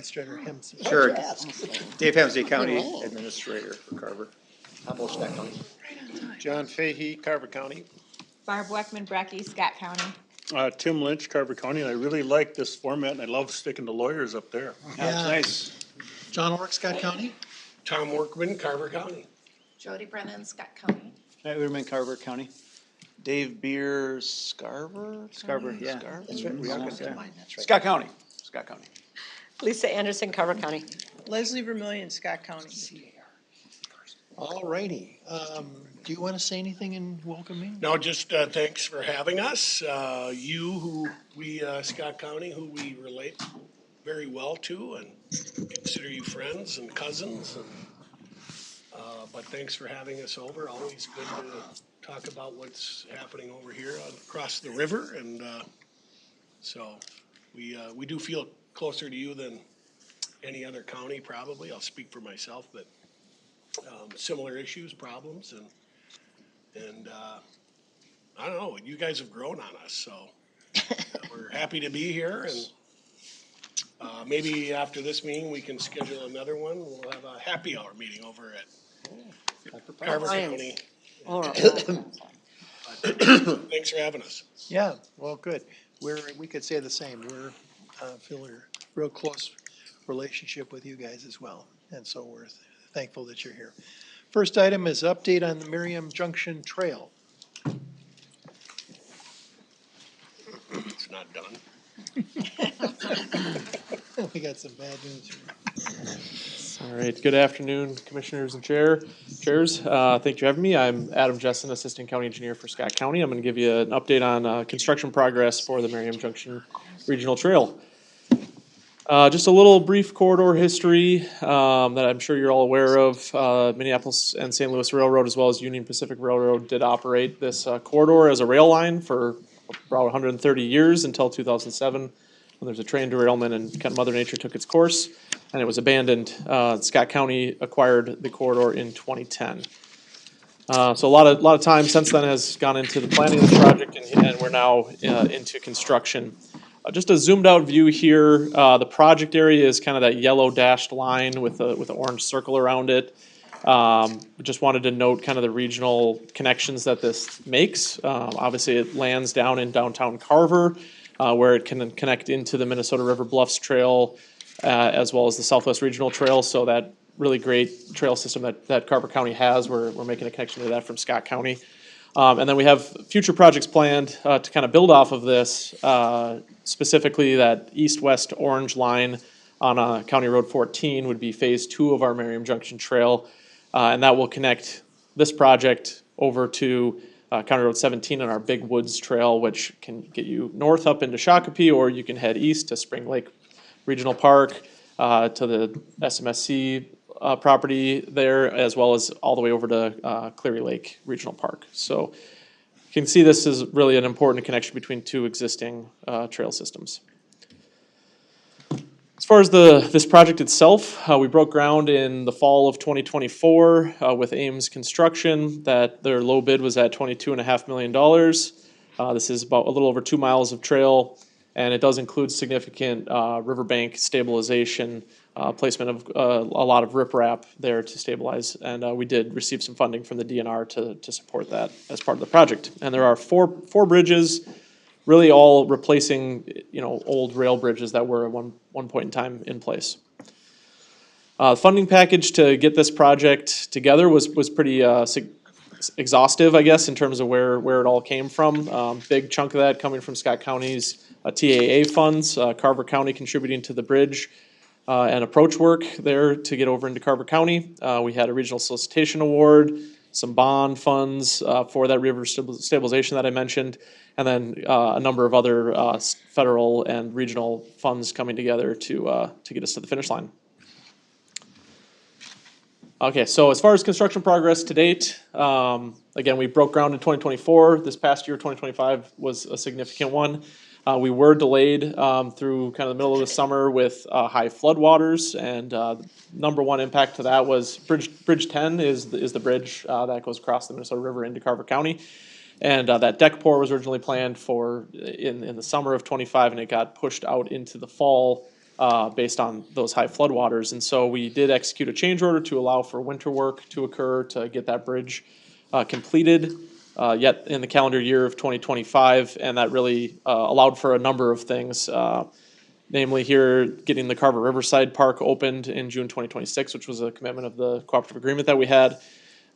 Administrator Hemsey. Sure. Dave Hemsey, County Administrator for Carver. Humboldt, Scott County. John Fahey, Carver County. Barb Weckman Brecky, Scott County. Tim Lynch, Carver County, and I really like this format, and I love sticking to lawyers up there. Yeah. Nice. John Ork, Scott County. Tom Workman, Carver County. Jody Brennan, Scott County. Matt Uterman, Carver County. Dave Beer, Scarver? Scarborough, yeah. Scarver? That's right. We all got Yeah. that mine, that's right. Scott County. Scott County. Lisa Anderson, Carver County. Leslie Vermillion, Scott County. All righty. Do you want to say anything in welcoming? No, just thanks for having us. Scott County, who we relate very well to and consider you friends and cousins. But thanks for having us over. Always good to talk about what's happening over here across the river. And so we do feel closer to you than any other county probably. I'll speak for myself, but similar issues, problems, and I don't know, you guys have grown on us, so we're happy to be here, and maybe after this meeting, we can schedule another one. We'll have a happy hour meeting over at Carver County. All right. Thanks for having us. Yeah, well, good. We could say the same. We're feeling a real close relationship with you guys as well. And so we're thankful that you're here. First item is update on the Merriam Junction Trail. It's not done. We got some bad news here. All right, good afternoon, commissioners and chairs. Thank you for having me. I'm Adam Jessen, Assistant County Engineer for Scott County. I'm going to give you an update on construction progress for the Merriam Junction Regional Trail. Just a little brief corridor history that I'm sure you're all aware of. Minneapolis and St. Louis Railroad, as well as Union Pacific Railroad, did operate this corridor as a rail line for about 130 years until 2007, when there was a train derailment and kind of Mother Nature took its course, and it was abandoned. Scott County acquired the corridor in 2010. So a lot of time since then has gone into the planning of the project, and we're now into construction. Just a zoomed out view here. The project area is kind of that yellow dashed line with an orange circle around it. Just wanted to note kind of the regional connections that this makes. Obviously, it lands down in downtown Carver, where it can connect into the Minnesota River Bluffs Trail, as well as the Southwest Regional Trail. So that really great trail system that Carver County has, we're making a connection to that from Scott County. And then we have future projects planned to kind of build off of this, specifically that east-west orange line on County Road 14 would be phase 2 of our Merriam Junction Trail. And that will connect this project over to County Road 17 and our Big Woods Trail, which can get you north up into Shakopee, or you can head east to Spring Lake Regional Park, to the SMSC property there, as well as all the way over to Cleary Lake Regional Park. So you can see this is really an important connection between two existing trail systems. As far as this project itself, we broke ground in the fall of 2024 with Ames Construction. That their low bid was at $22.5 million. This is about a little over 2 miles of trail, and it does include significant riverbank stabilization, placement of a lot of riprap there to stabilize, and we did receive some funding from the DNR to support that as part of the project. And there are four bridges, really all replacing old rail bridges that were at one point in time in place. Funding package to get this project together was pretty exhaustive, I guess, in terms of where it all came from. Big chunk of that coming from Scott County's TAA funds, Carver County contributing to the bridge and approach work there to get over into Carver County. We had a regional solicitation award, some bond funds for that river stabilization that I mentioned, and then a number of other federal and regional funds coming together to get us to the finish line. Okay, so as far as construction progress to date, again, we broke ground in 2024. This past year, 2025, was a significant one. We were delayed through kind of the middle of the summer with high floodwaters, and number one impact to that was Bridge 10 is the bridge that goes across the Minnesota River into Carver County. And that deck pour was originally planned for in the summer of 25, and it got pushed out into the fall based on those high floodwaters. And so we did execute a change order to allow for winter work to occur to get that bridge completed yet in the calendar year of 2025. And that really allowed for a number of things. Namely here, getting the Carver Riverside Park opened in June 2026, which was a commitment of the cooperative agreement that we had.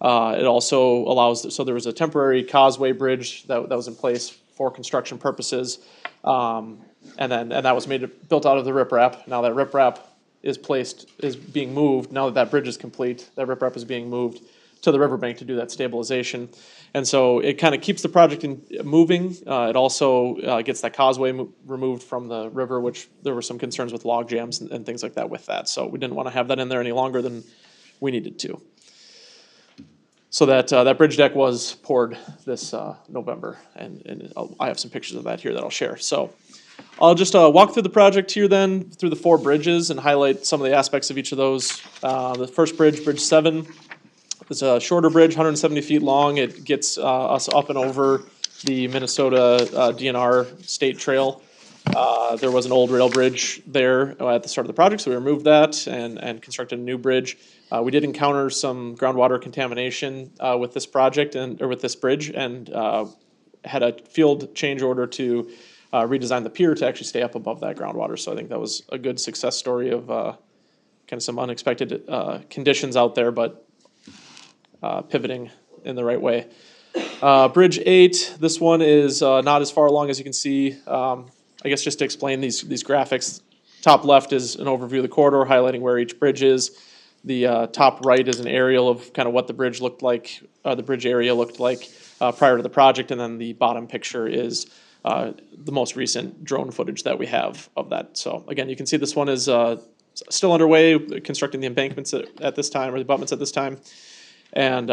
It also allows, so there was a temporary causeway bridge that was in place for construction purposes. And that was built out of the riprap. Now that riprap is being moved, now that that bridge is complete, that riprap is being moved to the riverbank to do that stabilization. And so it kind of keeps the project moving. It also gets that causeway removed from the river, which there were some concerns with log jams and things like that with that. So we didn't want to have that in there any longer than we needed to. So that bridge deck was poured this November, and I have some pictures of that here that I'll share. So I'll just walk through the project here then, through the 4 bridges, and highlight some of the aspects of each of those. The first bridge, Bridge 7, it's a shorter bridge, 170 feet long. It gets us up and over the Minnesota DNR state trail. There was an old rail bridge there at the start of the project, so we removed that and constructed a new bridge. We did encounter some groundwater contamination with this project or with this bridge, and had a field change order to redesign the pier to actually stay up above that groundwater. So I think that was a good success story of kind of some unexpected conditions out there, but pivoting in the right way. Bridge 8, this one is not as far along as you can see. I guess just to explain these graphics, top left is an overview of the corridor highlighting where each bridge is. The top right is an aerial of kind of what the bridge looked like, the bridge area looked like prior to the project, and then the bottom picture is the most recent drone footage that we have of that. So again, you can see this one is still underway, constructing the embankments at this time, or the abutments at this time. And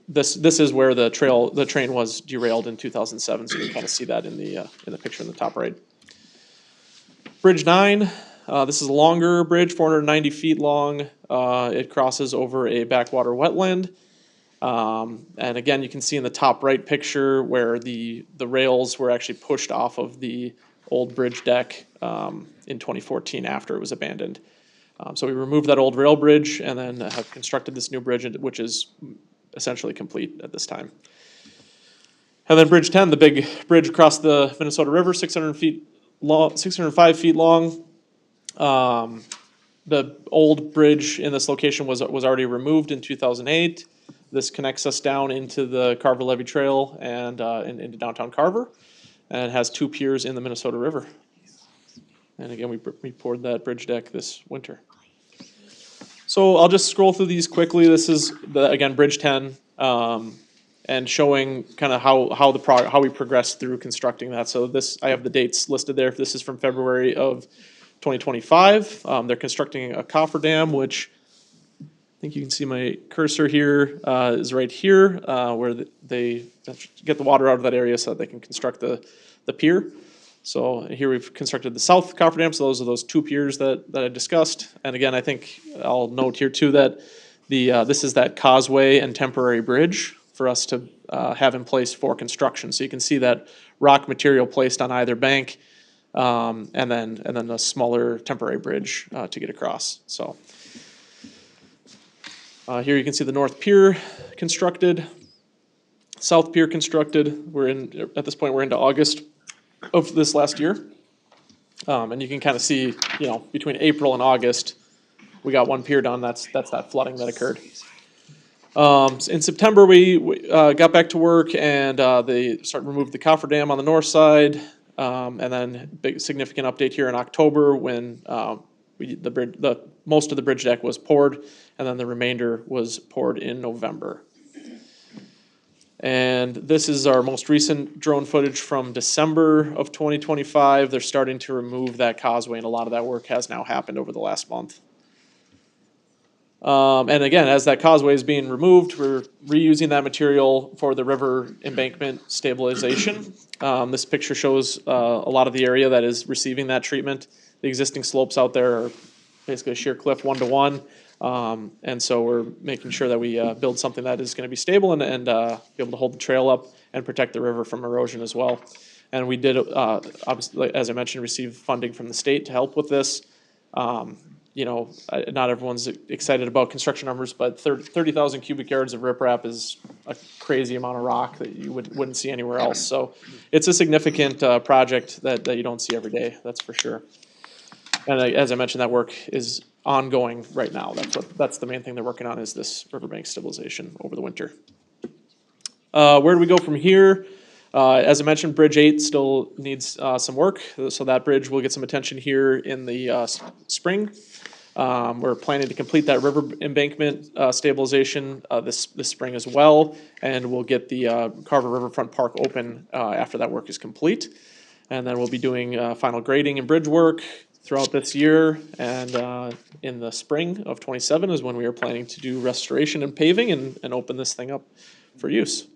this is where the train was derailed in 2007. So you can kind of see that in the picture in the top right. Bridge 9. This is a longer bridge, 490 feet long. It crosses over a backwater wetland. And again, you can see in the top right picture where the rails were actually pushed off of the old bridge deck in 2014 after it was abandoned. So we removed that old rail bridge and then have constructed this new bridge, which is essentially complete at this time. And then Bridge 10, the big bridge across the Minnesota River, 600 feet long, 605 feet long. The old bridge in this location was already removed in 2008. This connects us down into the Carver Levee Trail and into downtown Carver, and has 2 piers in the Minnesota River. And again, we poured that bridge deck this winter. So I'll just scroll through these quickly. This is again Bridge 10, and showing kind of how we progressed through constructing that. So I have the dates listed there. This is from February of 2025. They're constructing a cofferdam, which I think you can see my cursor here is right here, where they get the water out of that area so that they can construct the pier. So here we've constructed the south cofferdam, so those are those 2 piers that I discussed. And again, I think I'll note here too that this is that causeway and temporary bridge for us to have in place for construction. So you can see that rock material placed on either bank, and then a smaller temporary bridge to get across. So here you can see the north pier constructed, south pier constructed. At this point we're into August of this last year. And you can kind of see, between April and August, we got 1 pier done. That's that flooding that occurred. In September, we got back to work, and they removed the cofferdam on the north side. And then big significant update here in October when most of the bridge deck was poured, and then the remainder was poured in November. And this is our most recent drone footage from December of 2025. They're starting to remove that causeway, and a lot of that work has now happened over the last month. And again, as that causeway is being removed, we're reusing that material for the river embankment stabilization. This picture shows a lot of the area that is receiving that treatment. The existing slopes out there are basically a sheer cliff 1-to-1. And so we're making sure that we build something that is going to be stable and be able to hold the trail up and protect the river from erosion as well. And we did, obviously, as I mentioned, receive funding from the state to help with this. You know, not everyone's excited about construction numbers, but 30,000 cubic yards of riprap is a crazy amount of rock that you wouldn't see anywhere else. So it's a significant project that you don't see every day, that's for sure. And as I mentioned, that work is ongoing right now. That's the main thing they're working on, is this riverbank stabilization over the winter. Where do we go from here? As I mentioned, Bridge 8 still needs some work, so that bridge will get some attention here in the spring. We're planning to complete that river embankment stabilization this spring as well, and we'll get the Carver Riverfront Park open after that work is complete. And then we'll be doing final grading and bridge work throughout this year, and in the spring of '27 is when we are planning to do restoration and paving and open this thing up for use.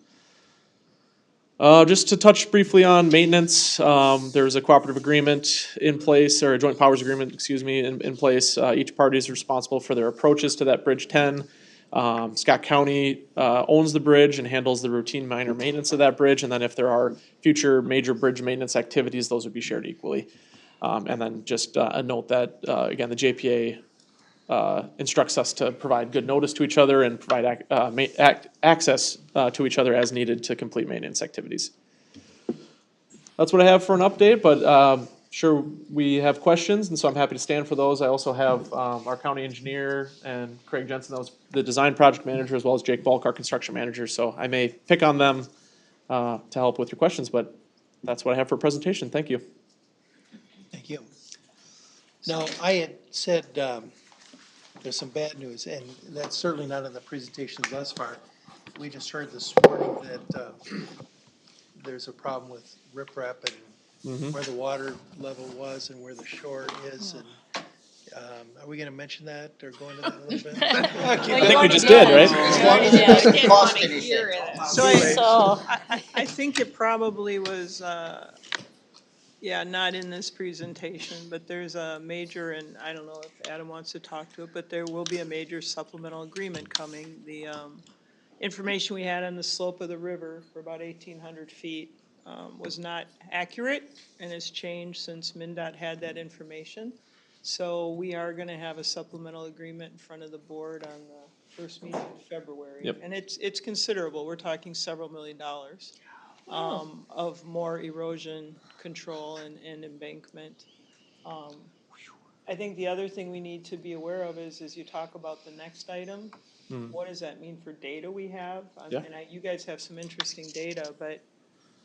Just to touch briefly on maintenance, there's a cooperative agreement in place, or a joint powers agreement, excuse me, in place. Each party is responsible for their approaches to that Bridge 10. Scott County owns the bridge and handles the routine minor maintenance of that bridge, and then if there are future major bridge maintenance activities, those would be shared equally. And then just a note that, again, the JPA instructs us to provide good notice to each other and provide access to each other as needed to complete maintenance activities. That's what I have for an update, but sure we have questions, and so I'm happy to stand for those. I also have our county engineer and Craig Jensen, that was the design project manager, as well as Jake Balk, our construction manager, so I may pick on them to help with your questions, but that's what I have for a presentation. Thank you. Thank you. Now, I had said, there's some bad news, and that's certainly not in the presentations thus far. We just heard this morning that there's a problem with riprap and where the water level was and where the shore is. And are we going to mention that or go into that a little bit? I think we just did, right? So I think it probably was, not in this presentation, but there's a major, and I don't know if Adam wants to talk to it, but there will be a major supplemental agreement coming. The information we had on the slope of the river for about 1,800 feet was not accurate and has changed since MnDOT had that information. So we are gonna have a supplemental agreement in front of the board on the first meeting in February. Yep. And it's considerable. We're talking several $1 million of more erosion control and embankment. I think the other thing we need to be aware of is, as you talk about the next item, what does that mean for data we have? Yeah. And you guys have some interesting data, but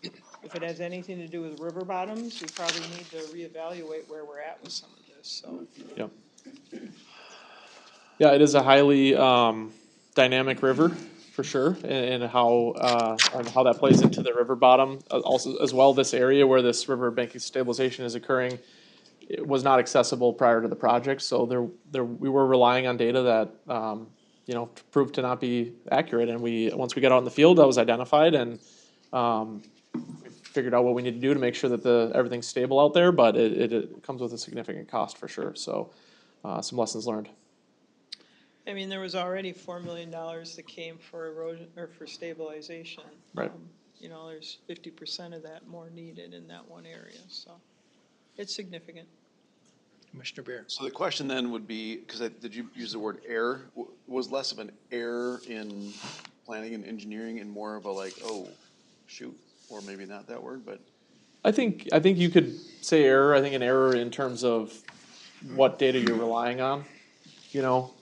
if it has anything to do with river bottoms, we probably need to reevaluate where we're at with some of this, so. Yeah. Yeah, it is a highly dynamic river, for sure, and how that plays into the river bottom. Also, as well, this area where this river banking stabilization is occurring, it was not accessible prior to the project, so we were relying on data that proved to not be accurate. And once we got out in the field, that was identified, and we figured out what we need to do to make sure that everything's stable out there. But it comes with a significant cost for sure. So some lessons learned. I mean, there was already $4 million that came for erosion, or for stabilization. Right. There's 50% of that more needed in that one area, so it's significant. Commissioner Beer. So the question then would be, because did you use the word error? Was less of an error in planning and engineering and more of a like, oh, shoot, or maybe not that word, but. I think you could say error. I think an error in terms of what data you're relying on.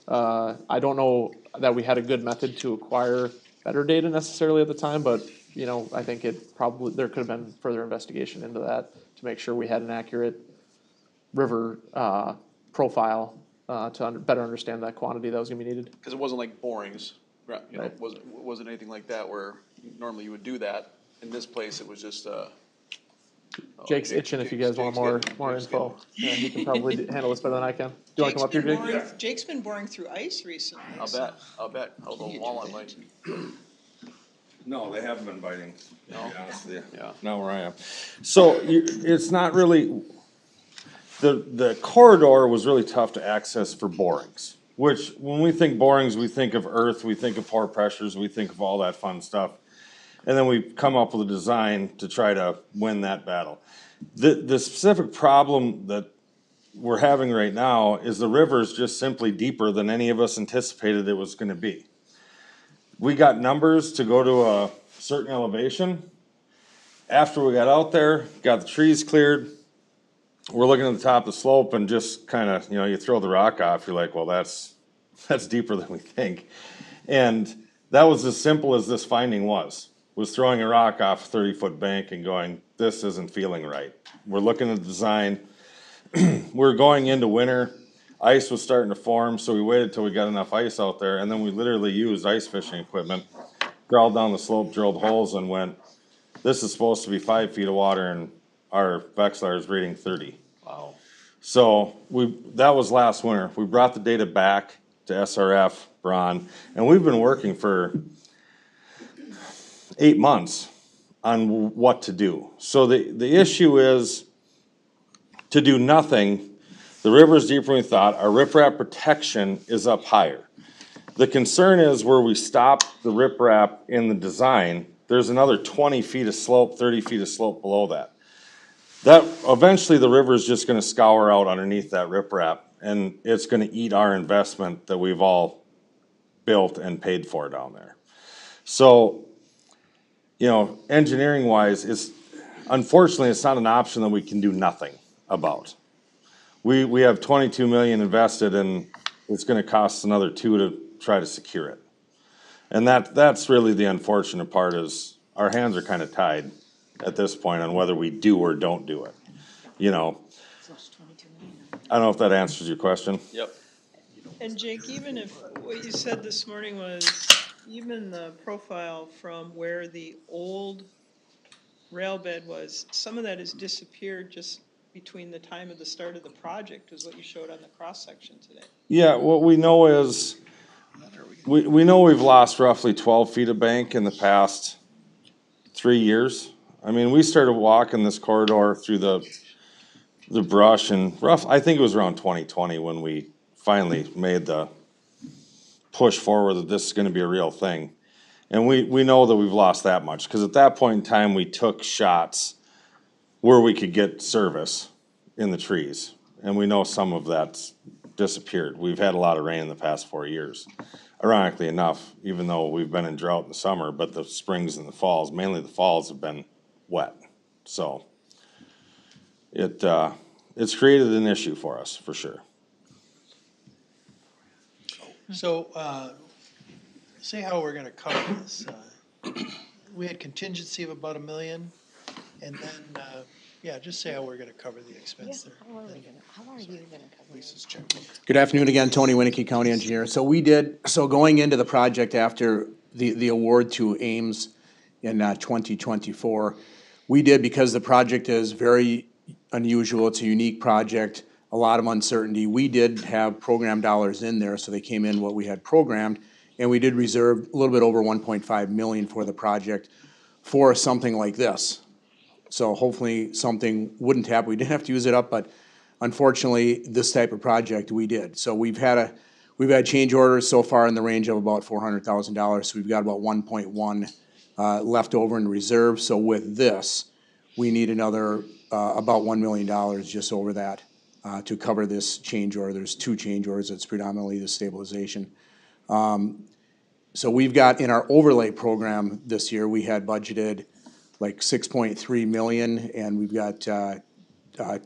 I don't know that we had a good method to acquire better data necessarily at the time, but I think there could have been further investigation into that to make sure we had an accurate river profile to better understand that quantity that was going to be needed. Because it wasn't like borings, right? It wasn't anything like that where normally you would do that. In this place, it was just. Jake's itching if you guys want more info. Yeah, he can probably handle this better than I can. Do you want to come up here, Jake? Jake's been boring through ice recently. I'll bet. Although walleye might. No, they haven't been biting, to be honest with you. Yeah. Not where I am. So it's not really, the corridor was really tough to access for borings. Which, when we think borings, we think of earth, we think of pore pressures, we think of all that fun stuff. And then we come up with a design to try to win that battle. The specific problem that we're having right now is the river is just simply deeper than any of us anticipated it was gonna be. We got numbers to go to a certain elevation. After we got out there, got the trees cleared, we're looking at the top of the slope and just kinda, you throw the rock off, you're like, well, that's deeper than we think. And that was as simple as this finding was throwing a rock off a 30-foot bank and going, this isn't feeling right. We're looking at the design. We're going into winter, ice was starting to form, so we waited till we got enough ice out there, and then we literally used ice fishing equipment, crawled down the slope, drilled holes, and went, this is supposed to be 5 feet of water, and our Vexilar is reading 30. Wow. So that was last winter. We brought the data back to SRF, Braun, and we've been working for 8 months on what to do. So the issue is to do nothing. The river's deeper than we thought. Our riprap protection is up higher. The concern is where we stop the riprap in the design, there's another 20 feet of slope, 30 feet of slope below that. That, eventually the river's just gonna scour out underneath that riprap, and it's gonna eat our investment that we've all built and paid for down there. So, engineering wise, unfortunately, it's not an option that we can do nothing about. We have 22 million invested, and it's gonna cost another 2 to try to secure it. And that's really the unfortunate part, is our hands are kinda tied at this point on whether we do or don't do it, I don't know if that answers your question. Yep. And Jake, even if what you said this morning was, even the profile from where the old rail bed was, some of that has disappeared just between the time of the start of the project, is what you showed on the cross-section today. Yeah, what we know is, we know we've lost roughly 12 feet of bank in the past 3 years. I mean, we started walking this corridor through the brush and I think it was around 2020 when we finally made the push forward that this is gonna be a real thing. And we know that we've lost that much, cause at that point in time, we took shots where we could get service in the trees. And we know some of that's disappeared. We've had a lot of rain in the past 4 years. Ironically enough, even though we've been in drought in the summer, but the springs and the falls, mainly the falls, have been wet. So it's created an issue for us, for sure. So, say how we're gonna cover this. We had contingency of about $1 million, and then, just say how we're gonna cover the expense there. How are you gonna cover this? Good afternoon again, Tony Winnicky, County Engineer. So going into the project after the award to Ames in 2024, we did, because the project is very unusual, it's a unique project, a lot of uncertainty, we did have program dollars in there, so they came in what we had programmed, and we did reserve a little bit over 1.5 million for the project for something like this. So hopefully something wouldn't happen, we didn't have to use it up, but unfortunately, this type of project we did. So we've had change orders so far in the range of about $400,000, so we've got about 1.1 left over in reserve. So with this, we need another about $1 million just over that to cover this change order. There's 2 change orders, it's predominantly the stabilization. So we've got, in our overlay program this year, we had budgeted like 6.3 million, and we've got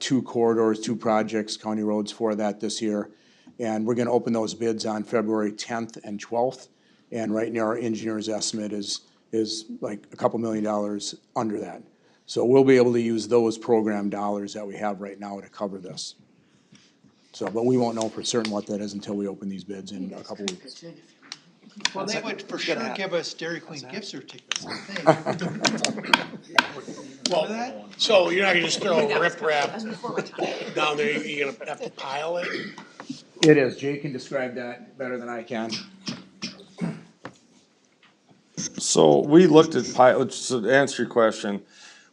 2 corridors, 2 projects, county roads for that this year. And we're gonna open those bids on February 10th and 12th. And right now, our engineer's estimate is like a couple $1 million under that. So we'll be able to use those program dollars that we have right now to cover this. So, but we won't know for certain what that is until we open these bids in a couple weeks. Well, they would for sure give us Dairy Queen gift certificates, I think. Well, so you're not gonna just throw riprap down there, you're gonna have to pile it? It is, Jay can describe that better than I can. So we looked at to answer your question,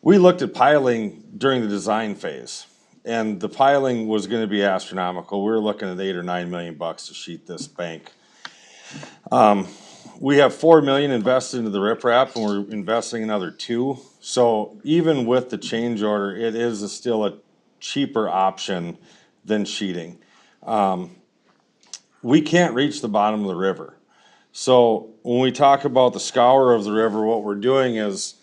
we looked at piling during the design phase. And the piling was gonna be astronomical. We were looking at $8 or $9 million to sheet this bank. we have 4 million invested into the riprap and we're investing another 2. So even with the change order, it is still a cheaper option than sheeting. We can't reach the bottom of the river. So when we talk about the scour of the river, what we're doing is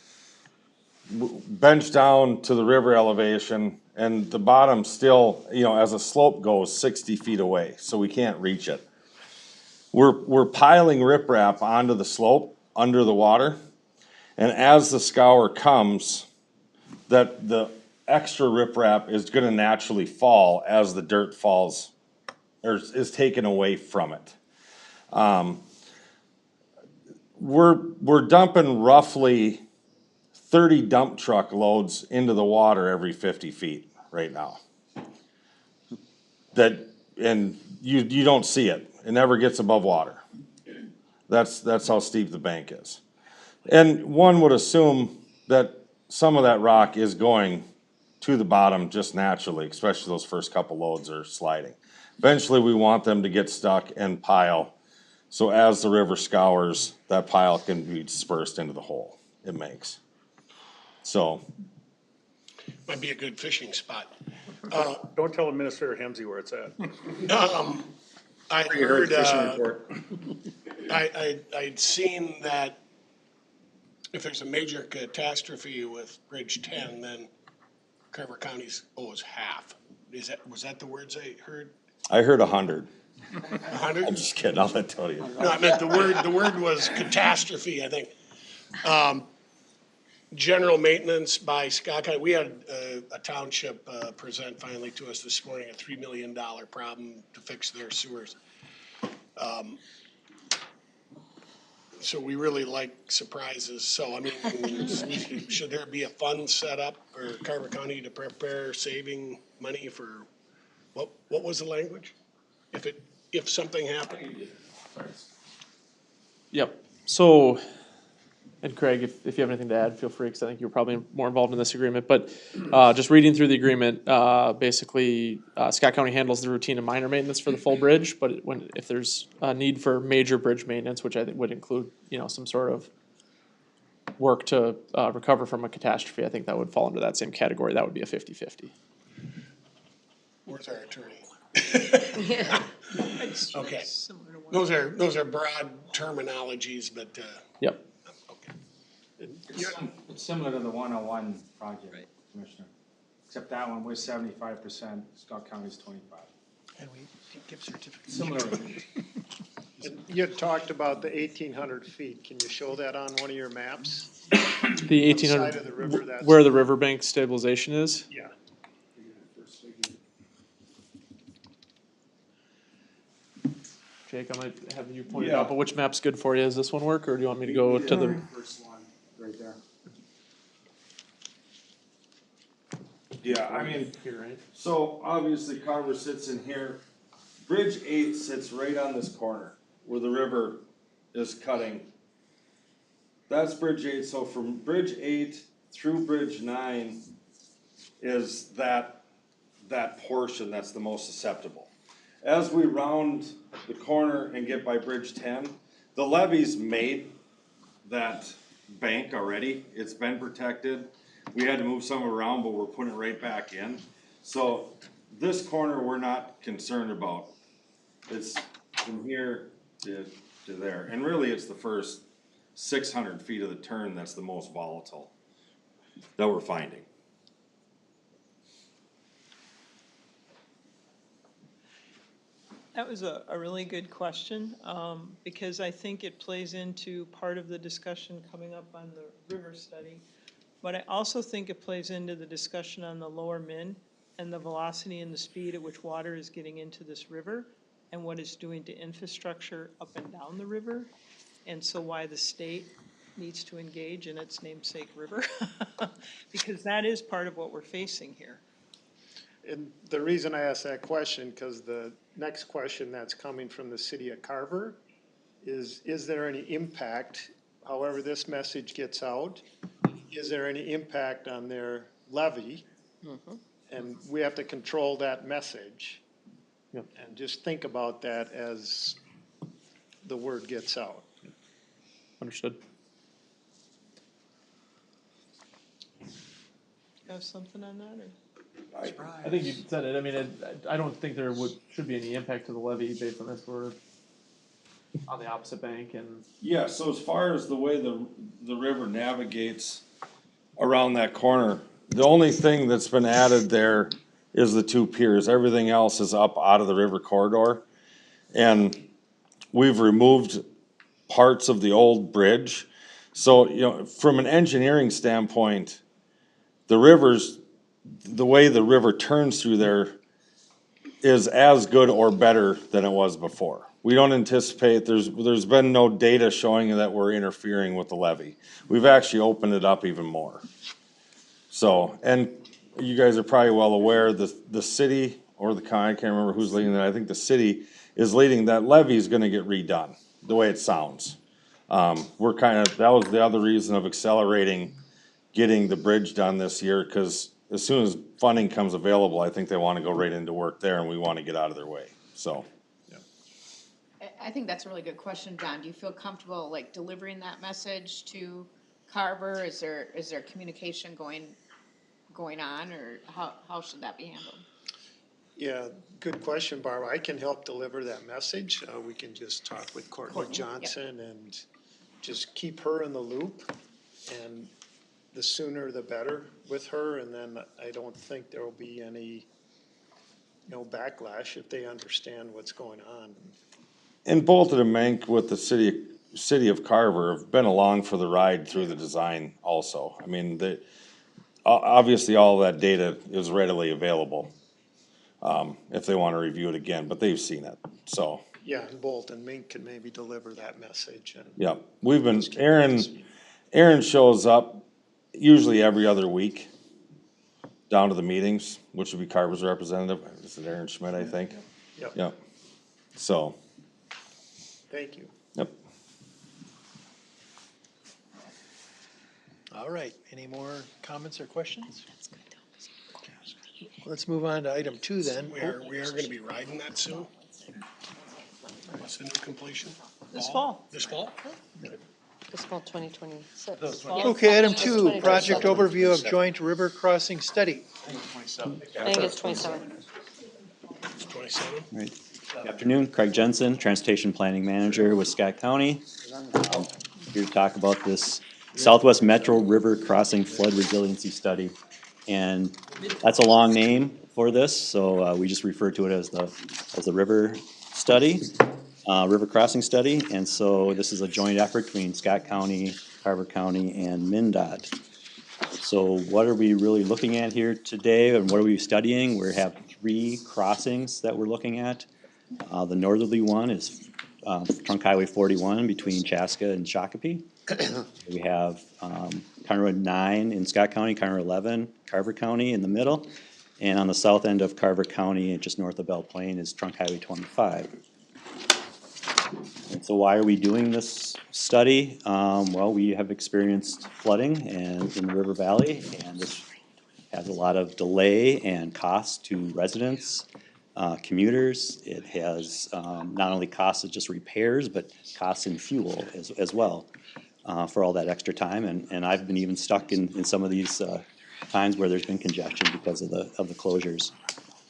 bench down to the river elevation and the bottom still, as a slope goes 60 feet away, so we can't reach it. We're piling riprap onto the slope under the water, and as the scour comes, that the extra riprap is gonna naturally fall as the dirt falls, or is taken away from it. We're dumping roughly 30 dump truck loads into the water every 50 feet right now. And you don't see it. It never gets above water. That's how steep the bank is. And one would assume that some of that rock is going to the bottom just naturally, especially those first couple loads are sliding. Eventually, we want them to get stuck and pile. So as the river scours, that pile can be dispersed into the hole it makes. So, Might be a good fishing spot. Don't tell Administrator Hemsey where it's at. I You heard heard, the fishing report. I'd seen that if there's a major catastrophe with Bridge 10, then Carver County owes half. Was that the words I heard? I heard 100. 100? I'm just kidding, I'll let tell you. No, I meant the word was catastrophe, I think. General maintenance by Scott County. We had a township present finally to us this morning, a $3 million problem to fix their sewers. So we really like surprises. So, I mean, should there be a fund set up for Carver County to prepare saving money for, what was the language? If something happened? Yep, so, and Craig, if you have anything to add, feel free, because I think you're probably more involved in this agreement, but, just reading through the agreement, basically, Scott County handles the routine and minor maintenance for the full bridge, but if there's a need for major bridge maintenance, which I think would include, some sort of work to, recover from a catastrophe, I think that would fall into that same category, that would be a 50-50. Where's our attorney? It's Okay. similar to what- Those are broad terminologies, but, Yep. okay. It's similar to the 101 project, Commissioner, except that one was 75%, Scott County's 25. And we give certificates. Similar. You had talked about the 1,800 feet. Can you show that on one of your maps? The On the side of the river, 1,800, that's- where the riverbank stabilization is? Yeah. Jake, I might have you point it out, but which map's good for you? Does this one work, or do you want me to go to the? First one, right there. Yeah, I mean, Here, right? so obviously Carver sits in here. Bridge 8 sits right on this corner where the river is cutting. That's Bridge 8, so from Bridge 8 through Bridge 9 is that portion that's the most susceptible. As we round the corner and get by Bridge 10, the levees made that bank already. It's been protected. We had to move some around, but we're putting it right back in. So this corner we're not concerned about. It's from here to there. And really it's the first 600 feet of the turn that's the most volatile that we're finding. That was a really good question, because I think it plays into part of the discussion coming up on the river study. But I also think it plays into the discussion on the lower min and the velocity and the speed at which water is getting into this river and what it's doing to infrastructure up and down the river. And so why the state needs to engage in its namesake river, because that is part of what we're facing here. And the reason I asked that question, because the next question that's coming from the city of Carver is there any impact, however this message gets out, is there any impact on their levy? And we have to control that message. Yep. And just think about that as the word gets out. Understood. Have something on that, or? I think you said it. I mean, I don't think there should be any impact to the levee based on this. We're on the opposite bank and. Yeah, so as far as the way the river navigates around that corner, the only thing that's been added there is the two piers. Everything else is up out of the river corridor. And we've removed parts of the old bridge. So, you know, from an engineering standpoint, the way the river turns through there is as good or better than it was before. We don't anticipate, there's been no data showing that we're interfering with the levee. We've actually opened it up even more. So, and you guys are probably well aware, the city or the county, I can't remember who's leading that, I think the city is leading, that levee is gonna get redone, the way it sounds. That was the other reason of accelerating getting the bridge done this year, cause as soon as funding comes available, I think they wanna go right into work there and we wanna get out of their way, so. I think that's a really good question, John. Do you feel comfortable like delivering that message to Carver? Is there communication going on, or how should that be handled? Yeah, good question, Barbara. I can help deliver that message. We can just talk with Courtney Courtney, yep. Johnson and just keep her in the loop. And the sooner the better with her, and then I don't think there will be any, backlash if they understand what's going on. And Bolton and Mank with the city of Carver have been along for the ride through the design also. I mean, obviously all of that data is readily available, if they wanna review it again, but they've seen it, so. Yeah, and Bolt and Mink can maybe deliver that message. And Yeah, Aaron shows up usually every other week down to the meetings, which would be Carver's representative. This is Aaron Schmidt, I think. Yep. Yep. So, Thank you. yep. All right, any more comments or questions? Let's move on to item 2 then. We are gonna be riding that soon? What's the new completion? This fall. This fall? Fiscal 2026. Okay, item 2, project overview of joint river crossing study. I think it's 27. It's 27? Right. Good afternoon, Craig Jensen, Transportation Planning Manager with Scott County. Here to talk about this Southwest Metro River Crossing Flood Resiliency Study. And that's a long name for this, so we just refer to it as the river study, river crossing study. And so this is a joint effort between Scott County, Carver County, and MnDOT. So what are we really looking at here today, and what are we studying? We have 3 crossings that we're looking at. The northerly one is Trunk Highway 41 between Chaska and Shakopee. We have County Road 9 in Scott County, County Road 11, Carver County in the middle. And on the south end of Carver County, just north of Belle Plaine, is Trunk Highway 25. And so why are we doing this study? Well, we have experienced flooding in the river valley, and this has a lot of delay and cost to residents, commuters. It has not only costs of just repairs, but costs in fuel as well for all that extra time. And I've been even stuck in some of these times where there's been congestion because of the closures.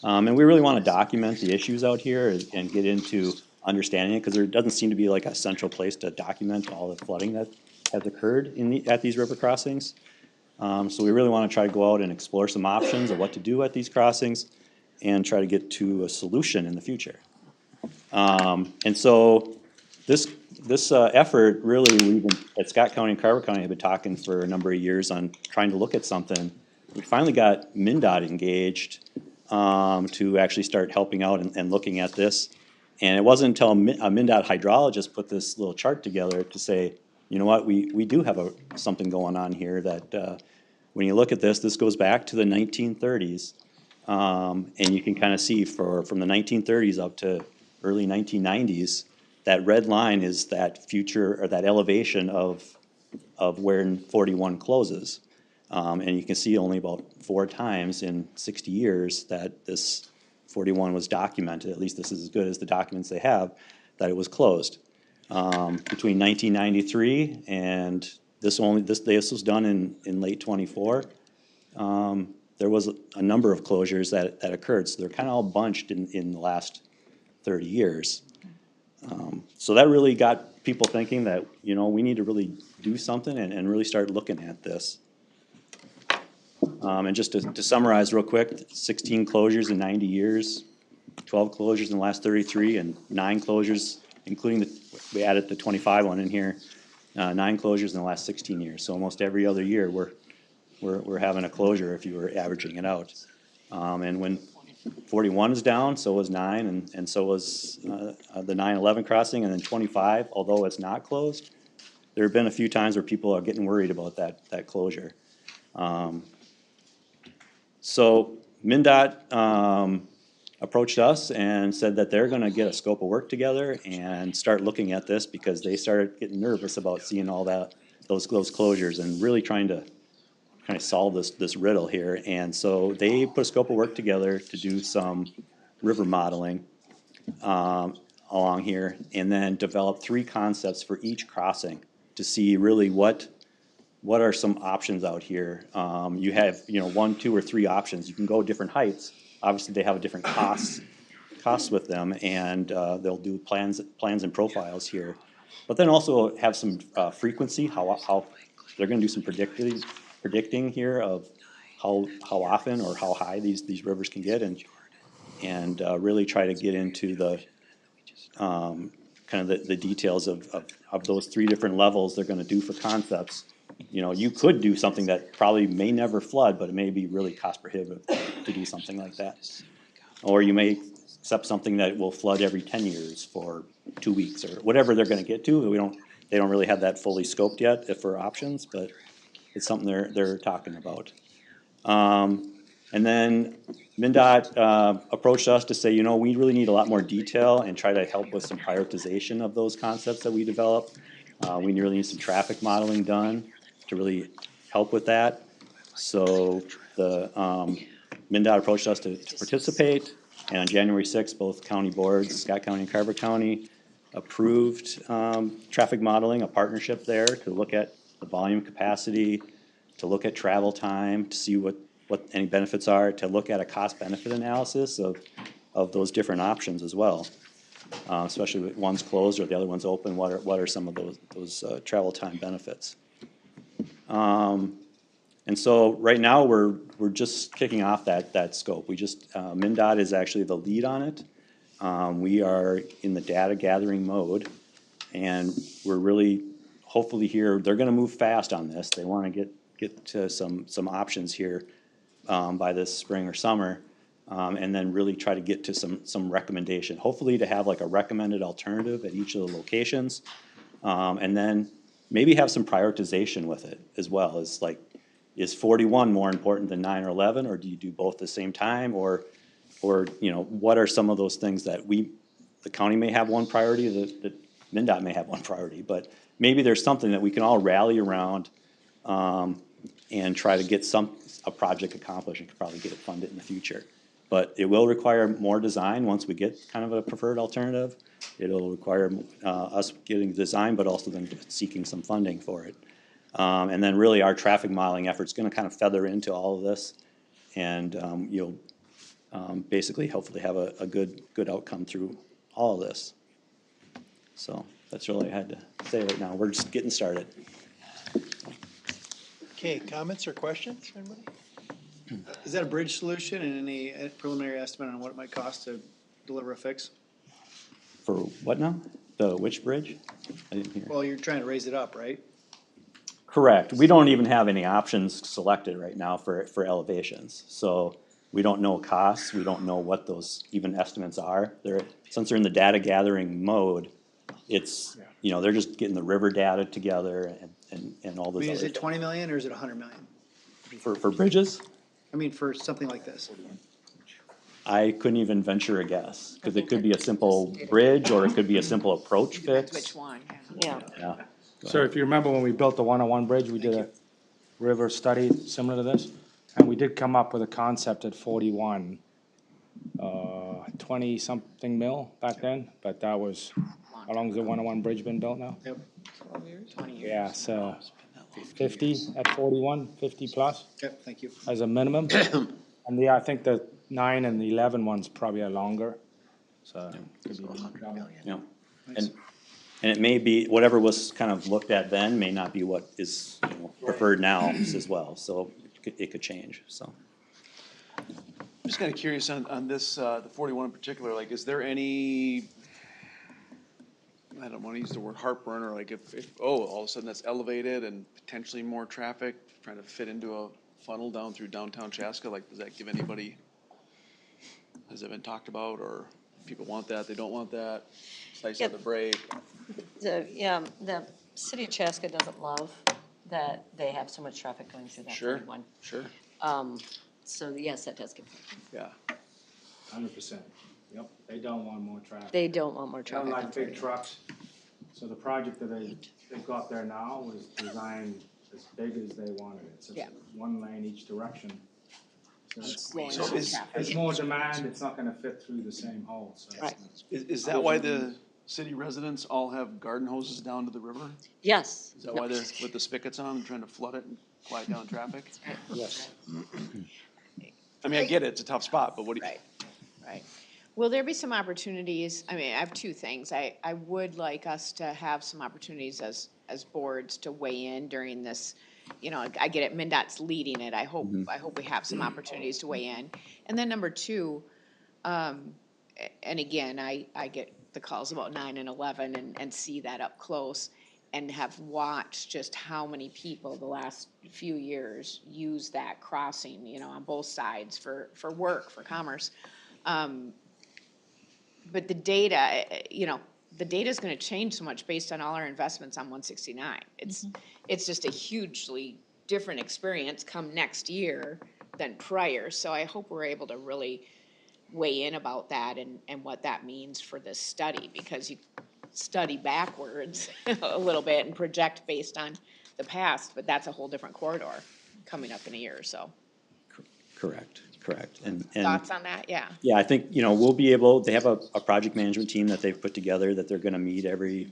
And we really want to document the issues out here and get into understanding it, because there doesn't seem to be like a central place to document all the flooding that has occurred at these river crossings. So we really want to try to go out and explore some options of what to do at these crossings and try to get to a solution in the future. And so this effort, really, we've been, at Scott County and Carver County, have been talking for a number of years on trying to look at something. We finally got MnDOT engaged to actually start helping out and looking at this. And it wasn't until a MnDOT hydrologist put this little chart together to say, you know what, we do have something going on here that when you look at this goes back to the 1930s. And you can kind of see from the 1930s up to early 1990s, that red line is that future, or that elevation of where 41 closes. And you can see only about 4 times in 60 years that this 41 was documented. At least this is as good as the documents they have, that it was closed. Between 1993 and this was done in late '24. There was a number of closures that occurred, so they're kind of all bunched in the last 30 years. So that really got people thinking that, you know, we need to really do something and really start looking at this. And just to summarize real quick, 16 closures in 90 years, 12 closures in the last 33, and 9 closures, including we added the 25 one in here, 9 closures in the last 16 years. So almost every other year, we're having a closure if you were averaging it out. And when 41 is down, so was 9, and so was the 9/11 crossing, and then 25, although it's not closed. There have been a few times where people are getting worried about that closure. So MnDOT approached us and said that they're gonna get a scope of work together and start looking at this because they started getting nervous about seeing all those closures and really trying to kind of solve this riddle here. And so they put a scope of work together to do some river modeling along here, and then develop 3 concepts for each crossing to see really what are some options out here. You have, you know, 1, 2, or 3 options. You can go different heights. Obviously, they have a different costs with them, and they'll do plans and profiles here. But then also have some frequency, how they're gonna do some predicting here of how often or how high these rivers can get, and really try to get into the kind of the details of those 3 different levels they're gonna do for concepts. You know, you could do something that probably may never flood, but it may be really cost prohibitive to do something like that. Or you may accept something that will flood every 10 years for 2 weeks, or whatever they're gonna get to. They don't really have that fully scoped yet for options, but it's something they're talking about. And then MnDOT approached us to say, you know, we really need a lot more detail and try to help with some prioritization of those concepts that we develop. We really need some traffic modeling done to really help with that. So the MnDOT approached us to participate, and on January 6th, both county boards, Scott County and Carver County, approved traffic modeling, a partnership there to look at the volume capacity, to look at travel time, to see what any benefits are, to look at a cost-benefit analysis of those different options as well. Especially with one's closed or the other one's open, what are some of those travel time benefits? And so right now, we're just kicking off that scope. MnDOT is actually the lead on it. We are in the data gathering mode, and we're really, hopefully here, they're gonna move fast on this. They wanna get to some options here by this spring or summer, and then really try to get to some recommendation. Hopefully to have like a recommended alternative at each of the locations, and then maybe have some prioritization with it as well. Is like, is 41 more important than 9 or 11, or do you do both at the same time, or you know, what are some of those things that the county may have one priority, that MnDOT may have one priority, but maybe there's something that we can all rally around and try to get a project accomplished, and could probably get it funded in the future. But it will require more design once we get kind of a preferred alternative. It'll require us getting design, but also then seeking some funding for it. And then really our traffic modeling effort's gonna kind of feather into all of this, and you'll basically hopefully have a good outcome through all of this. So that's really I had to say right now. We're just getting started. Okay, comments or questions, anybody? Is that a bridge solution, and any preliminary estimate on what it might cost to deliver a fix? For what now? Which bridge? I didn't hear. Well, you're trying to raise it up, right? Correct. We don't even have any options selected right now for elevations. So we don't know costs. We don't know what those even estimates are. Since they're in the data gathering mode, it's, you know, they're just getting the river data together and all I those mean, other is it stuff. 20 million or is it 100 million? For bridges? I mean, for something like this. I couldn't even venture a guess, because it could be a simple bridge, or it could be a simple approach Depends fix. which one. Yeah. Yeah. Sir, if you remember when we built the 101 bridge, we did a river study similar to this, and we did come up with a concept at 41, 20-something mil back then, but that was How long has the 101 bridge been built now? Yep. 20 years. Yeah, so 50 at 41, 50 plus Okay, thank you. as a minimum. And I think the 9 and the 11 ones probably are longer, so. Could be longer. Yeah, and it may be, whatever was kind of looked at then may not be what is, you know, preferred now as well, so it could change, so. I'm just kinda curious on this, the 41 in particular, like, is there any, I don't wanna use the word heartburn, or like if, all of a sudden that's elevated and potentially more traffic, trying to fit into a funnel down through downtown Chaska, like, does that give anybody, has that been talked about, or people want that, they don't want that, slice out the break? The city of Chaska doesn't love that they have so much traffic going through that Sure, 41. sure, So yes, that does get, yeah. 100%. Yep, they don't want more traffic. they don't want more They don't traffic on like big 41. trucks. So the project that they've got there now was designed as big as they wanted it. So Yeah. it's one lane each direction. So Slowing So down is- traffic. There's more demand, it's not gonna fit through the same hole, so. Right. Is that why the city residents all have garden hoses down to the river? Yes. Is that why they're with the spigots on, trying to flood it and quiet down traffic? Yes. I mean, I get it, it's a tough spot, but what do you? Right, right. Will there be some opportunities, I mean, I have two things. I would like us to have some opportunities as boards to weigh in during this, you know, I get it, MnDOT's leading it. I hope we have some opportunities to weigh in. And then number two, and again, I get the calls about 9 and 11 and see that up close, and have watched just how many people the last few years use that crossing, you know, on both sides for work, for commerce. But the data, you know, the data's gonna change so much based on all our investments on 169. It's just a hugely different experience come next year than prior. So I hope we're able to really weigh in about that and what that means for this study, because you study backwards a little bit and project based on the past, but that's a whole different corridor coming up in a year or so. Correct. And Thoughts on that? Yeah. yeah, I think, you know, we'll be able, they have a project management team that they've put together that they're gonna meet every,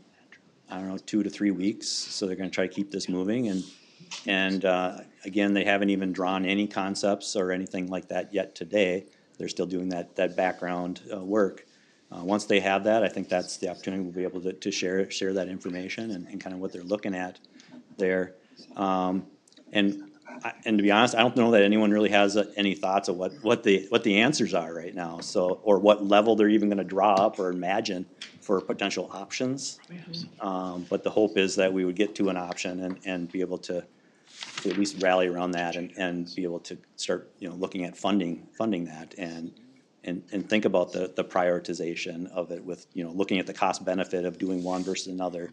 I don't know, 2 to 3 weeks. So they're gonna try to keep this moving, and again, they haven't even drawn any concepts or anything like that yet today. They're still doing that background work. Once they have that, I think that's the opportunity we'll be able to share that information and kind of what they're looking at there. And to be honest, I don't know that anyone really has any thoughts of what the answers are right now. So, or what level they're even gonna draw up or imagine for potential options. But the hope is that we would get to an option and be able to at least rally around that and be able to start, you know, looking at funding that and think about the prioritization of it with, you know, looking at the cost benefit of doing one versus another,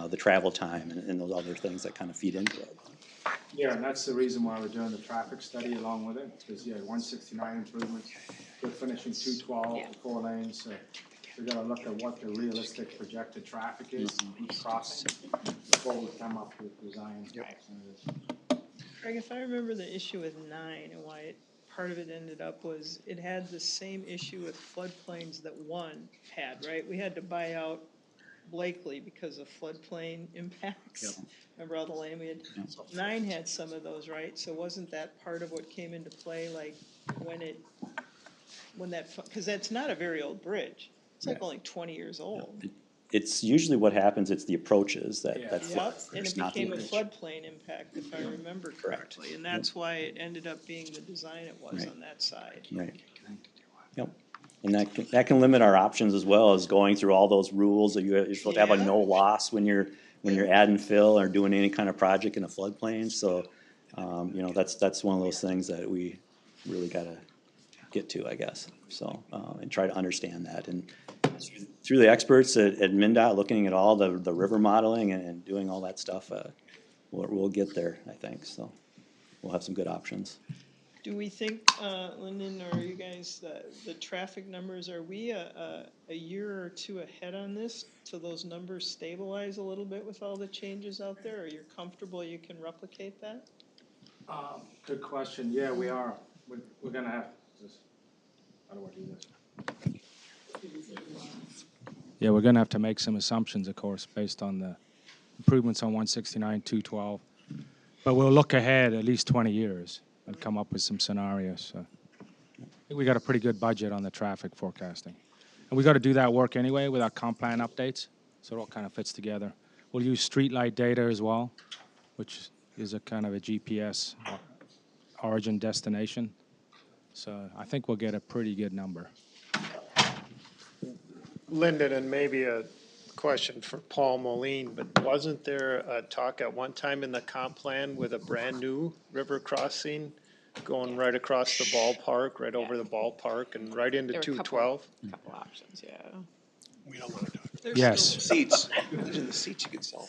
the travel time and those other things that kind of feed into it. Yeah, and that's the reason why we're doing the traffic study along with it, because, yeah, 169 improvements, we're finishing 212, 4 lanes, so we gotta look at what the realistic projected traffic is in each crossing before we come up with design. Craig, if I remember the issue with 9 and why part of it ended up was it had the same issue with floodplains that 1 had, right? We had to buy out Blakely because of floodplain impacts. Remember all the land we had? 9 had some of those, right? So wasn't that part of what came into play, like because that's not a very old bridge. It's like only 20 years old. It's usually what happens, it's the approaches that flood. Yep, and it became a floodplain impact, if I remember correctly, and that's why it ended up being the design it was on that side. Right. Yep. And that can limit our options as well as going through all those rules that you're supposed to have a no loss when you're adding fill or doing any kind of project in a floodplain. So, you know, that's one of those things that we really gotta get to, I guess. So, and try to understand that. And through the experts at MnDOT, looking at all the river modeling and doing all that stuff, we'll get there, I think. So we'll have some good options. Do we think, Lyndon, or you guys, the traffic numbers, are we a year or two ahead on this till those numbers stabilize a little bit with all the changes out there? Are you comfortable you can replicate that? Good question. Yeah, we are. We're gonna have this. How do I do this? Yeah, we're gonna have to make some assumptions, of course, based on the improvements on 169, 212. But we'll look ahead at least 20 years and come up with some scenarios. So I think we got a pretty good budget on the traffic forecasting. And we got to do that work anyway with our comp plan updates, so it all kind of fits together. We'll use streetlight data as well, which is a kind of a GPS origin destination. So I think we'll get a pretty good number. Lyndon, and maybe a question for Paul Moline, but wasn't there a talk at one time in the comp plan with a brand-new river crossing going right across the ballpark, right over the ballpark and right into There were a 212? couple options, yeah. We don't want to talk. Yes. Seats, imagine the seats you could sell.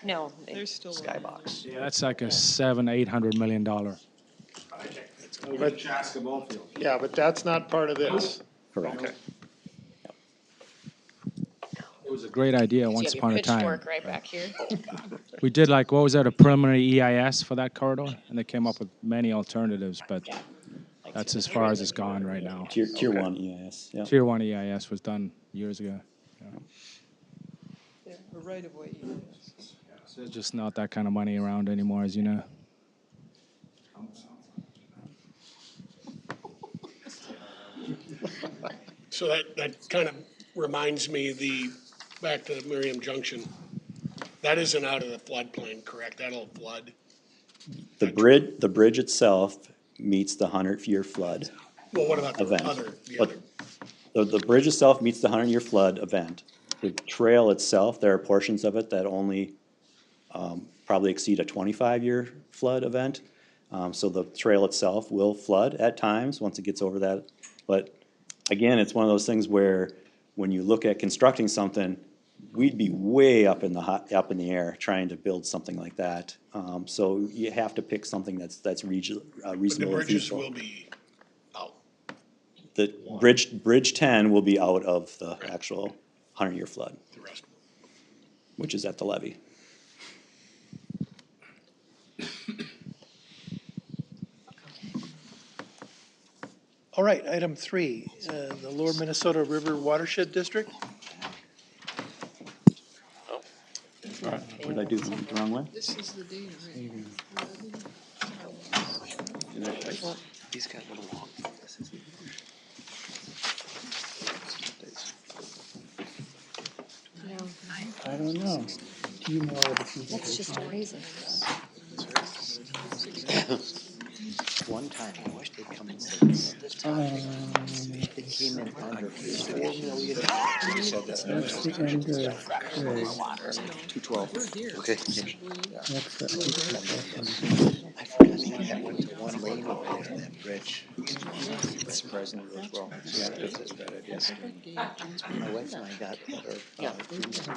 No, There's still. Skybox. Yeah, that's like a $700-800 million. But, yeah, but that's not part of this. Correct. Okay. It was a great idea once So you upon have a your time. pitchfork right back here. We did like, what was that, a preliminary EIS for that corridor? And they came up with many alternatives, but that's as far as it's gone right now. Tier one EIS, yeah. Tier 1 EIS was done years ago. Yeah, a right of way. So there's just not that kind of money around anymore, as you know. So that kind of reminds me back to Miriam Junction. That isn't out of the floodplain, correct? That'll flood. The bridge itself meets the 100-year flood Well, what about the event. other? But the bridge itself meets the 100-year flood event. The trail itself, there are portions of it that only probably exceed a 25-year flood event. So the trail itself will flood at times once it gets over that. But again, it's one of those things where when you look at constructing something, we'd be way up in the air trying to build something like that. So you have to pick something that's reasonable. But the bridges will be out. The bridge 10 will be out of the actual 100-year flood, The rest. which is at the levee. All right, item 3, the Lower Minnesota River Watershed District. What did I do the wrong way? This is the data, He's got little long. no, I don't know. Do you know the that's just raising. One time, I wish they'd come and say this time. It came in under $4 million. They said That's the end of Craig. 212. Okay. That's the I forgot they had went to one lane over there, that bridge. It's surprisingly goes well. Yeah, it's a bad idea. My wife and I got butches.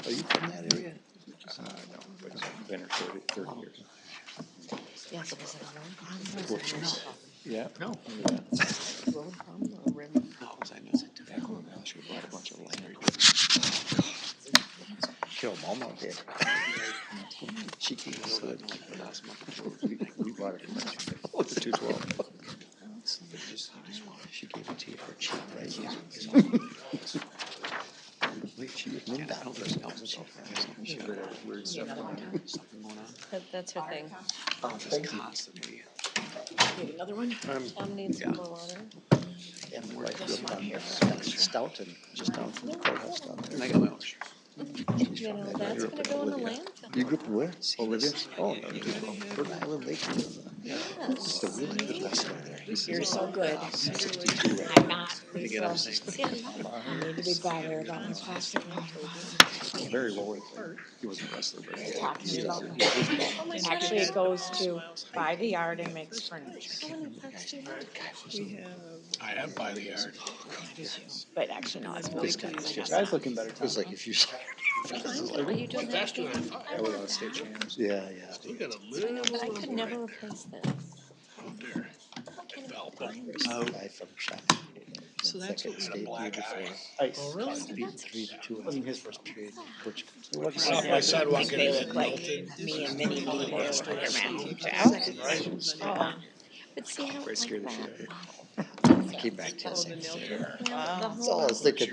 Are you from that area? No, but it's been here 30 years. Yeah, so was it a road pond? Yeah. No. Road pond or river? No, I know. Tobacco, she bought a bunch of land. Carol Malmo did. She gave us we bought it from her. Oh, it's 212. She gave it to you for cheap, right? She was in that. She heard a weird stuff going on. Something going on. That's her thing. Just constantly. Need another one? Tom needs some more water. And my wife lived on Stoughton, just down from the courthouse down there. And I got my own shoes. You know, that's gonna go in the landfill. You grew up in where? Olivia? Oh, no, you grew up Rhode Island Lake. Yes. It's a really good restaurant there. You're so good. I'm not, Lisa. See, I need to be better about my plastic water. Very low. He was a wrestler, but he Talking about, actually, it goes to buy the yard and makes furniture. I have by the yard. But actually, no, it's really good. Guy's looking better. It was like if you. Are you doing that? Faster than I thought. I was on state champs. Yeah, yeah. Still got a little. But I could never replace this. Out there. It fell. Guy from Shaq. So that's what we State black before. eye. Ice. Oh, really? Beat 3-2. Wasn't his first period. Which. Off my sidewalk and They it look like melted. me and Minnie Lee last year, Matthew Chow. But see, I don't like that. Keep back to the same thing. Wow. That's all I was thinking.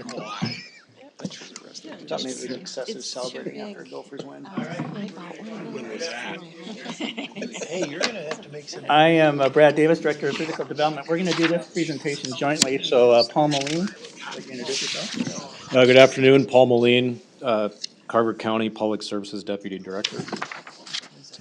Thought maybe the excessive celebrating after a Gophers win. Hey, you're gonna have to make some. I am Brad Davis, Director of Physical Development. We're going to do this presentation jointly, so Paul Moline, would you introduce yourself? Good afternoon, Paul Moline, Carver County Public Services Deputy Director.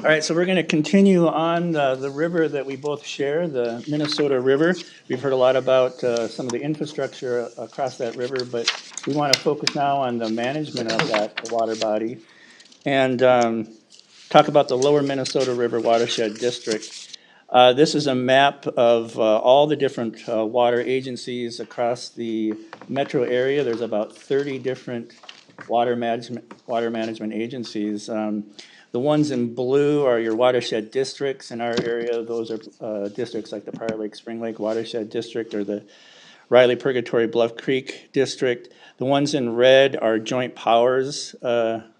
All right, so we're going to continue on the river that we both share, the Minnesota River. We've heard a lot about some of the infrastructure across that river, but we want to focus now on the management of that water body and talk about the Lower Minnesota River Watershed District. This is a map of all the different water agencies across the metro area. There's about 30 different water management agencies. The ones in blue are your watershed districts. In our area, those are districts like the Prior Lake Spring Lake Watershed District or the Riley Purgatory Bluff Creek District. The ones in red are joint powers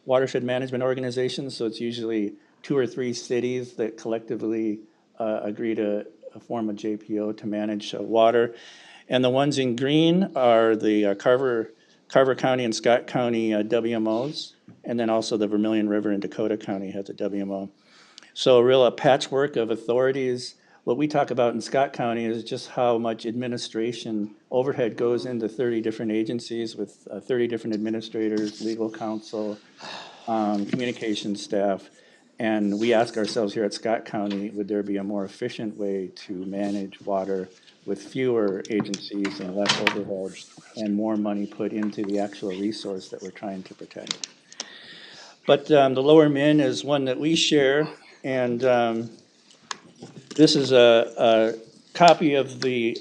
watershed management organizations, so it's usually 2 or 3 cities that collectively agree to form a JPO to manage water. And the ones in green are the Carver County and Scott County WMOs, and then also the Vermilion River in Dakota County has a WMO. So a real patchwork of authorities. What we talk about in Scott County is just how much administration overhead goes into 30 different agencies with 30 different administrators, legal counsel, communications staff. And we ask ourselves here at Scott County, would there be a more efficient way to manage water with fewer agencies and less overhead and more money put into the actual resource that we're trying to protect? But the Lower Min is one that we share, and this is a copy of the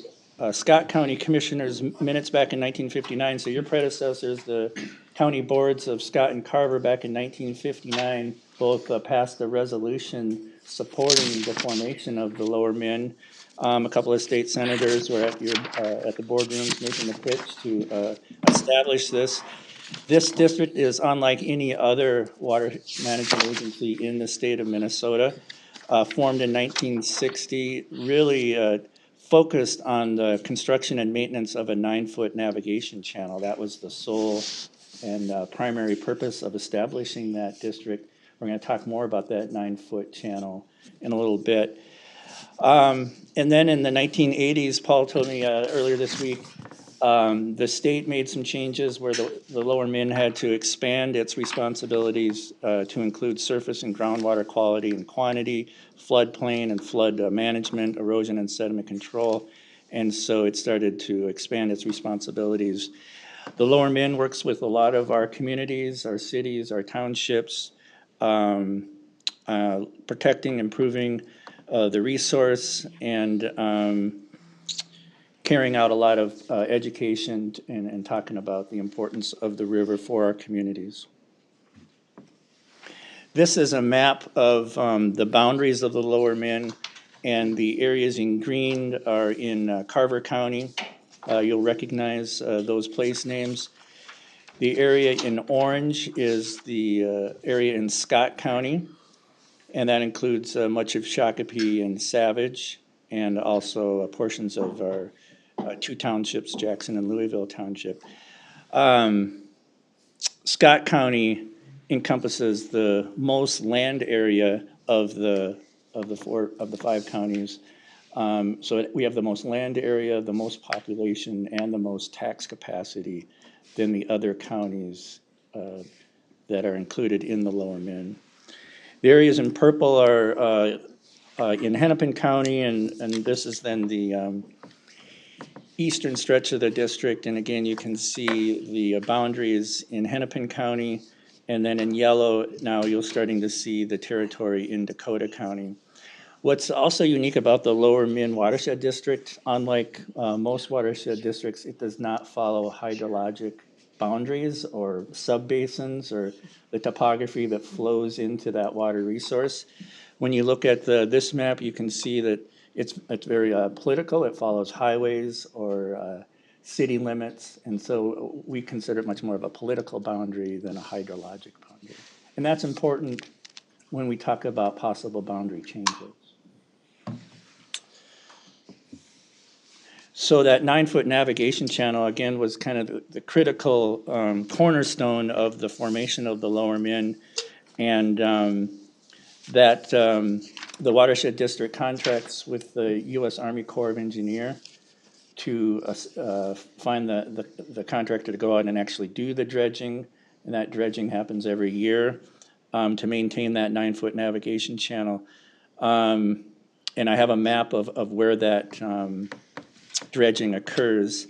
Scott County Commissioners' minutes back in 1959. So your predecessors, the county boards of Scott and Carver back in 1959, both passed a resolution supporting the formation of the Lower Min. A couple of state senators were at the boardrooms making the pitch to establish this. This district is unlike any other water management agency in the state of Minnesota. Formed in 1960, really focused on the construction and maintenance of a 9-foot navigation channel. That was the sole and primary purpose of establishing that district. We're going to talk more about that 9-foot channel in a little bit. And then in the 1980s, Paul told me earlier this week, the state made some changes where the Lower Min had to expand its responsibilities to include surface and groundwater quality and quantity, floodplain and flood management, erosion and sediment control. And so it started to expand its responsibilities. The Lower Min works with a lot of our communities, our cities, our townships, protecting, improving the resource, and carrying out a lot of education and talking about the importance of the river for our communities. This is a map of the boundaries of the Lower Min, and the areas in green are in Carver County. You'll recognize those place names. The area in orange is the area in Scott County, and that includes much of Shakopee and Savage, and also portions of our 2 townships, Jackson and Louisville Township. Scott County encompasses the most land area of the 5 counties. So we have the most land area, the most population, and the most tax capacity than the other counties that are included in the Lower Min. The areas in purple are in Hennepin County, and this is then the eastern stretch of the district. And again, you can see the boundaries in Hennepin County, and then in yellow, now you're starting to see the territory in Dakota County. What's also unique about the Lower Min Watershed District, unlike most watershed districts, it does not follow hydrologic boundaries or subbasins or the topography that flows into that water resource. When you look at this map, you can see that it's very political. It follows highways or city limits, and so we consider it much more of a political boundary than a hydrologic boundary. And that's important when we talk about possible boundary changes. So that 9-foot navigation channel, again, was kind of the critical cornerstone of the formation of the Lower Min. And the watershed district contracts with the U.S. Army Corps of Engineer to find the contractor to go out and actually do the dredging. And that dredging happens every year to maintain that 9-foot navigation channel. And I have a map of where that dredging occurs.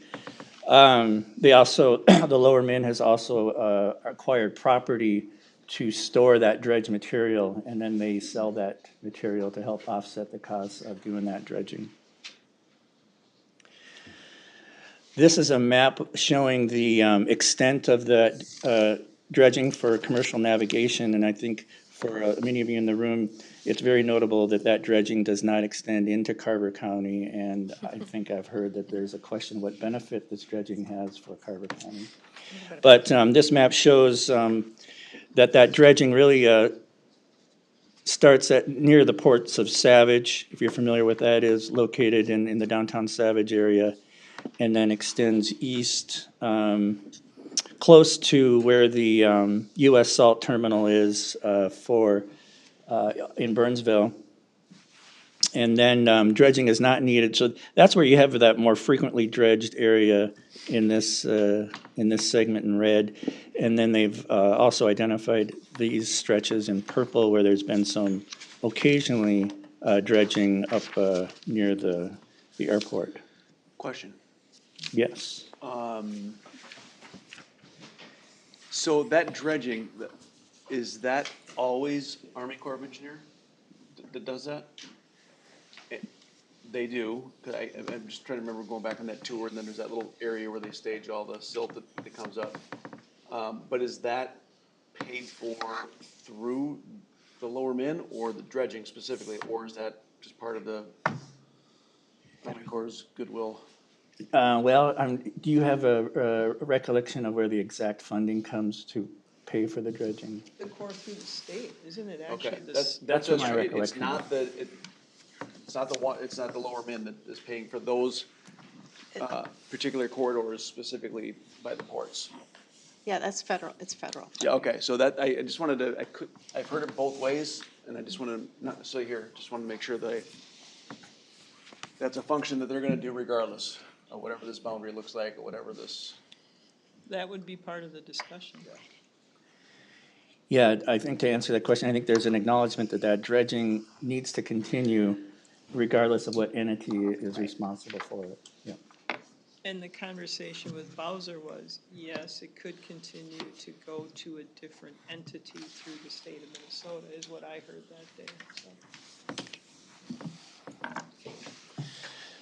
They also, the Lower Min has also acquired property to store that dredge material, and then they sell that material to help offset the costs of doing that dredging. This is a map showing the extent of the dredging for commercial navigation, and I think for many of you in the room, it's very notable that that dredging does not extend into Carver County, and I think I've heard that there's a question what benefit this dredging has for Carver County. But this map shows that dredging really starts at near the ports of Savage, if you're familiar with that, is located in the downtown Savage area, and then extends east close to where the U.S. Salt Terminal is in Burnsville. And then dredging is not needed. So that's where you have that more frequently dredged area in this segment in red. And then they've also identified these stretches in purple where there's been some occasionally dredging up near the airport. Question. Yes. So that dredging, is that always Army Corps of Engineer that does that? They do, cause I'm just trying to remember going back on that tour, and then there's that little area where they stage all the silt that comes up. But is that paid for through the Lower Min or the dredging specifically, or is that just part of the Army Corps' goodwill? Do you have a recollection of where the exact funding comes to pay for the dredging? The core through the state, isn't it actually? Okay, That's what my right. recollection It's not the Lower Min that is paying for those particular corridors specifically by the ports. Yeah, that's federal, it's federal. Yeah, okay, so that, I just wanted to, I've heard it both ways, and I just wanted to, not necessarily here, just want to make sure that that's a function that they're gonna do regardless of whatever this boundary looks like, or whatever this. That would be part of the discussion. Yeah, I think to answer that question, I think there's an acknowledgement that dredging needs to continue regardless of what entity is responsible for it. Yeah. And the conversation with Bowser was, yes, it could continue to go to a different entity through the state of Minnesota, is what I heard that day, so.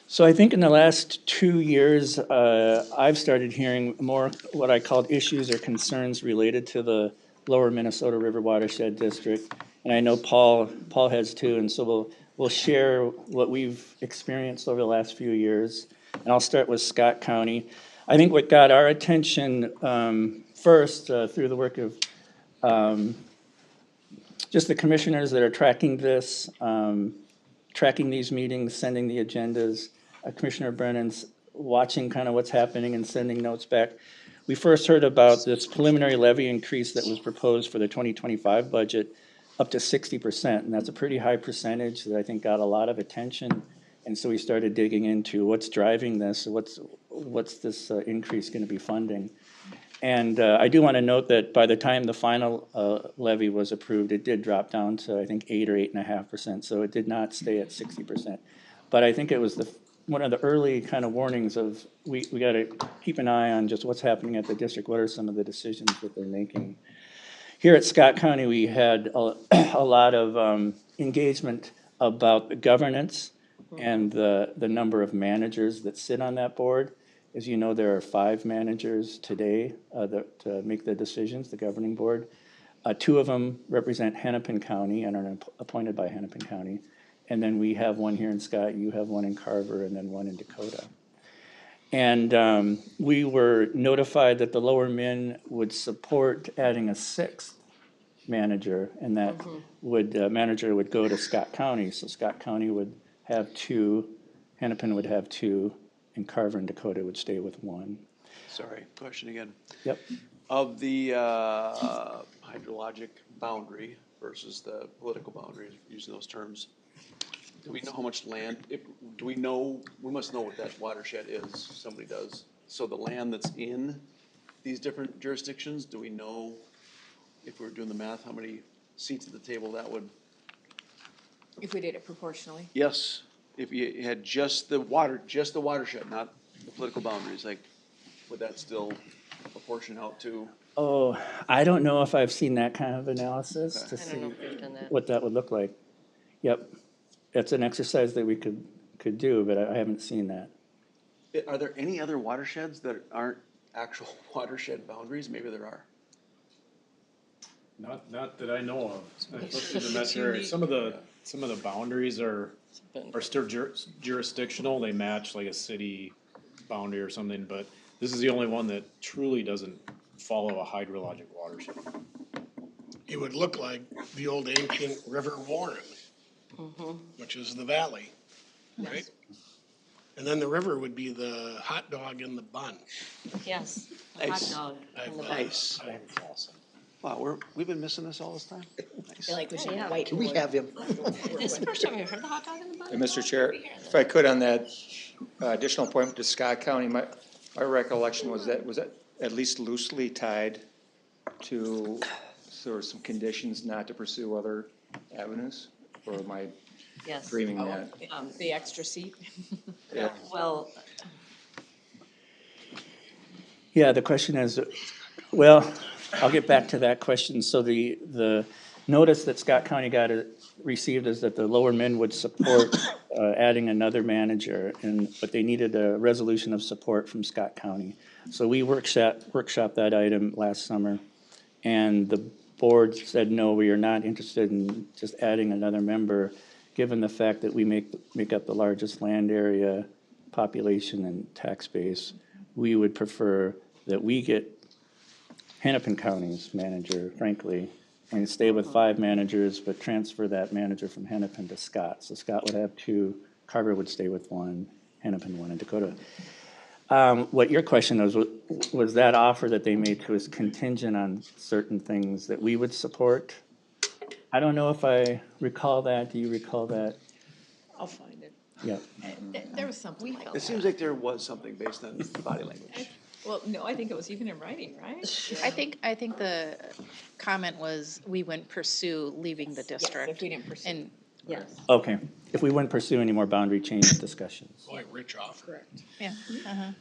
So I think in the last 2 years, I've started hearing more what I called issues or concerns related to the Lower Minnesota River Watershed District. And I know Paul has too, and so we'll share what we've experienced over the last few years. And I'll start with Scott County. I think what got our attention first through the work of just the commissioners that are tracking this, tracking these meetings, sending the agendas. Commissioner Brennan's watching kind of what's happening and sending notes back. We first heard about this preliminary levy increase that was proposed for the 2025 budget up to 60%, and that's a pretty high percentage that I think got a lot of attention. And so we started digging into what's driving this, what's this increase going to be funding. And I do want to note that by the time the final levy was approved, it did drop down to, I think, 8 or 8.5%. So it did not stay at 60%. But I think it was one of the early kind of warnings of we got to keep an eye on just what's happening at the district. What are some of the decisions that they're making? Here at Scott County, we had a lot of engagement about the governance and the number of managers that sit on that board. As you know, there are 5 managers today that make the decisions, the governing board. 2 of them represent Hennepin County and are appointed by Hennepin County. And then we have one here in Scott, you have one in Carver, and then one in Dakota. And we were notified that the Lower Min would support adding a 6th manager, and that manager would go to Scott County. So Scott County would have 2, Hennepin would have 2, and Carver and Dakota would stay with 1. Sorry, question again. Yep. Of the hydrologic boundary versus the political boundary, using those terms, do we know how much land, do we know, we must know what that watershed is, somebody does. So the land that's in these different jurisdictions, do we know, if we were doing the math, how many seats at the table that would? If we did it proportionally. Yes, if you had just the watershed, not the political boundaries, like, would that still proportion out to? Oh, I don't know if I've seen that kind of analysis to I don't see know if we've done that. what that would look like. Yep, that's an exercise that we could do, but I haven't seen that. Are there any other watersheds that aren't actual watershed boundaries? Maybe there are. Not that I know of, especially the metro area. Some of the boundaries are still jurisdictional, they match like a city boundary or something, but this is the only one that truly doesn't follow a hydrologic watershed. It would look like the old ancient River Warren, which is the valley, right? And then the river would be the hot dog in the bun. Yes, a hot Nice. dog in the bun. Nice. Wow, we've been missing this all this time? I feel like we should Yeah. have a whiteboard. Can we have him? This is the first time you heard the hot dog in the bun? Hey, Mr. Chair, if I could on that additional point to Scott County, my recollection was that at least loosely tied to sort of some conditions not to pursue other avenues? Or am I Yes. dreaming that? The extra seat. Yeah. Well, Yeah, the question is, well, I'll get back to that question. So the notice that Scott County received is that the Lower Min would support adding another manager, but they needed a resolution of support from Scott County. So we workshopped that item last summer, and the board said, no, we are not interested in just adding another member, given the fact that we make up the largest land area, population, and tax base. We would prefer that we get Hennepin County's manager, frankly, and stay with 5 managers, but transfer that manager from Hennepin to Scott. So Scott would have 2, Carver would stay with 1, Hennepin 1, and Dakota. What your question was that offer that they made to us contingent on certain things that we would support? I don't know if I recall that. Do you recall that? I'll find it. Yeah. There was something like It that. seems like there was something based on body language. Well, no, I think it was even in writing, right? I think the comment was, we wouldn't pursue leaving the district. If we didn't pursue. And, yes. Okay. If we wouldn't pursue any more boundary change discussions. Boy, rich offer. Correct. yeah,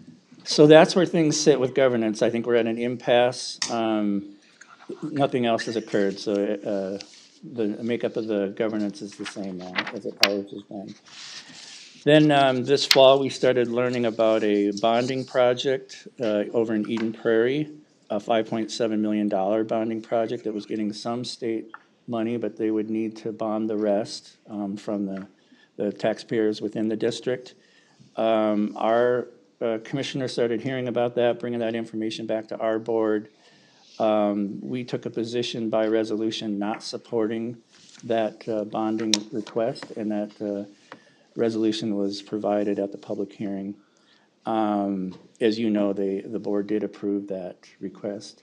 So that's where things sit with governance. I think we're at an impasse. Nothing else has occurred, so the makeup of the governance is the same now as it always has been. Then this fall, we started learning about a bonding project over in Eden Prairie, a $5.7 million bonding project that was getting some state money, but they would need to bond the rest from the taxpayers within the district. Our commissioner started hearing about that, bringing that information back to our board. We took a position by resolution not supporting that bonding request, and that resolution was provided at the public hearing. As you know, the board did approve that request.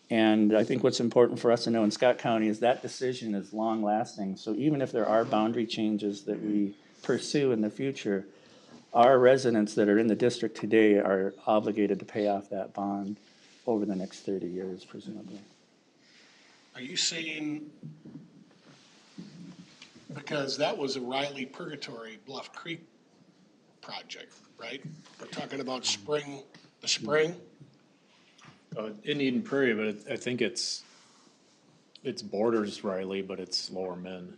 And I think what's important for us to know in Scott County is that decision is long-lasting. So even if there are boundary changes that we pursue in the future, our residents that are in the district today are obligated to pay off that bond over the next 30 years, presumably. Are you saying, because that was a Riley Purgatory Bluff Creek project, right? We're talking about the spring? In Eden Prairie, but I think it's borders Riley, but it's Lower Min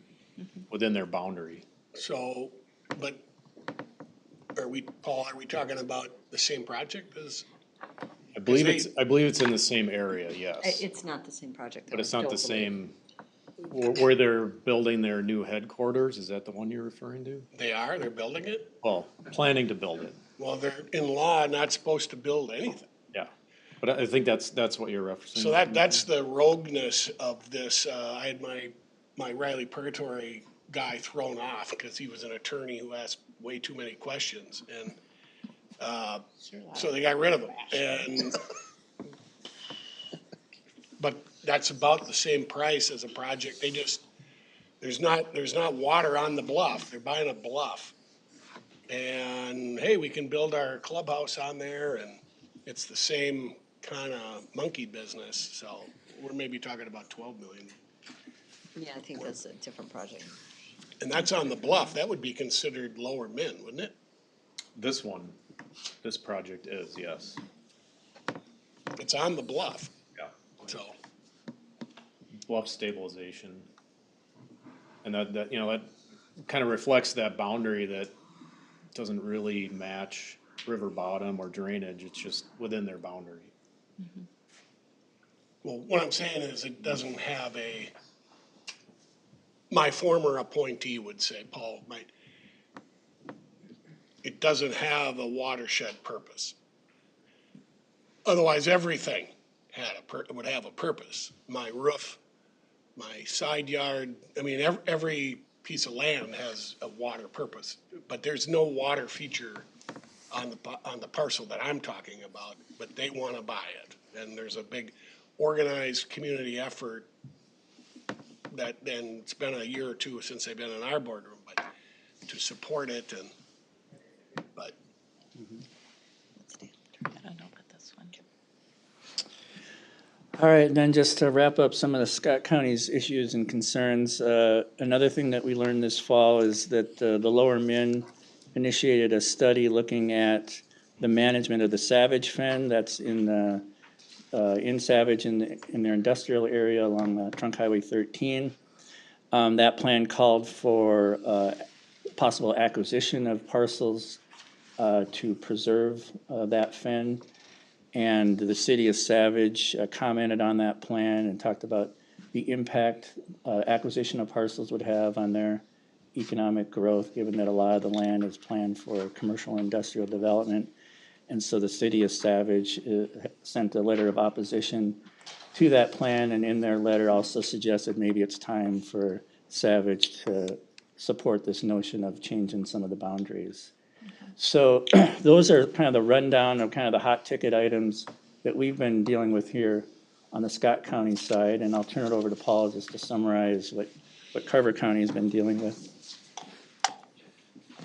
within their boundary. So, but Paul, are we talking about the same project as? I believe it's in the same area, yes. It's not the same project. But it's not the same, where they're building their new headquarters, is that the one you're referring to? They're building it? Well, planning to build it, Well, they're in law not supposed to build anything. yeah. But I think that's what you're referencing. So that's the rogueness of this. I had my Riley Purgatory guy thrown off because he was an attorney who asked way too many questions. And So they got rid of them. And, but that's about the same price as a project. They just, there's not water on the bluff. They're buying a bluff. And hey, we can build our clubhouse on there and it's the same kind of monkey business. So we're maybe talking about 12 million. Yeah, I think that's a different project. And that's on the bluff. That would be considered lower min, wouldn't it? This project is, yes. It's on the bluff. Yeah. So, Bluff stabilization. And that, you know, that kind of reflects that boundary that doesn't really match river bottom or drainage. It's just within their boundary. well, what I'm saying is it doesn't have my former appointee would say, Paul, it doesn't have a watershed purpose. Otherwise, everything would have a purpose. My roof, my side yard, I mean, every piece of land has a water purpose, but there's no water feature on the parcel that I'm talking about, but they want to buy it. And there's a big organized community effort that, then it's been a year or two since they've been in our boardroom, but to support it but. I don't know about this one. All right, then just to wrap up some of the Scott County's issues and concerns, another thing that we learned this fall is that the Lower Min initiated a study looking at the management of the Savage Fen that's in Savage in their industrial area along Trunk Highway 13. That plan called for possible acquisition of parcels to preserve that fen. And the city of Savage commented on that plan and talked about the impact acquisition of parcels would have on their economic growth, given that a lot of the land is planned for commercial industrial development. And so the city of Savage sent a letter of opposition to that plan, and in their letter also suggested maybe it's time for Savage to support this notion of changing some of the boundaries. So those are kind of the rundown of kind of the hot ticket items that we've been dealing with here on the Scott County side, and I'll turn it over to Paul just to summarize what Carver County has been dealing with.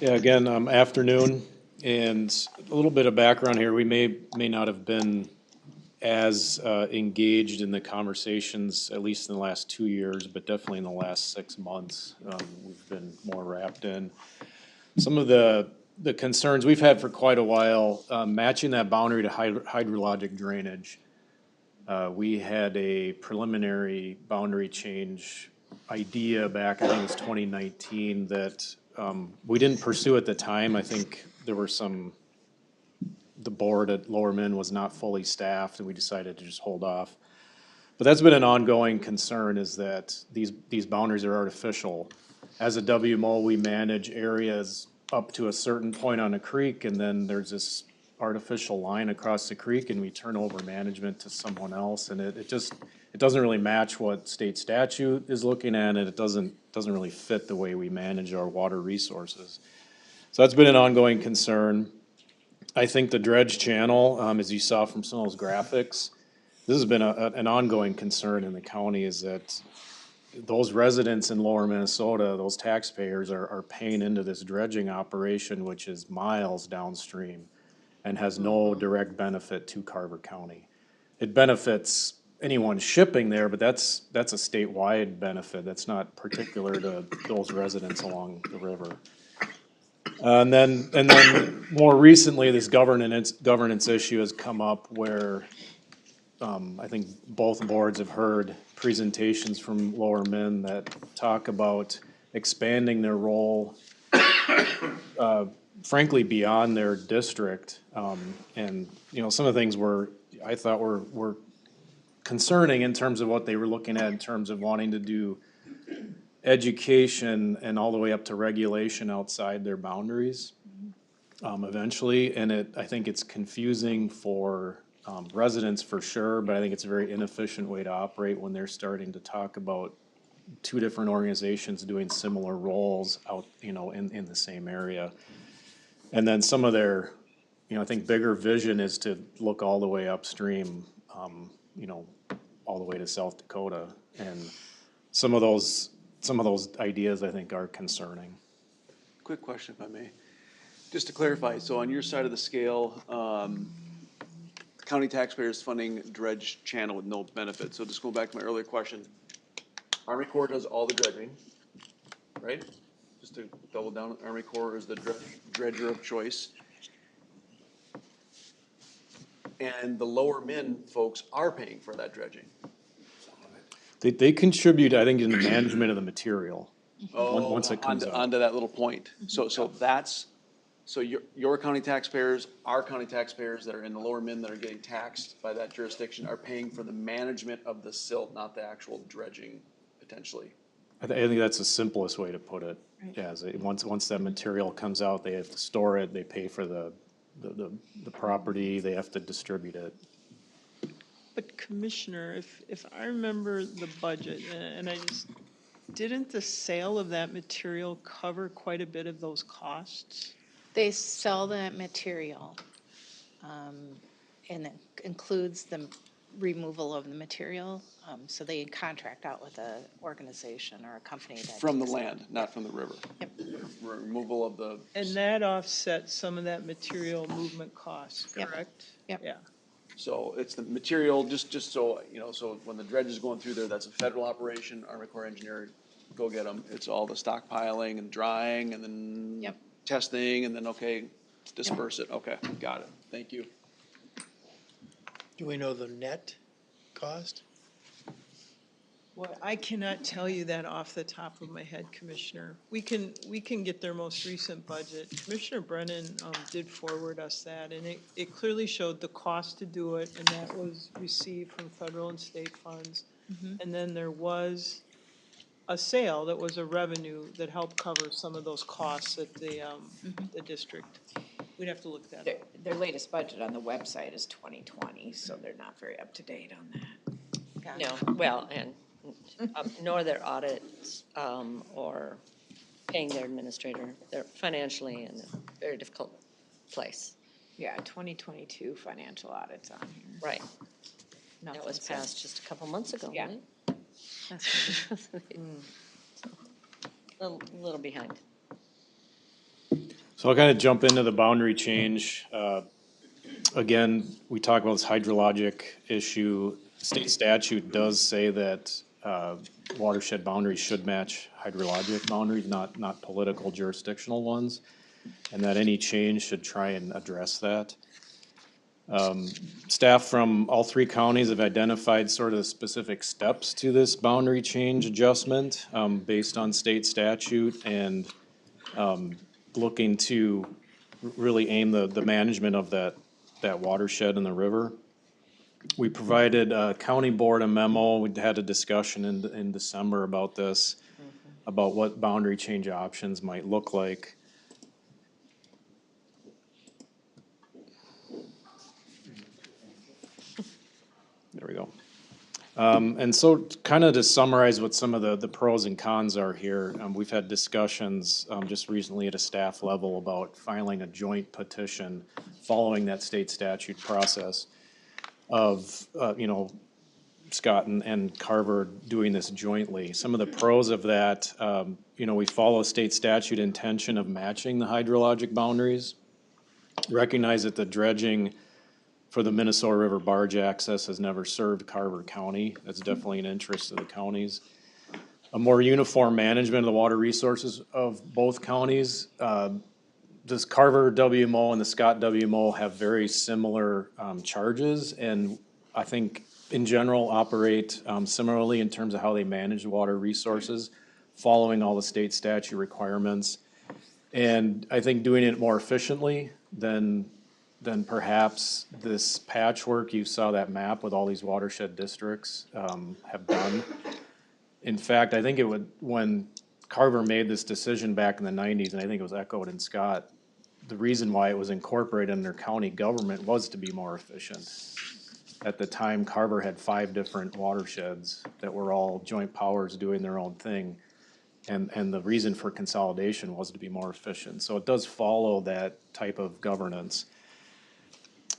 Yeah, again, afternoon, and a little bit of background here. We may not have been as engaged in the conversations, at least in the last 2 years, but definitely in the last 6 months, we've been more wrapped in. Some of the concerns we've had for quite a while, matching that boundary to hydrologic drainage. We had a preliminary boundary change idea back, I think it was 2019, that we didn't pursue at the time. I think there were the board at Lower Min was not fully staffed, and we decided to just hold off. But that's been an ongoing concern, is that these boundaries are artificial. As a WMO, we manage areas up to a certain point on a creek, and then there's this artificial line across the creek, and we turn over management to someone else, and it doesn't really match what state statute is looking at, and it doesn't really fit the way we manage our water resources. So that's been an ongoing concern. I think the dredge channel, as you saw from some of those graphics, this has been an ongoing concern in the county, is that those residents in lower Minnesota, those taxpayers are paying into this dredging operation, which is miles downstream and has no direct benefit to Carver County. It benefits anyone shipping there, but that's a statewide benefit. That's not particular to those residents along the river. And then more recently, this governance issue has come up where I think both boards have heard presentations from Lower Min that talk about expanding their role, frankly, beyond their district. And, you know, some of the things I thought were concerning in terms of what they were looking at in terms of wanting to do education and all the way up to regulation outside their boundaries eventually. And I think it's confusing for residents for sure, but I think it's a very inefficient way to operate when they're starting to talk about two different organizations doing similar roles out, you know, in the same area. And then some of their you know, I think bigger vision is to look all the way upstream, you know, all the way to South Dakota. And some of those ideas I think are concerning. Quick question, if I may. Just to clarify, so on your side of the scale, county taxpayers funding dredge channel with no benefit. So just going back to my earlier question, Army Corps does all the dredging, right? Just to double down, Army Corps is the dredger of choice. And the lower min folks are paying for that dredging. They contribute, I think, in the management of the material. Once it comes out. Onto that little point. So your county taxpayers, our county taxpayers that are in the lower min that are getting taxed by that jurisdiction are paying for the management of the silt, not the actual dredging, potentially. I think that's the simplest way to put it. Yeah, once that material comes out, they have to store it, they pay for the property, they have to distribute it. But Commissioner, if I remember the budget, and didn't the sale of that material cover quite a bit of those costs? They sell that material, and it includes the removal of the material. So they contract out with an organization or a company that From the takes it. land, not from the river. Yep. Removal of the. And that offsets some of that material movement costs, Yep. correct? Yep. Yeah. So it's the material, just so, you know, so when the dredge is going through there, that's a federal operation, Army Corps engineer, go get them. It's all the stockpiling and drying and then Yep. testing and then, okay, disperse it. Okay, got it. Thank you. Do we know the net cost? Well, I cannot tell you that off the top of my head, Commissioner. We can get their most recent budget. Commissioner Brennan did forward us that, and it clearly showed the cost to do it, and that was received from federal and state funds. And then there was a sale that was a revenue that helped cover some of those costs at the district. We'd have to look that up. Their latest budget on the website is 2020, so they're not very up to date on that. No, well, and nor their audits, or paying their administrator. They're financially in a very difficult place. Yeah, 2022 financial audits on here. Right. That Nothing was since- passed just a couple months ago, Yeah. right? A little behind. So I'll kind of jump into the boundary change. Again, we talk about this hydrologic issue. State statute does say that watershed boundaries should match hydrologic boundaries, not political jurisdictional ones, and that any change should try and address that. Staff from all three counties have identified sort of specific steps to this boundary change adjustment based on state statute and looking to really aim the management of that watershed in the river. We provided county board a memo. We had a discussion in December about this, about what boundary change options might look like. There we go. And so kind of to summarize what some of the pros and cons are here, we've had discussions just recently at a staff level about filing a joint petition following that state statute process of, Scott and Carver doing this jointly. Some of the pros of that, we follow state statute intention of matching the hydrologic boundaries, recognize that the dredging for the Minnesota River barge access has never served Carver County. That's definitely an interest of the counties. A more uniform management of the water resources of both counties. This Carver WMO and the Scott WMO have very similar charges, and I think in general operate similarly in terms of how they manage water resources, following all the state statute requirements. And I think doing it more efficiently than perhaps this patchwork, you saw that map with all these watershed districts have done. In fact, I think when Carver made this decision back in the 90s, and I think it was echoed in Scott, the reason why it was incorporated in their county government was to be more efficient. At the time, Carver had 5 different watersheds that were all joint powers doing their own thing. And the reason for consolidation was to be more efficient. So it does follow that type of governance.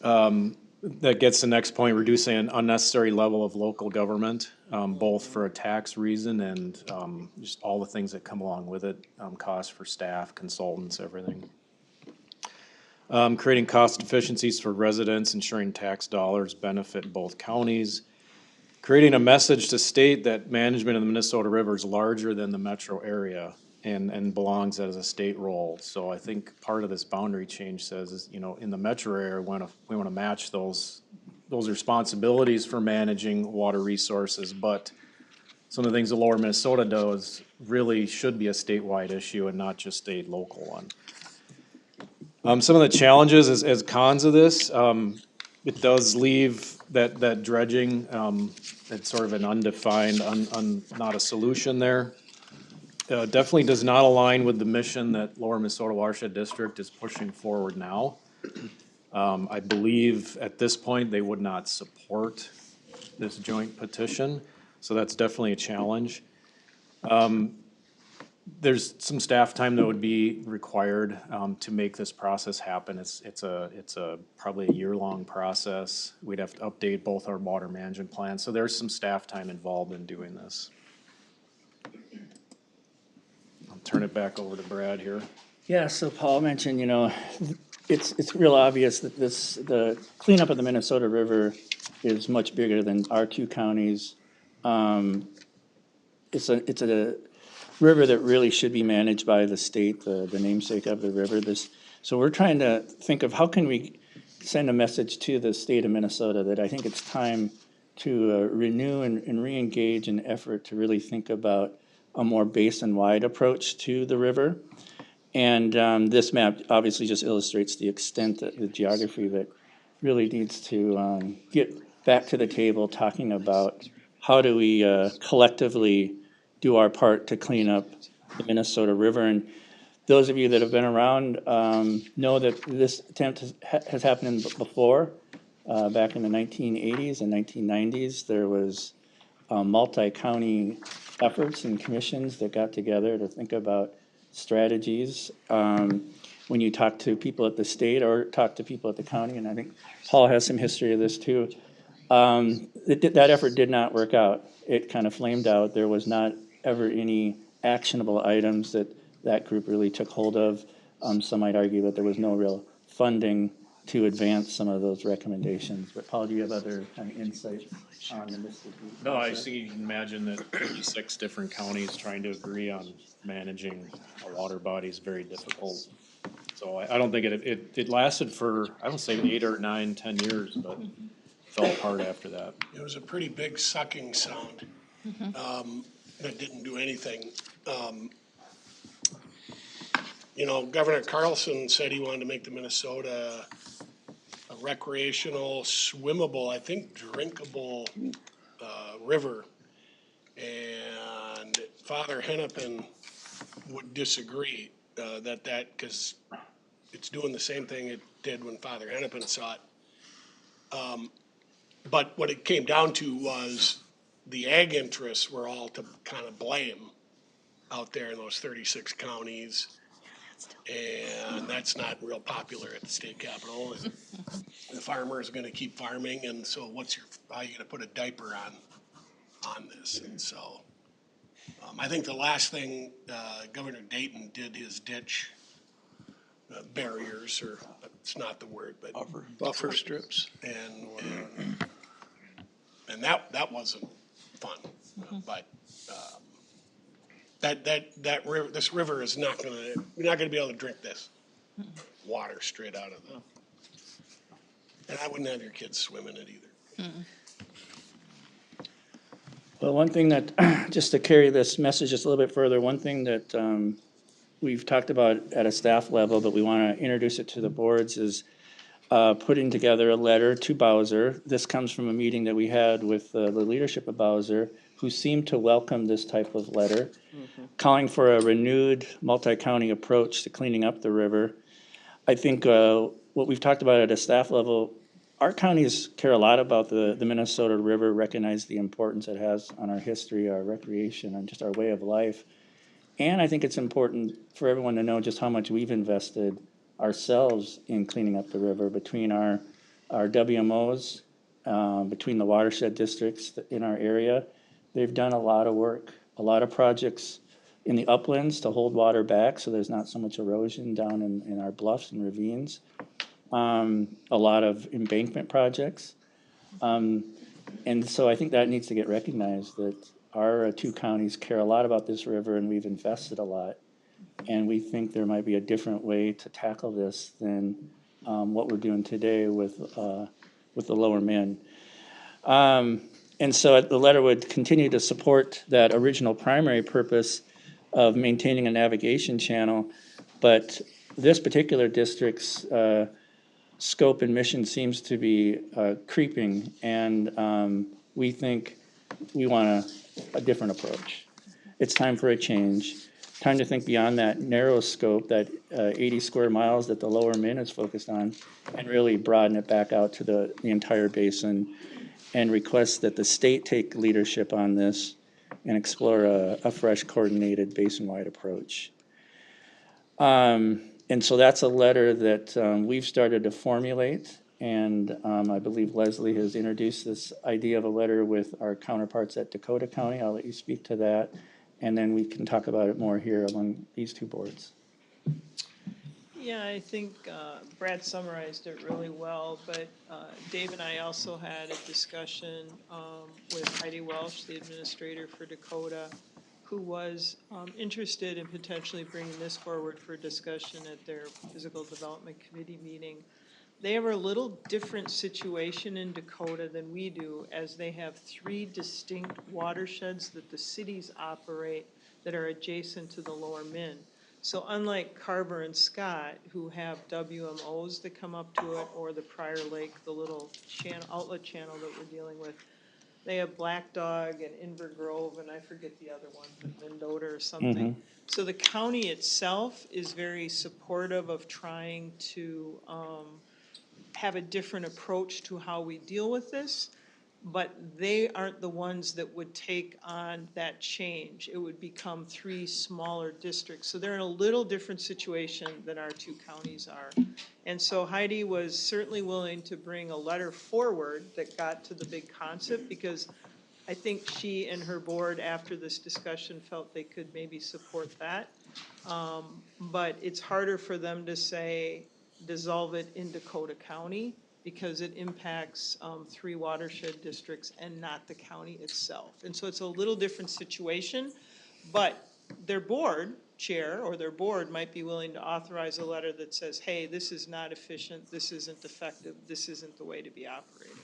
That gets the next point, reducing an unnecessary level of local government, both for a tax reason and just all the things that come along with it, costs for staff, consultants, everything. Creating cost efficiencies for residents, ensuring tax dollars benefit both counties. Creating a message to state that management of the Minnesota River is larger than the metro area and belongs as a state role. So I think part of this boundary change says is, in the metro area, we wanna match those responsibilities for managing water resources, but some of the things that Lower Minnesota does really should be a statewide issue and not just a local one. Some of the challenges as cons of this, it does leave that dredging, it's sort of an undefined, not a solution there. Definitely does not align with the mission that Lower Minnesota Watershed District is pushing forward now. I believe at this point, they would not support this joint petition, so that's definitely a challenge. There's some staff time that would be required to make this process happen. It's a probably a year-long process. We'd have to update both our water management plans, so there's some staff time involved in doing this. I'll turn it back over to Brad here. Yeah, so Paul mentioned, it's real obvious that the cleanup of the Minnesota River is much bigger than our two counties. It's a river that really should be managed by the state, the namesake of the river. So we're trying to think of how can we send a message to the state of Minnesota that I think it's time to renew and re-engage an effort to really think about a more basin-wide approach to the river. And this map obviously just illustrates the extent, the geography that really needs to get back to the table talking about how do we collectively do our part to clean up the Minnesota River. And those of you that have been around know that this attempt has happened before. Back in the 1980s and 1990s, there was multi-county efforts and commissions that got together to think about strategies. When you talk to people at the state or talk to people at the county, and I think Paul has some history of this too, that effort did not work out. It kind of flamed out. There was not ever any actionable items that group really took hold of. Some might argue that there was no real funding to advance some of those recommendations. But Paul, do you have other kind of insights on the Mississippi? No, I see, you can imagine that 56 different counties trying to agree on managing a water body is very difficult. So I don't think it lasted for, I would say 8 or 9, 10 years, but fell apart after that. It was a pretty big sucking sound that didn't do anything. Governor Carlson said he wanted to make the Minnesota a recreational, swimmable, I think drinkable river. And Father Hennepin would disagree because it's doing the same thing it did when Father Hennepin saw it. But what it came down to was the ag interests were all to kind of blame out there in those 36 counties. And that's not real popular at the state capitol. And the farmer is going to keep farming. And so how are you going to put a diaper on this? And so I think the last thing Governor Dayton did his ditch barriers, or it's not the word, but Buffer strips. And that wasn't fun, but that river, this river is you're not gonna be able to drink this water straight out of and I wouldn't have your kids swim in it either. Well, one thing that, just to carry this message just a little bit further, one thing that we've talked about at a staff level, but we want to introduce it to the boards, is putting together a letter to Bowser. This comes from a meeting that we had with the leadership of Bowser, who seemed to welcome this type of letter, calling for a renewed multi-county approach to cleaning up the river. I think what we've talked about at a staff level, our counties care a lot about the Minnesota River, recognize the importance it has on our history, our recreation, and just our way of life. And I think it's important for everyone to know just how much we've invested ourselves in cleaning up the river between our our WMOs, between the watershed districts in our area. They've done a lot of work, a lot of projects in the uplands to hold water back so there's not so much erosion down in our bluffs and ravines. A lot of embankment projects. And so I think that needs to get recognized, that our two counties care a lot about this river and we've invested a lot. And we think there might be a different way to tackle this than what we're doing today with the Lower Min. And so the letter would continue to support that original primary purpose of maintaining a navigation channel, but this particular district's scope and mission seems to be creeping, and we think we want a different approach. It's time for a change. Time to think beyond that narrow scope, that 80 square miles that the Lower Min is focused on, and really broaden it back out to the entire basin, and request that the state take leadership on this and explore a fresh, coordinated, basin-wide approach. And so that's a letter that we've started to formulate, and I believe Leslie has introduced this idea of a letter with our counterparts at Dakota County. I'll let you speak to that, and then we can talk about it more here among these two boards. Yeah, I think Brad summarized it really well, but Dave and I also had a discussion with Heidi Welsh, the administrator for Dakota, who was interested in potentially bringing this forward for discussion at their Physical Development Committee meeting. They have a little different situation in Dakota than we do, as they have 3 distinct watersheds that the cities operate that are adjacent to the Lower Min. So unlike Carver and Scott, who have WMOs that come up to it, or the Prior Lake, the little outlet channel that we're dealing with, they have Black Dog and Inver Grove, and I forget the other one, Mendota or something. So the county itself is very supportive of trying to have a different approach to how we deal with this, but they aren't the ones that would take on that change. It would become 3 smaller districts. So they're in a little different situation than our 2 counties are. And so Heidi was certainly willing to bring a letter forward that got to the big concept, because I think she and her board, after this discussion, felt they could maybe support that. But it's harder for them to say, dissolve it in Dakota County, because it impacts 3 watershed districts and not the county itself. And so it's a little different situation, but their board chair or their board might be willing to authorize a letter that says, hey, this is not efficient, this isn't effective, this isn't the way to be operating it.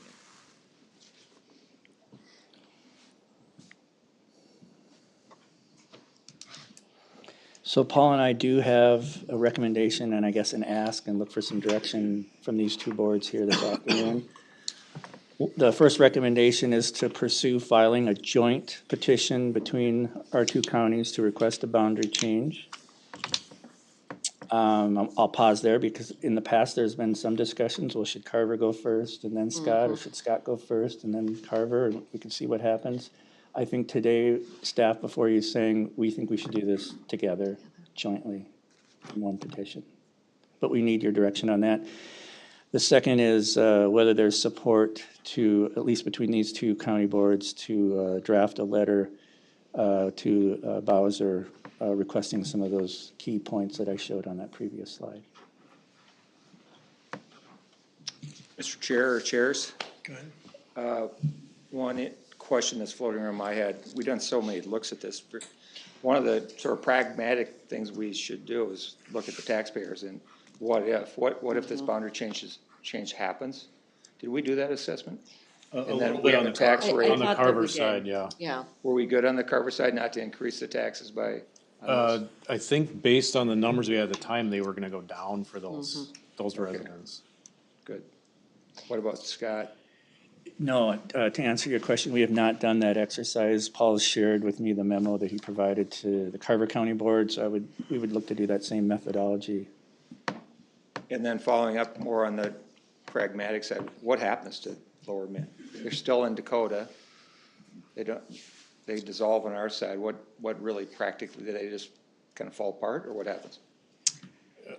So Paul and I do have a recommendation and I guess an ask, and look for some direction from these 2 boards here this afternoon. The first recommendation is to pursue filing a joint petition between our 2 counties to request a boundary change. I'll pause there because in the past there's been some discussions. Well, should Carver go first and then Scott, or should Scott go first and then Carver? And we can see what happens. I think today, staff before you is saying, we think we should do this together, jointly, in one petition. But we need your direction on that. The second is whether there's support to, at least between these 2 county boards, to draft a letter to Bowser requesting some of those key points that I showed on that previous slide. Mr. Chair or chairs? Go ahead. One question that's floating around my head, we've done so many looks at this. One of the sort of pragmatic things we should do is look at the taxpayers and what if this boundary change happens? Did we do that assessment? And then we have a tax rate. On the Carver side, yeah. Yeah. Were we good on the Carver side not to increase the taxes by? I think based on the numbers we had at the time, they were gonna go down for those residents. Good. What about Scott? No, to answer your question, we have not done that exercise. Paul has shared with me the memo that he provided to the Carver County Board, so we would look to do that same methodology. And then following up more on the pragmatic side, what happens to Lower Min? They're still in Dakota. They dissolve on our side. What really practically, do they just kind of fall apart, or what happens?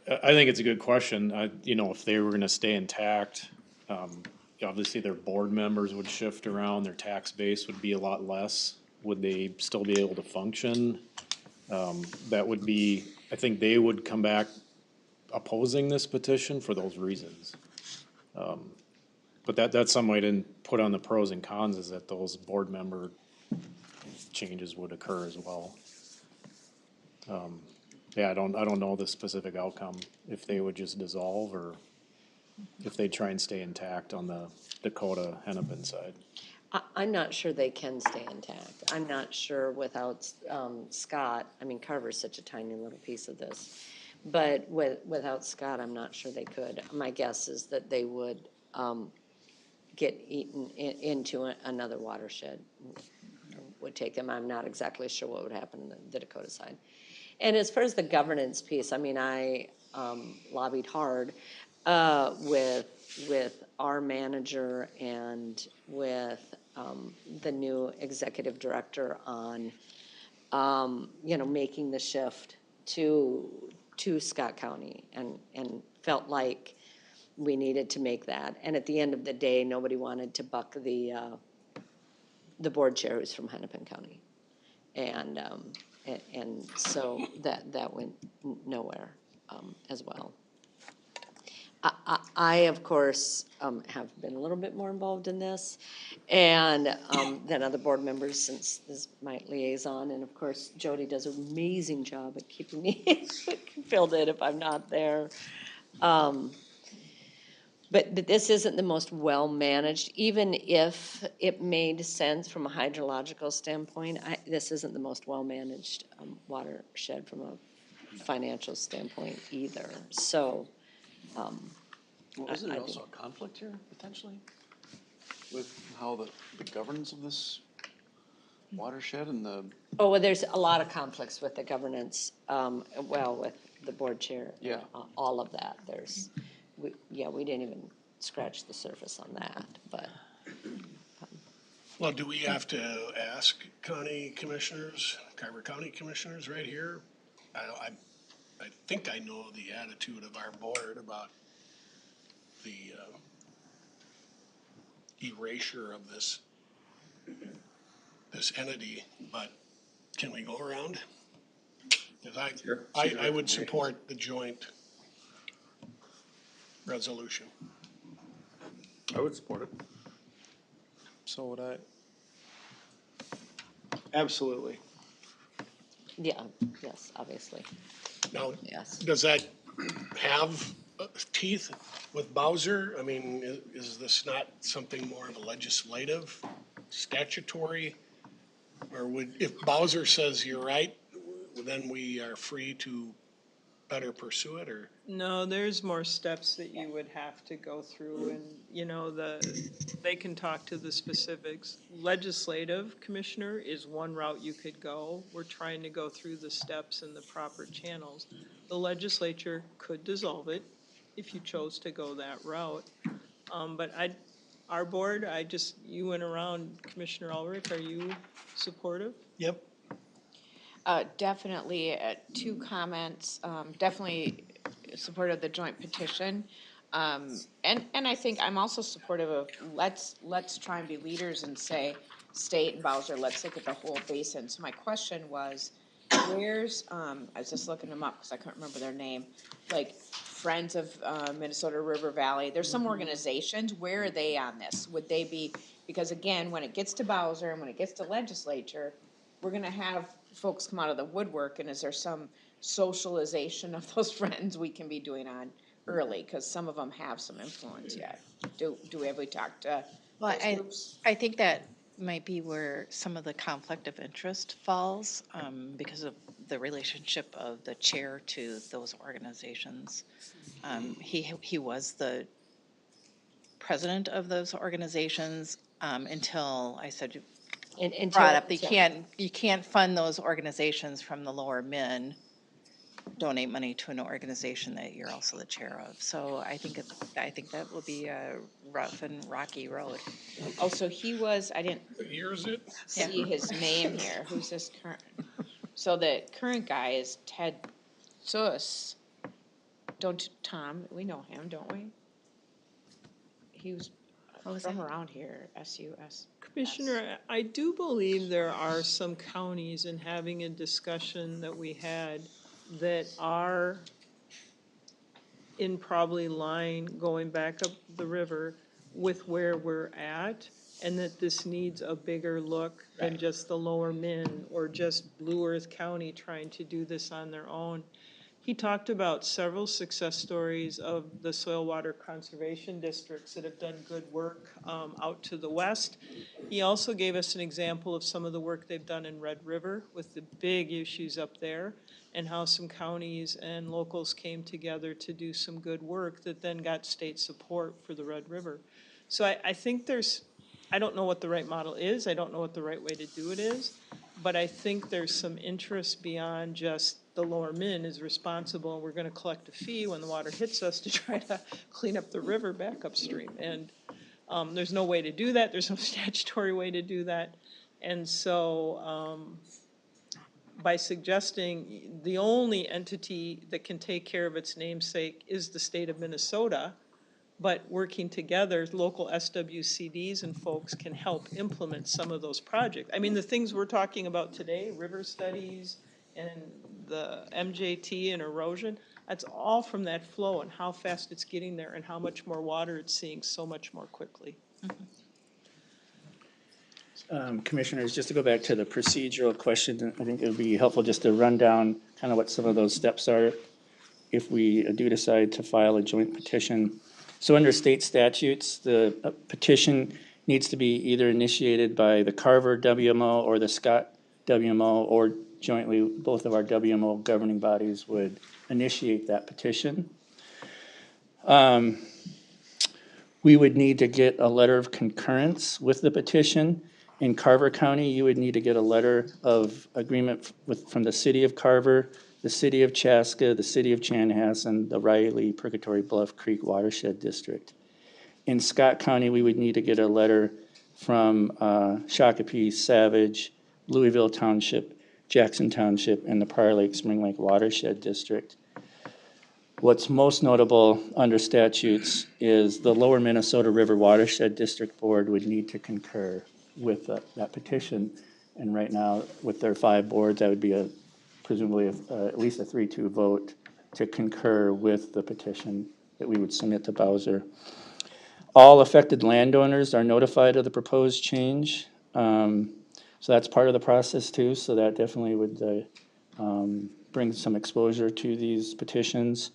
I think it's a good question. You know, if they were gonna stay intact, Obviously, their board members would shift around, their tax base would be a lot less. Would they still be able to function? That would be, I think they would come back opposing this petition for those reasons. But that's something I didn't put on the pros and cons, is that those board member changes would occur as well. Yeah, I don't know the specific outcome, if they would just dissolve or if they try and stay intact on the Dakota Hennepin side. I'm not sure they can stay intact. I'm not sure without Scott, I mean, Carver's such a tiny little piece of this. But without Scott, I'm not sure they could. My guess is that they would get eaten into another watershed. Would take them. I'm not exactly sure what would happen in the Dakota side. And as far as the governance piece, I mean, I lobbied hard with our manager and with the new executive director on, making the shift to Scott County, and felt like we needed to make that. And at the end of the day, nobody wanted to buck the board chair who's from Hennepin County. And so that went nowhere as well. I of course, have been a little bit more involved in this and than other board members, since this is my liaison. And of course, Jody does an amazing job at keeping me filled in if I'm not there. But this isn't the most well-managed, even if it made sense from a hydrological standpoint. This isn't the most well-managed watershed from a financial standpoint either. So, Well, isn't it also a conflict here, potentially? With how the governance of this watershed and the... Oh, well, there's a lot of conflicts with the governance, with the board chair. Yeah. All of that. We didn't even scratch the surface on that, but. Well, do we have to ask county commissioners, Carver County commissioners right here? I think I know the attitude of our board about the erasure of this entity, but can we go around? Because I would support the joint resolution. I would support it. So would I. Absolutely. Yeah, yes, obviously. Now, Yes. does that have teeth with Bowser? I mean, is this not something more of a legislative, statutory? Or if Bowser says you're right, then we are free to better pursue it, or? No, there's more steps that you would have to go through, and, they can talk to the specifics. Legislative commissioner is one route you could go. We're trying to go through the steps and the proper channels. The legislature could dissolve it if you chose to go that route. But our board, you went around, Commissioner Ulrich, are you supportive? Yep. Definitely, two comments, definitely supportive of the joint petition. And I think I'm also supportive of, let's try and be leaders and say, State and Bowser, let's look at the whole basin. So my question was, where's, I was just looking them up because I couldn't remember their name, like Friends of Minnesota River Valley. There's some organizations, where are they on this? Would they be, because again, when it gets to Bowser and when it gets to legislature, we're gonna have folks come out of the woodwork, and is there some socialization of those friends we can be doing on early? Because some of them have some influence yet. Do we ever talk to those groups? I think that might be where some of the conflict of interest falls, because of the relationship of the chair to those organizations. He was the president of those organizations, until I said, brought up, you can't fund those organizations from the lower min, donate money to an organization that you're also the chair of. So I think that will be a rough and rocky road. Oh, so he was, I didn't What year is it? see his name here. Who's this current? So the current guy is Ted Suss. Tom, we know him, don't we? he was from around here, SUS. Commissioner, I do believe there are some counties, in having a discussion that we had, that are in probably line going back up the river with where we're at, and that this needs a bigger look than just the Lower Min or just Blue Earth County trying to do this on their own. He talked about several success stories of the soil water conservation districts that have done good work out to the west. He also gave us an example of some of the work they've done in Red River with the big issues up there, and how some counties and locals came together to do some good work that then got state support for the Red River. So I think I don't know what the right model is, I don't know what the right way to do it is, but I think there's some interest beyond just the Lower Min is responsible, and we're gonna collect a fee when the water hits us to try to clean up the river back upstream. And there's no way to do that, there's no statutory way to do that. And so by suggesting the only entity that can take care of its namesake is the state of Minnesota, but working together, local SWCDs and folks can help implement some of those projects. I mean, the things we're talking about today, river studies and the MJT and erosion, that's all from that flow and how fast it's getting there and how much more water it's seeing so much more quickly. Commissioners, just to go back to the procedural question, I think it would be helpful just to run down kind of what some of those steps are if we do decide to file a joint petition. So under state statutes, the petition needs to be either initiated by the Carver WMO or the Scott WMO, or jointly, both of our WMO governing bodies would initiate that petition. We would need to get a letter of concurrence with the petition. In Carver County, you would need to get a letter of agreement from the city of Carver, the city of Chaska, the city of Chanhassen, the Riley Purgatory Bluff Creek Watershed District. In Scott County, we would need to get a letter from Shakopee, Savage, Louisville Township, Jackson Township, and the Prior Lake Spring Lake Watershed District. What's most notable under statutes is the Lower Minnesota River Watershed District Board would need to concur with that petition. And right now, with their 5 boards, that would be presumably at least a 3-2 vote to concur with the petition that we would submit to Bowser. All affected landowners are notified of the proposed change. So that's part of the process too. So that definitely would bring some exposure to these petitions.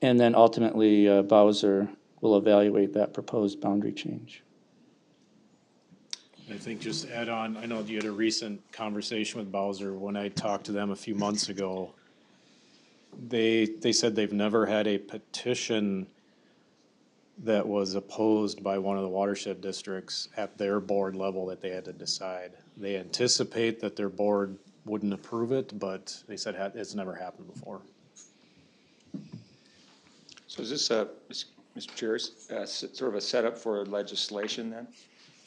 And then ultimately, Bowser will evaluate that proposed boundary change. I think just to add on, I know you had a recent conversation with Bowser. When I talked to them a few months ago, they said they've never had a petition that was opposed by one of the watershed districts at their board level that they had to decide. They anticipate that their board wouldn't approve it, but they said it's never happened before. So is this Mr. Chair, sort of a setup for legislation then?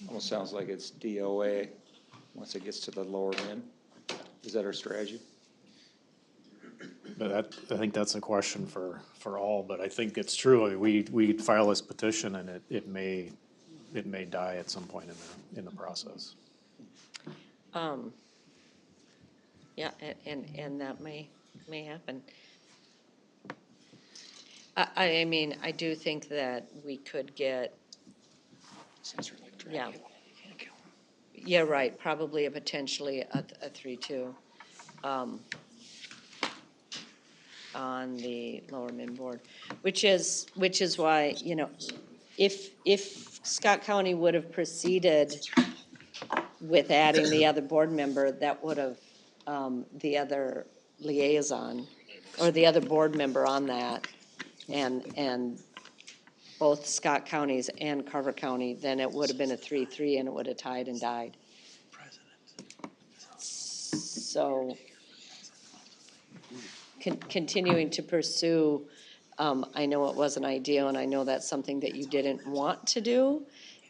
Almost sounds like it's DOA once it gets to the lower end. Is that our strategy? But I think that's a question for all, but I think it's true. I mean, we file this petition and it may die at some point in the process. Yeah, and that may happen. I mean, I do think that we could get, yeah. Yeah, right, probably potentially a 3-2 on the Lower Min board, which is why, you know, if Scott County would have proceeded with adding the other board member, that would have, the other liaison, or the other board member on that, and both Scott counties and Carver County, then it would have been a 3-3 and it would have tied and died. So continuing to pursue, I know it wasn't ideal, and I know that's something that you didn't want to do,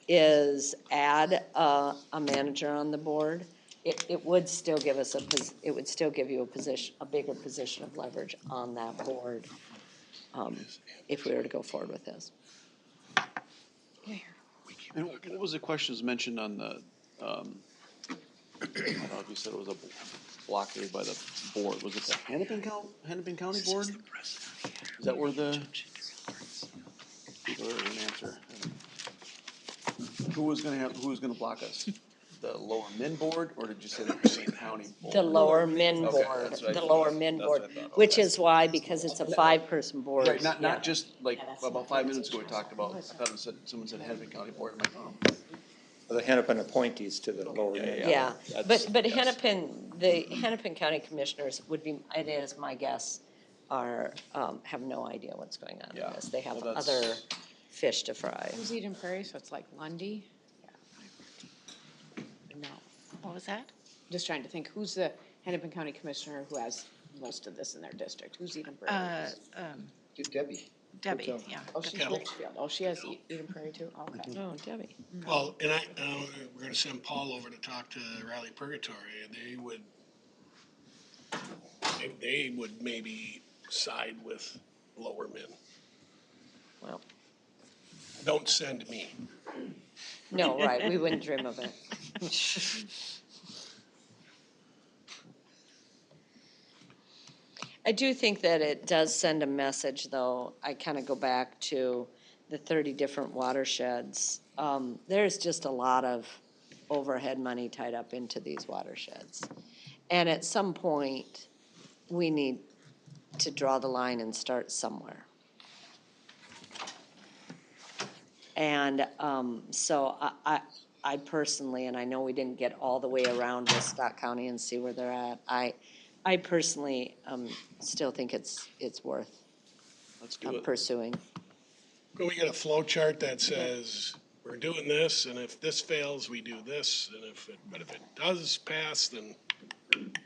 is add a manager on the board. It would still give us it would still give you a bigger position of leverage on that board, if we were to go forward with this. And what was the questions mentioned on the, I don't know if you said it was a blockade by the board, was it the Hennepin County Board? Is that where the, people are gonna answer? Who was gonna block us? The Lower Min Board, or did you say the Hennepin County Board? The Lower Min Okay, Board, that's what I the thought. Lower Min That's Board, what I thought, which okay. is why, because it's a 5-person board. Right, not yeah. just like, about 5 minutes ago, we talked about, I thought it said, someone said Hennepin County Board, I'm like, oh. The Hennepin appointees to the lower. Yeah, That's- but yes. the Hennepin County Commissioners would be, it is my guess, are, have no idea what's going on in Yeah. this. They have Well, that's- other fish to fry. Who's Eden Prairie, so it's like Lundy? No. What was that? Just trying to think, who's the Hennepin County Commissioner who has most of this in their district? Who's Eden Prairie? Debbie. Debbie, yeah. Oh, she's Litchfield. Oh, she has Eden Prairie too? Okay. Oh, Debbie. Well, and we're gonna send Paul over to talk to Raleigh Purgatory, and they would maybe side with Lower Min. Well. Don't send me. No, right, we wouldn't dream of it. I do think that it does send a message, though. I kind of go back to the 30 different watersheds. There's just a lot of overhead money tied up into these watersheds. And at some point, we need to draw the line and start somewhere. And so I personally, and I know we didn't get all the way around with Scott County and see where they're at, I personally still think it's worth Let's do it. pursuing. Well, we got a flow chart that says, we're doing this, and if this fails, we do this, and but if it does pass, then. And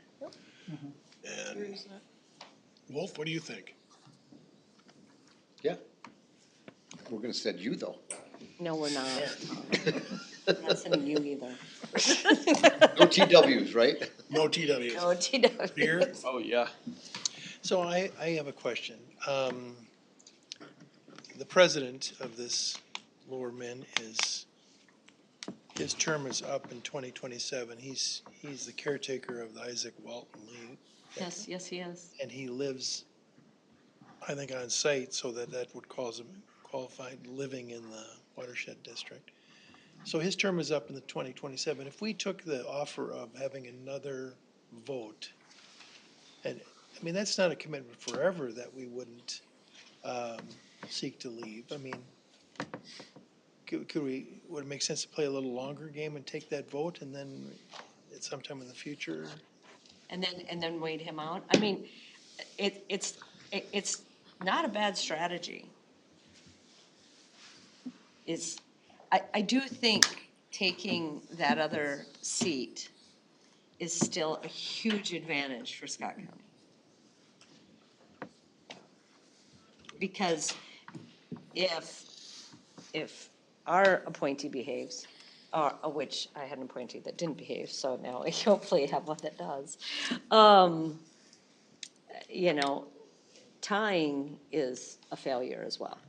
Wolf, what do you think? Yeah. We're gonna send you though. No, we're not. I'm not sending you either. No TWs, right? No TWs. No TWs. Beer? Oh, yeah. So I have a question. The president of this Lower Min his term is up in 2027. He's the caretaker of the Isaac Walton Lee. Yes, yes, he is. And he lives, I think, on site, so that would cause him qualified living in the watershed district. So his term is up in the 2027. If we took the offer of having another vote, and, I mean, that's not a commitment forever that we wouldn't seek to leave. I mean, would it make sense to play a little longer game and take that vote and then at sometime in the future? And then wait him out. I mean, it's not a bad strategy. I do think taking that other seat is still a huge advantage for Scott County. Because if our appointee behaves, which I had an appointee that didn't behave, so now we hopefully have one that does. You know, tying is a failure as well.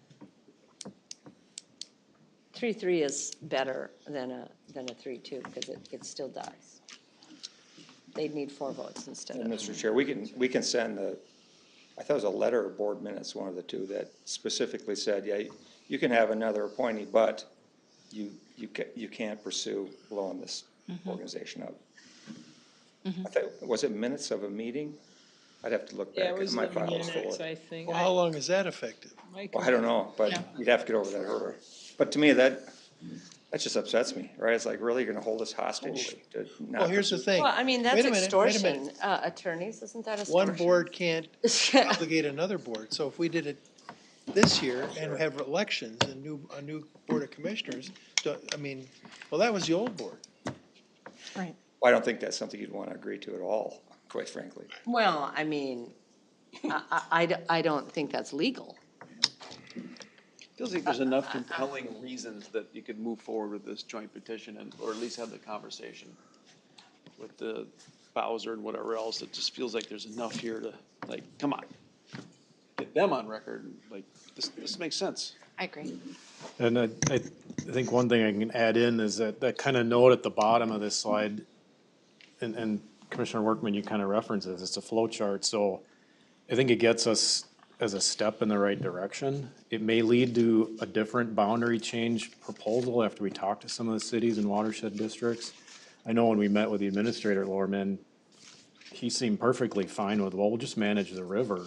3-3 is better than a 3-2 because it still dies. They'd need 4 votes instead of. Mr. Chair, we can send I thought it was a letter of board minutes, one of the two, that specifically said, yeah, you can have another appointee, but you can't pursue blowing this organization up. I thought, was it minutes of a meeting? I'd have to look Yeah, back it at was my the files for minutes, it. I think. Well, how long is that effective? Well, I don't know, but you'd have to get over that hurdle. But to me, that just upsets me, right? It's like, really, you're gonna hold us hostage to not. Well, here's the thing. Well, I mean, that's Wait a minute, wait a extortion, minute. attorneys, isn't that extortion? One board can't obligate another board. So if we did it this year and have elections and a new board of commissioners, I mean, well, that was the old board. Right. Well, I don't think that's something you'd wanna agree to at all, quite frankly. Well, I mean, I don't think that's legal. Feels like there's enough compelling reasons that you could move forward with this joint petition or at least have the conversation with the Bowser and whatever else. It just feels like there's enough here to, like, come on, get them on record. Like, this makes sense. I agree. And I think one thing I can add in is that kind of note at the bottom of this slide, and Commissioner Workman, you kind of referenced it, it's a flow chart, so I think it gets us as a step in the right direction. It may lead to a different boundary change proposal after we talk to some of the cities and watershed districts. I know when we met with the administrator, Lorman, he seemed perfectly fine with, well, we'll just manage the river.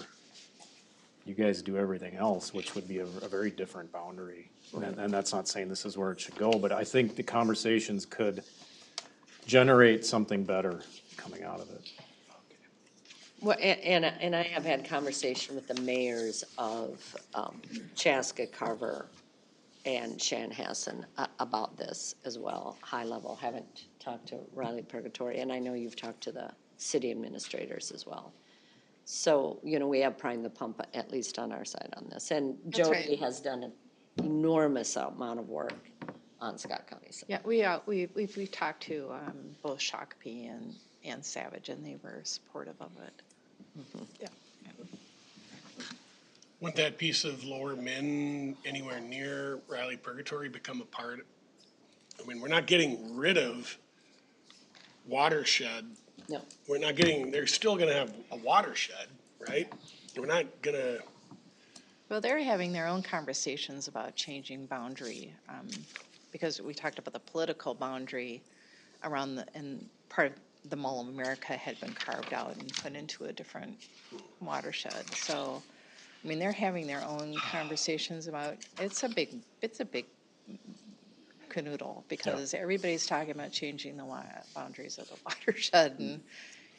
You guys do everything else, which would be a very different boundary. And that's not saying this is where it should go, but I think the conversations could generate something better coming out of it. Well, and I have had conversation with the mayors of Chaska, Carver, and Chanhassen about this as well, high level. Haven't talked to Riley Purgatory, and I know you've talked to the city administrators as well. So, you know, we have primed the pump, at least on our side on this. And That's right. Jody has done an enormous amount of work on Scott County side. Yeah, we've talked to both Shakopee and Savage, and they were supportive of it. Yeah. Wouldn't that piece of Lower Min anywhere near Riley Purgatory become a part? I mean, we're not getting rid of watershed. No. We're not getting, they're still gonna have a watershed, right? We're not gonna, Well, they're having their own conversations about changing boundary, because we talked about the political boundary around and part of the Mall of America had been carved out and put into a different watershed. So, I mean, they're having their own conversations about, it's a big canoodle, because everybody's talking about changing the boundaries of the watershed, and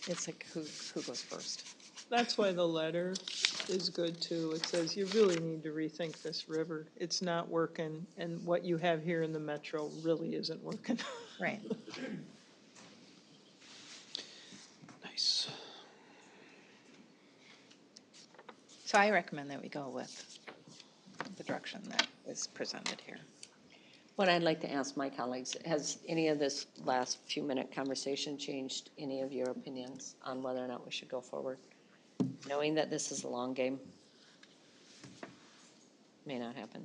it's like, who goes first? That's why the letter is good too. It says you really need to rethink this river. It's not working, and what you have here in the metro really isn't working. Right. Nice. So I recommend that we go with the direction that was presented here. What I'd like to ask my colleagues, has any of this last few minute conversation changed any of your opinions on whether or not we should go forward? Knowing that this is a long game, may not happen.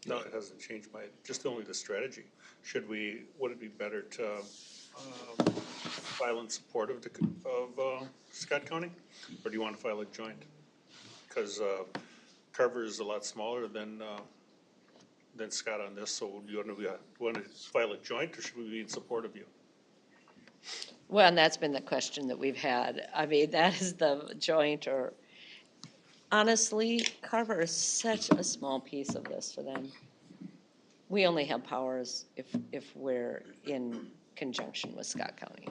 No, it hasn't changed just only the strategy. Would it be better to file in support of Scott County? Or do you want to file a joint? Because Carver is a lot smaller than Scott on this, so do you want to file a joint, or should we be in support of you? Well, and that's been the question that we've had. I mean, that is the joint, or honestly, Carver is such a small piece of this for them. We only have powers if we're in conjunction with Scott County.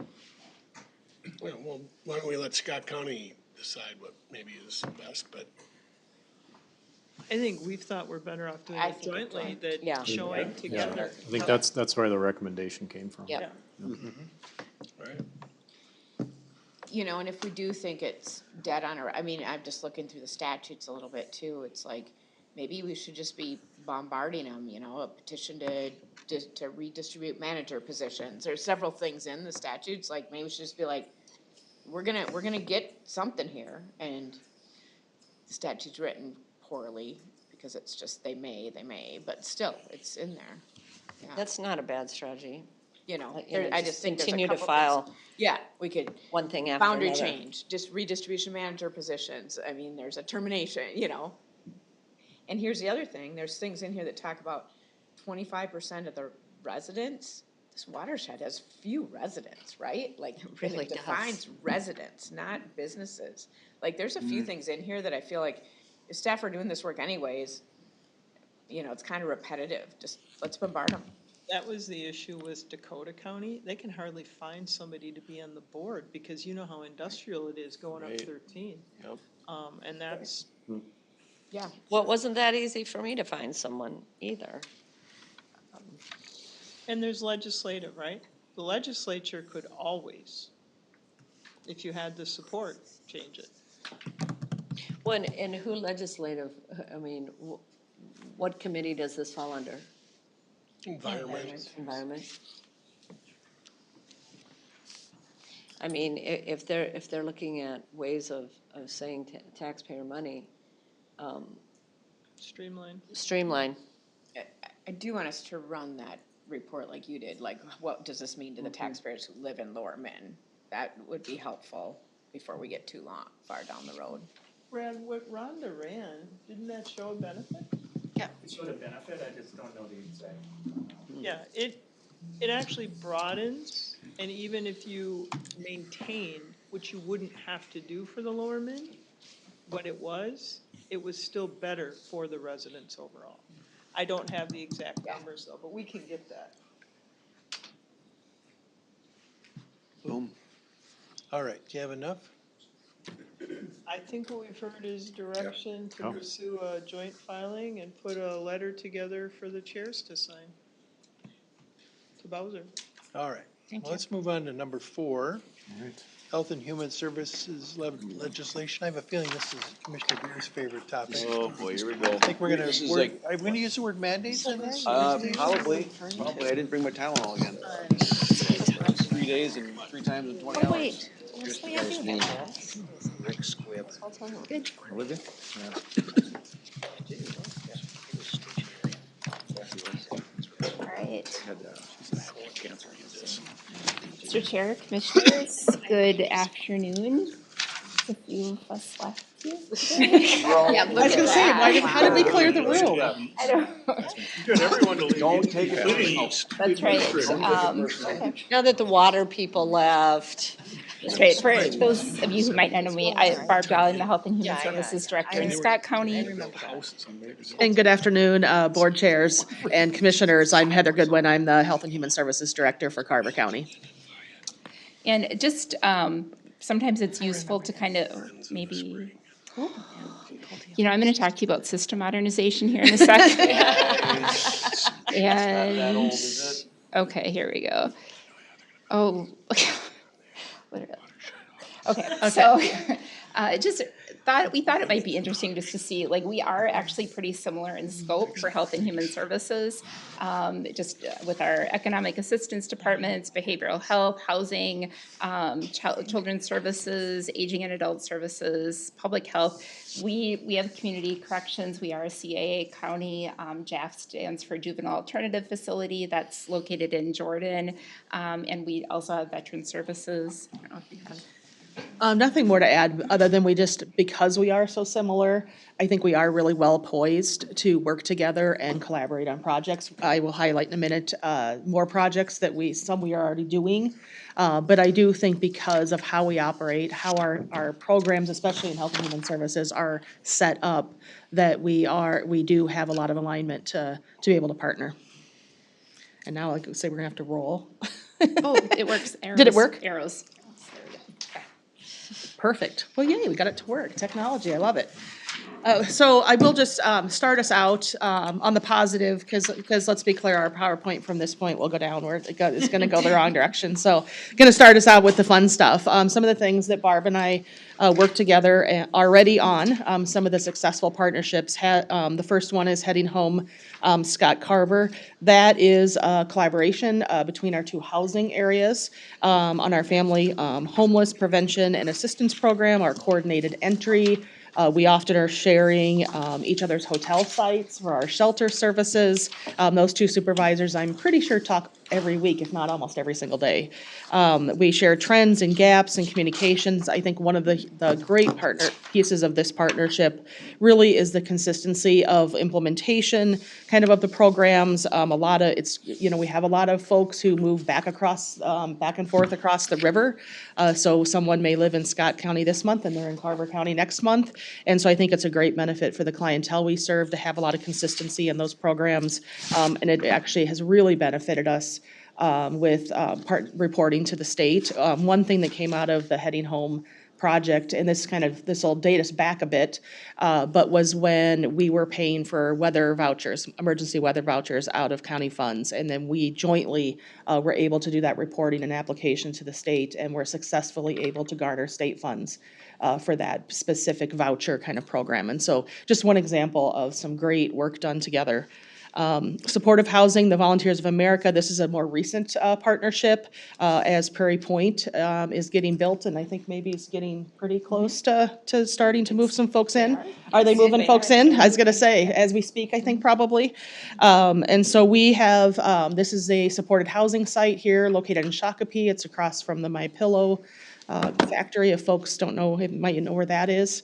well, why don't we let Scott County decide what maybe is best, but I think we've thought we're better off doing I it think a jointly joint. than Yeah. showing together. I think that's where the recommendation came from. Yep. right? You know, and if we do think it's dead on, I mean, I'm just looking through the statutes a little bit too. It's like, maybe we should just be bombarding them, you know, a petition to redistribute manager positions. There's several things in the statutes, like maybe we should just be like, we're gonna get something here, and the statute's written poorly because it's just they may, but still, it's in there. Yeah. That's not a bad strategy. You know, You know, I just think there's a continue to couple file things. Yeah, we could. one thing after Boundary another. change, just redistribution manager positions. I mean, there's a termination, you know. And here's the other thing, there's things in here that talk about 25% of the residents. This watershed has few residents, right? Like, It really it defines residents, not businesses. Like, there's a few things in here that I feel like if staff are doing this work anyways, you know, it's kind of repetitive. Just let's bombard them. That was the issue with Dakota County. They can hardly find somebody to be on the board because you know how industrial it is going up 13. Yep. And that's, Yeah. Well, it wasn't that easy for me to find someone either. and there's legislative, right? The legislature could always, if you had the support, change it. Well, and who legislative, I mean, what committee does this fall under? Environment. I mean, if they're looking at ways of saving taxpayer money, Streamline. Streamline. I do want us to run that report like you did, like what does this mean to the taxpayers who live in Lower Min? That would be helpful before we get too far down the road. Brad, what Rhonda ran, didn't that show a benefit? It showed a benefit, I just don't know the exact. Yeah, it actually broadens, and even if you maintained, which you wouldn't have to do for the Lower Min, what it was still better for the residents overall. I don't have the exact numbers though, but we can get that. Boom. All right, do you have enough? I think what we've heard is direction to Oh. pursue a joint filing and put a letter together for the chairs to sign. To Bowser. All right, Thank well, you. let's move on to number 4. All right. Health and Human Services legislation. I have a feeling this is Commissioner Beer's favorite topic. Oh, boy, here we go. I think we're gonna, This is are we gonna use the word mandates in this? Probably, I didn't bring my Tylenol again. 3 days and 3 times in 20 hours. Wait, what's the idea? Rick Squibb. Good. Olivia? All right. Cancer. Mr. Chair, Commissioners, good afternoon. A few of us left here. Yeah, I was gonna say, how did we clear the room? I don't, Good, everyone to leave. Don't take it Including personal. that's right. Now that the water people left. That's right. For those of you who might not know me, Barb Dahl, I'm the Health and Human Services Director in Scott County. And good afternoon, board chairs and commissioners. I'm Heather Goodwin. I'm the Health and Human Services Director for Carver County. And just, sometimes it's useful to kind of maybe, you know, I'm gonna talk to you about system modernization here in a sec. And, That old, is it? okay, here we go. Oh, okay, so, just we thought it might be interesting just to see, like, we are actually pretty similar in scope for health and human services. Just with our economic assistance departments, behavioral health, housing, children's services, aging and adult services, public health. We have community corrections. We are a CAA county. JAF stands for Juvenile Alternative Facility. That's located in Jordan. And we also have veteran services. I don't know if you have. Nothing more to add, other than because we are so similar, I think we are really well poised to work together and collaborate on projects. I will highlight in a minute more projects that some we are already doing. But I do think because of how we operate, how our programs, especially in health and human services, are set up, that we do have a lot of alignment to be able to partner. And now, like I say, we're gonna have to roll. Oh, it works. Arrows. Did it work? Arrows. Perfect. Well, yay, we got it to work. Technology, I love it. So I will just start us out on the positive, because let's be clear, our PowerPoint from this point will go downward. It's going to go the wrong direction. So going to start us out with the fun stuff. Some of the things that Barb and I worked together already on, some of the successful partnerships. The first one is Heading Home, Scott Carver. That is a collaboration between our two housing areas on our family homeless prevention and assistance program, our coordinated entry. We often are sharing each other's hotel sites for our shelter services. Those two supervisors, I'm pretty sure, talk every week, if not almost every single day. We share trends and gaps in communications. I think one of the great pieces of this partnership really is the consistency of implementation, kind of the programs. We have a lot of folks who move back and forth across the river. So someone may live in Scott County this month and they're in Carver County next month. And so I think it's a great benefit for the clientele we serve to have a lot of consistency in those programs. And it actually has really benefited us with reporting to the state. One thing that came out of the Heading Home project, and this will date us back a bit, but was when we were paying for weather vouchers, emergency weather vouchers out of county funds. And then we jointly were able to do that reporting and application to the state, and were successfully able to garner state funds for that specific voucher kind of program. And so just one example of some great work done together. Supportive housing, the Volunteers of America, this is a more recent partnership as Prairie Point is getting built, and I think maybe it's getting pretty close to starting to move some folks in. Are they moving folks in? I was gonna say, as we speak, I think probably. And so we have, this is a supported housing site here located in Shakopee. It's across from the My Pillow factory. If folks don't know, might know where that is.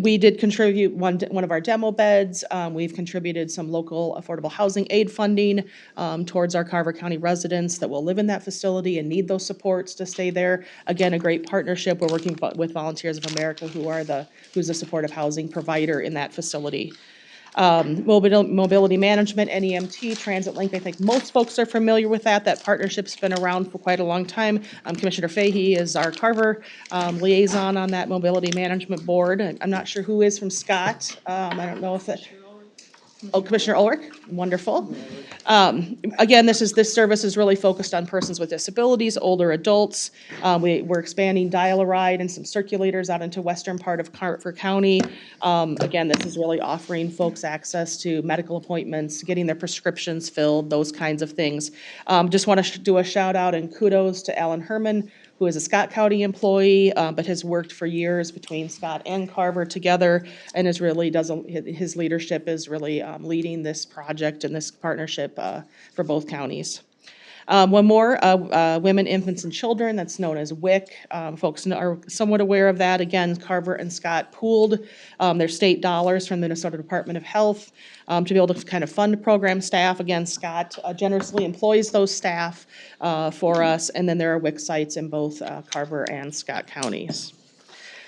We did contribute one of our demo beds. We've contributed some local affordable housing aid funding towards our Carver County residents that will live in that facility and need those supports to stay there. Again, a great partnership. We're working with Volunteers of America, who's a supportive housing provider in that facility. Mobility management, NEMT, Transit Link, I think most folks are familiar with that. That partnership's been around for quite a long time. Commissioner Fahey is our Carver liaison on that mobility management board. I'm not sure who is from Scott. I don't know if that. Oh, Commissioner Ulrich, wonderful. Again, this service is really focused on persons with disabilities, older adults. We're expanding dial-a-ride and some circulators out into western part of Carver County. Again, this is really offering folks access to medical appointments, getting their prescriptions filled, those kinds of things. Just want to do a shout out and kudos to Alan Herman, who is a Scott County employee, but has worked for years between Scott and Carver together, and his leadership is really leading this project and this partnership for both counties. One more, Women, Infants, and Children, that's known as WIC. Folks are somewhat aware of that. Again, Carver and Scott pooled their state dollars from the Minnesota Department of Health to be able to kind of fund program staff. Again, Scott generously employs those staff for us, and then there are WIC sites in both Carver and Scott counties.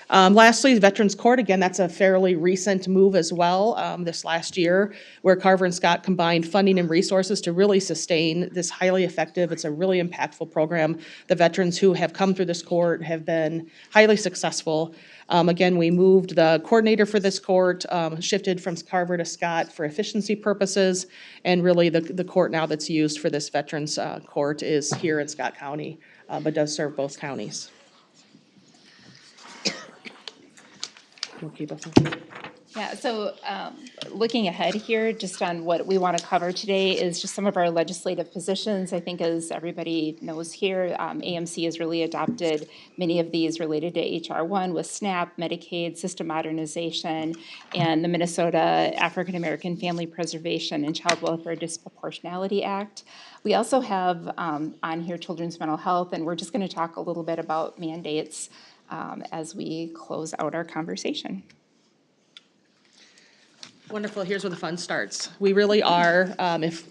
Lastly, Veterans Court, again, that's a fairly recent move as well, this last year, where Carver and Scott combined funding and resources to really sustain this highly effective, it's a really impactful program. The veterans who have come through this court have been highly successful. Again, we moved the coordinator for this court, shifted from Carver to Scott for efficiency purposes, and really the court now that's used for this Veterans Court is here in Scott County, but does serve both counties. Yeah, so looking ahead here, just on what we want to cover today is just some of our legislative positions. I think as everybody knows here, AMC has really adopted many of these related to HR 1 with SNAP, Medicaid, system modernization, and the Minnesota African American Family Preservation and Child Welfare Disproportionality Act. We also have on here children's mental health, and we're just going to talk a little bit about mandates as we close out our conversation. Wonderful. Here's where the fun starts. We really are,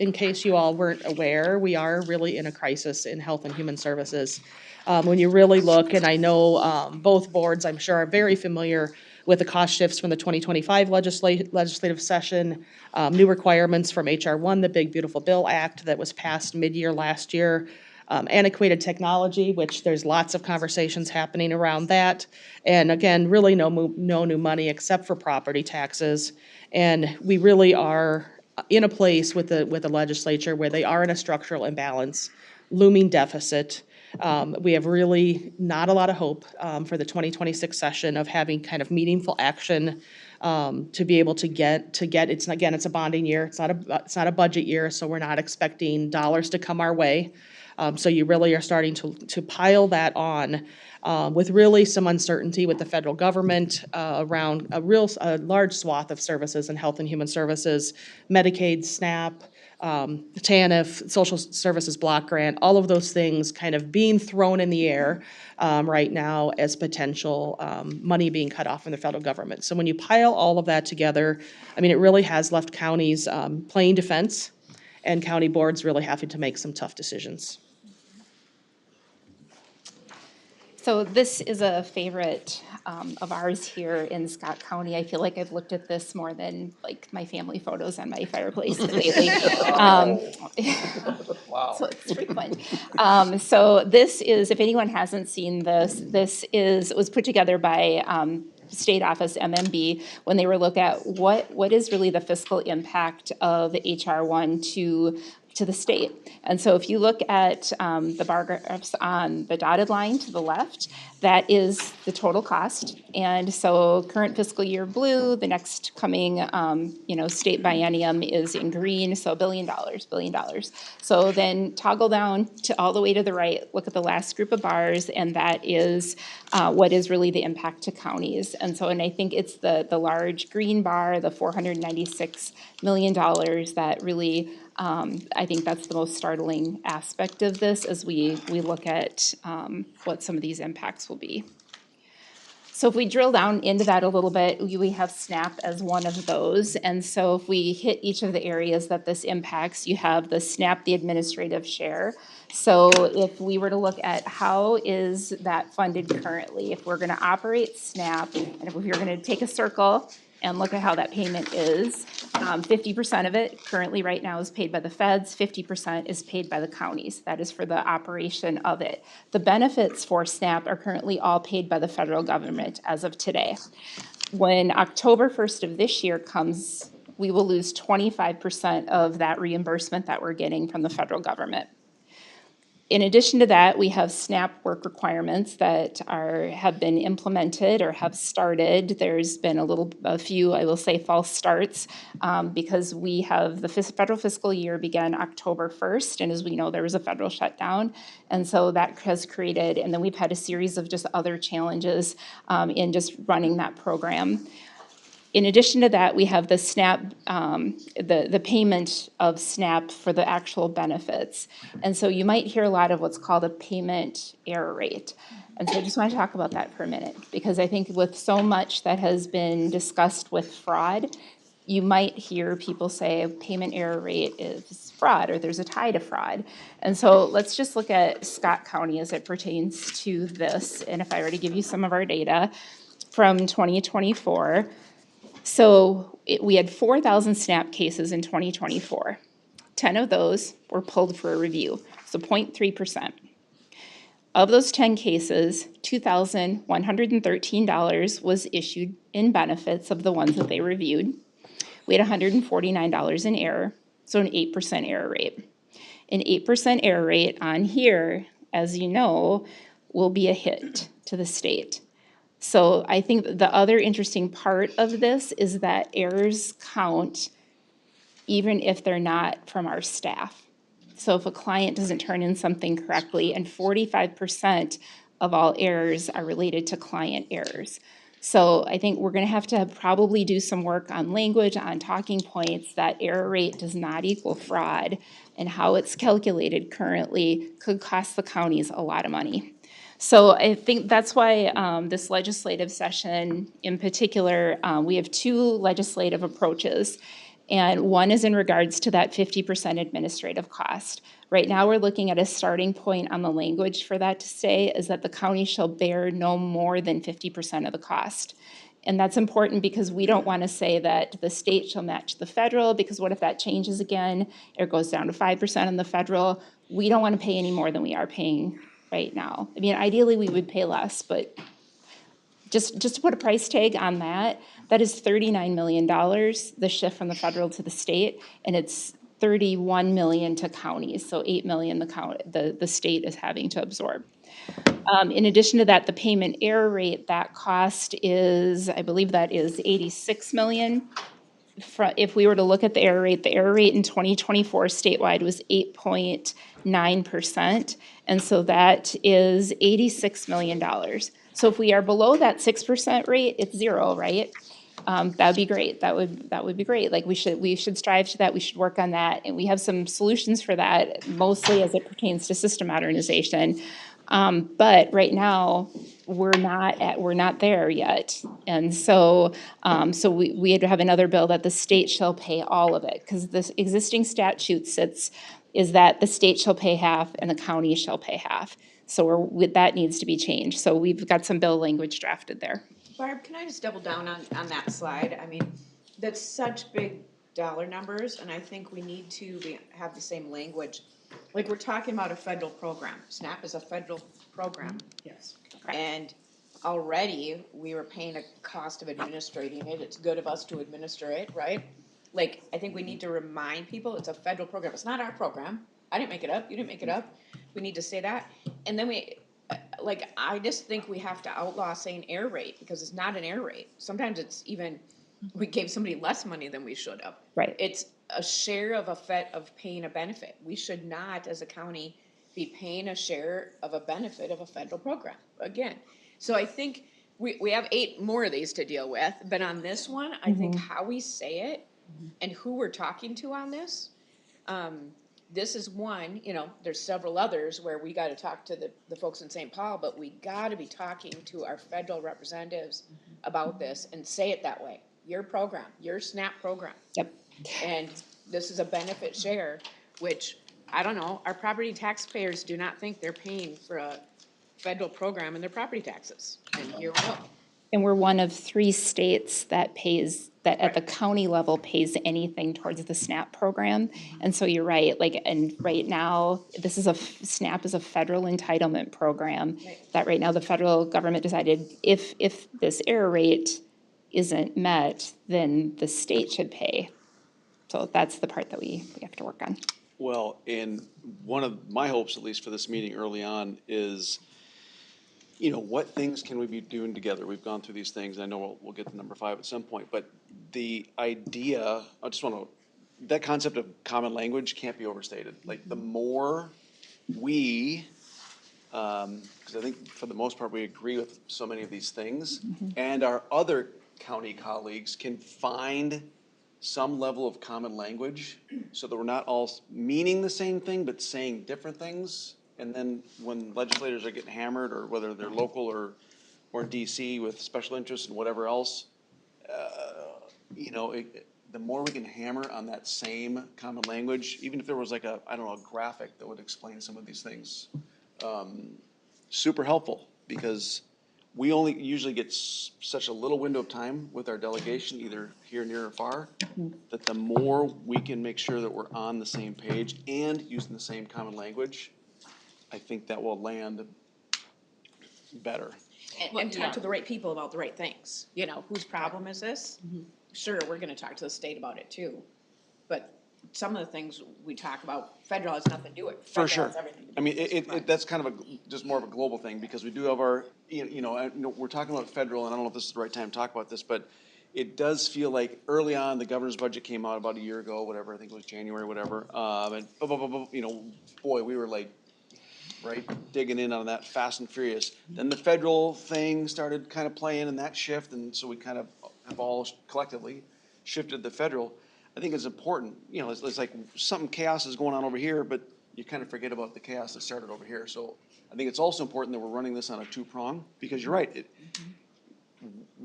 in case you all weren't aware, we are really in a crisis in health and human services. When you really look, and I know both boards, I'm sure, are very familiar with the cost shifts from the 2025 legislative session, new requirements from HR 1, the Big Beautiful Bill Act that was passed mid-year last year, antiquated technology, which there's lots of conversations happening around that. And again, really no new money except for property taxes. And we really are in a place with the legislature where they are in a structural imbalance, looming deficit. We have really not a lot of hope for the 2026 session of having kind of meaningful action to be able to get it's a bonding year. It's not a budget year, so we're not expecting dollars to come our way. So you really are starting to pile that on with really some uncertainty with the federal government around a large swath of services in health and human services, Medicaid, SNAP, TANF, Social Services Block Grant, all of those things kind of being thrown in the air right now as potential money being cut off from the federal government. So when you pile all of that together, I mean, it really has left counties playing defense and county boards really having to make some tough decisions. So this is a favorite of ours here in Scott County. I feel like I've looked at this more than like my family photos on my fireplace lately. Wow. So it's frequent. So this is, if anyone hasn't seen this, it was put together by State Office MMB when they were looking at what is really the fiscal impact of HR 1 to to the state. And so if you look at the bar graphs on the dotted line to the left, that is the total cost. And so current fiscal year blue, the next coming state biennium is in green, so $1 billion. So then toggle down to all the way to the right, look at the last group of bars, and that is what is really the impact to counties. And I think it's the large green bar, the $496 million that really, I think that's the most startling aspect of this as we look at what some of these impacts will be. So if we drill down into that a little bit, we have SNAP as one of those. And so if we hit each of the areas that this impacts, you have the SNAP, the administrative share. So if we were to look at how is that funded currently, if we're going to operate SNAP, and if you're going to take a circle and look at how that payment is, 50% of it currently right now is paid by the feds, 50% is paid by the counties. That is for the operation of it. The benefits for SNAP are currently all paid by the federal government as of today. When October 1st of this year comes, we will lose 25% of that reimbursement that we're getting from the federal government. In addition to that, we have SNAP work requirements that have been implemented or have started. There's been a few, I will say, false starts because we have the federal fiscal year began October 1st, and as we know, there was a federal shutdown, and so that has created, and then we've had a series of just other challenges in just running that program. In addition to that, we have the SNAP, the payment of SNAP for the actual benefits. And so you might hear a lot of what's called a payment error rate. And so I just want to talk about that for a minute, because I think with so much that has been discussed with fraud, you might hear people say payment error rate is fraud or there's a tie to fraud. And so let's just look at Scott County as it pertains to this. And if I were to give you some of our data from 2024, so we had 4,000 SNAP cases in 2024. 10 of those were pulled for a review, so 0.3%. Of those 10 cases, $2,113 was issued in benefits of the ones that they reviewed. We had $149 in error, so an 8% error rate. An 8% error rate on here, as you know, will be a hit to the state. So I think the other interesting part of this is that errors count even if they're not from our staff. So if a client doesn't turn in something correctly, and 45% of all errors are related to client errors. So I think we're going to have probably do some work on language, on talking points, that error rate does not equal fraud, and how it's calculated currently could cost the counties a lot of money. So I think that's why this legislative session in particular, we have two legislative approaches. And one is in regards to that 50% administrative cost. Right now, we're looking at a starting point on the language for that to say is that the county shall bear no more than 50% of the cost. And that's important because we don't want to say that the state shall match the federal, because what if that changes again? It goes down to 5% on the federal. We don't want to pay any more than we are paying right now. I mean, ideally, we would pay less, but just to put a price tag on that, that is $39 million, the shift from the federal to the state, and it's $31 million to counties, so $8 million the state is having to absorb. In addition to that, the payment error rate, that cost is, I believe that is $86 million. If we were to look at the error rate in 2024 statewide was 8.9%, and so that is $86 million. So if we are below that 6% rate, it's zero, right? That'd be great. That would be great. Like we should strive to that. We should work on that, and we have some solutions for that, mostly as it pertains to system modernization. But right now, we're not there yet, and so we had to have another bill that the state shall pay all of it, because this existing statute is that the state shall pay half and the county shall pay half. So that needs to be changed. So we've got some bill language drafted there. Barb, can I just double down on that slide? I mean, that's such big dollar numbers, and I think we need to have the same language. Like, we're talking about a federal program. SNAP is a federal program. Yes. And already, we were paying a cost of administrating it. It's good of us to administer it, right? like, I think we need to remind people it's a federal program. It's not our program. I didn't make it up. You didn't make it up. We need to say that. And then like, I just think we have to outlaw saying air rate because it's not an air rate. Sometimes it's even, we gave somebody less money than we should have. Right. It's a share of of paying a benefit. We should not, as a county, be paying a share of a benefit of a federal program, again. So I think we have 8 more of these to deal with, but on this one, I think how we say it and who we're talking to on this, this is one, you know, there's several others where we gotta talk to the folks in St. Paul, but we gotta be talking to our federal representatives about this and say it that way. Your program, your SNAP program. Yep. And this is a benefit share, which, I don't know, our property taxpayers do not think they're paying for a federal program in their property taxes. And here we go. And we're one of 3 states that at the county level pays anything towards the SNAP program. And so you're right, like, and right now, this is SNAP is a federal entitlement program that right now the federal government decided if this error rate isn't met, then the state should pay. So that's the part that we have to work on. Well, and one of my hopes, at least for this meeting early on, is, you know, what things can we be doing together? We've gone through these things. I know we'll get to number 5 at some point, but the idea, I just want to, that concept of common language can't be overstated. Like, the more we, because I think for the most part, we agree with so many of these things, and our other county colleagues can find some level of common language so that we're not all meaning the same thing but saying different things. And then when legislators are getting hammered, or whether they're local or DC with special interests and whatever else, you know, the more we can hammer on that same common language, even if there was like a graphic that would explain some of these things, super helpful, because we only usually get such a little window of time with our delegation, either here, near, or far, that the more we can make sure that we're on the same page and using the same common language, I think that will land better. And talk to the right people about the right things. You know, whose problem is this? Sure, we're gonna talk to the state about it too, but some of the things we talk about, federal has nothing to do with it. For Federal sure. has everything to do I mean, with it. that's kind of just more of a global thing, because we do have our, we're talking about federal, and I don't know if this is the right time to talk about this, but it does feel like early on, the governor's budget came out about a year ago, whatever, I think it was January, whatever, and boy, we were like, right, digging in on that fast and furious. Then the federal thing started kind of playing in that shift, and so we kind of have all collectively shifted the federal. I think it's important, it's like something chaos is going on over here, but you kind of forget about the chaos that started over here. So I think it's also important that we're running this on a 2-prong, because you're right,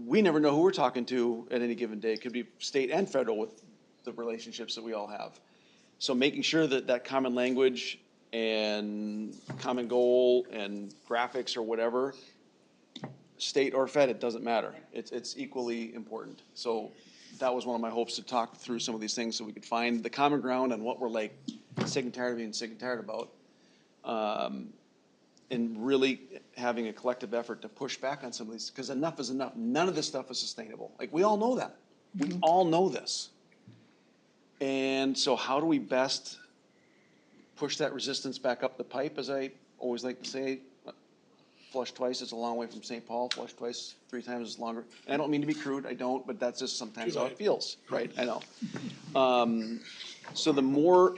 we never know who we're talking to at any given day. It could be state and federal with the relationships that we all have. So making sure that that common language and common goal and graphics or whatever, state or fed, it doesn't matter. It's equally important. So that was one of my hopes, to talk through some of these things so we could find the common ground on what we're like sick and tired of being sick and tired about. And really having a collective effort to push back on some of these, because enough is enough. None of this stuff is sustainable. Like, we all know that. We all know this. And so how do we best push that resistance back up the pipe, as I always like to say? Flush twice is a long way from St. Paul. Flush twice, 3 times is longer. And I don't mean to be crude, I don't, but that's just sometimes how it feels, right? I know. So the more,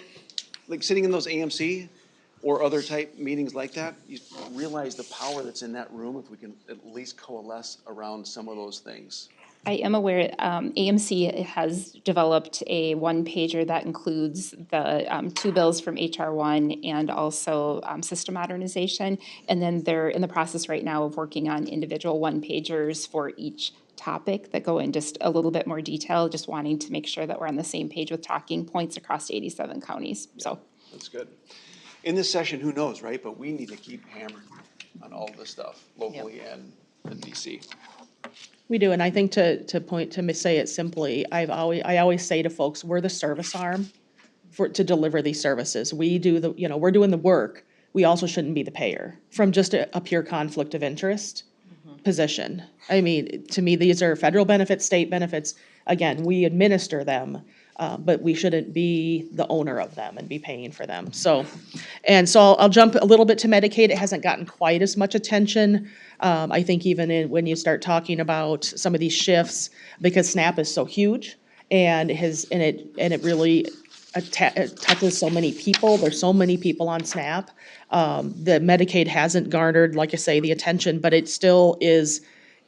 like, sitting in those AMC or other type meetings like that, you realize the power that's in that room if we can at least coalesce around some of those things. I am aware AMC has developed a 1-pager that includes the 2 bills from HR 1 and also system modernization. And then they're in the process right now of working on individual 1-pagers for each topic that go in just a little bit more detail, just wanting to make sure that we're on the same page with talking points across 87 counties. So that's good. In this session, who knows, right? But we need to keep hammering on all this stuff locally and in DC. We do, and I think to say it simply, I always say to folks, we're the service arm to deliver these services. We do we're doing the work. We also shouldn't be the payer from just a pure conflict of interest position. I mean, to me, these are federal benefits, state benefits. Again, we administer them, but we shouldn't be the owner of them and be paying for them. So, and so I'll jump a little bit to Medicaid. It hasn't gotten quite as much attention. I think even when you start talking about some of these shifts, because SNAP is so huge and it really it touches so many people. There's so many people on SNAP. The Medicaid hasn't garnered, like I say, the attention, but it still is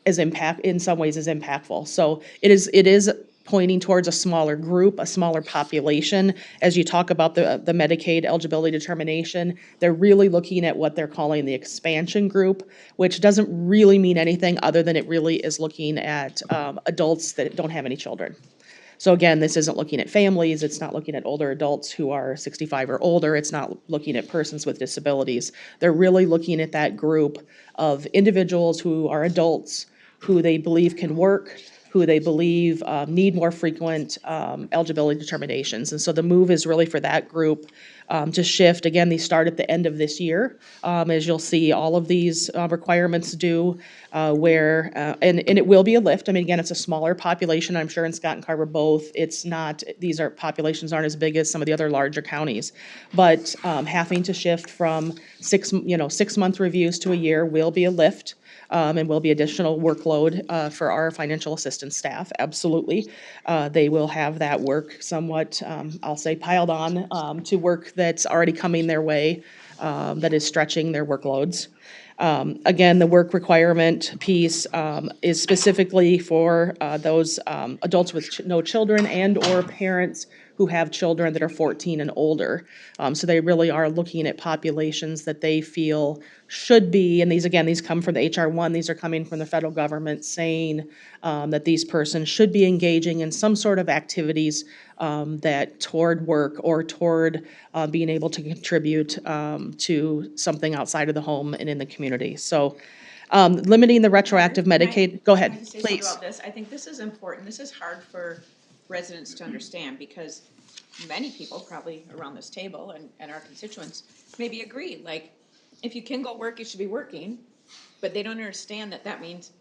in some ways is impactful. So it is pointing towards a smaller group, a smaller population. As you talk about the Medicaid eligibility determination, they're really looking at what they're calling the expansion group, which doesn't really mean anything other than it really is looking at adults that don't have any children. So again, this isn't looking at families, it's not looking at older adults who are 65 or older, it's not looking at persons with disabilities. They're really looking at that group of individuals who are adults, who they believe can work, who they believe need more frequent eligibility determinations. And so the move is really for that group to shift. Again, these start at the end of this year, as you'll see all of these requirements do, and it will be a lift. I mean, again, it's a smaller population. I'm sure in Scott and Carver both, it's not, populations aren't as big as some of the other larger counties. But having to shift from 6-month reviews to a year will be a lift. And will be additional workload for our financial assistance staff, absolutely. They will have that work somewhat, I'll say, piled on to work that's already coming their way, that is stretching their workloads. Again, the work requirement piece is specifically for those adults with no children and/or parents who have children that are 14 and older. So they really are looking at populations that they feel should be, and these come from the HR1, these are coming from the federal government saying that these persons should be engaging in some sort of activities that toward work or toward being able to contribute to something outside of the home and in the community. So limiting the retroactive Medicaid, go ahead, Can I just say something please. about this? I think this is important. This is hard for residents to understand because many people probably around this table and our constituents maybe agree, like, if you can go work, you should be working, but they don't understand that that means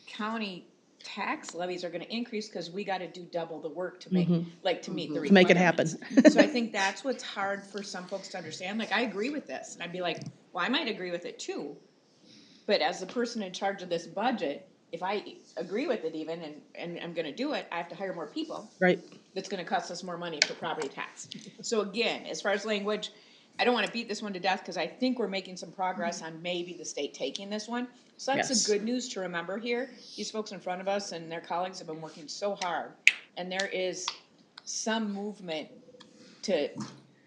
county tax levies are gonna increase because we gotta do double the work to make, to meet the requirements. To make it happen. So I think that's what's hard for some folks to understand. Like, I agree with this, and I'd be like, well, I might agree with it too. But as the person in charge of this budget, if I agree with it even and I'm gonna do it, I have to hire more people. Right. That's gonna cost us more money for property tax. So again, as far as language, I don't wanna beat this one to death, because I think we're making some progress on maybe the state taking this one. So that's Yes. the good news to remember here. These folks in front of us and their colleagues have been working so hard, and there is some movement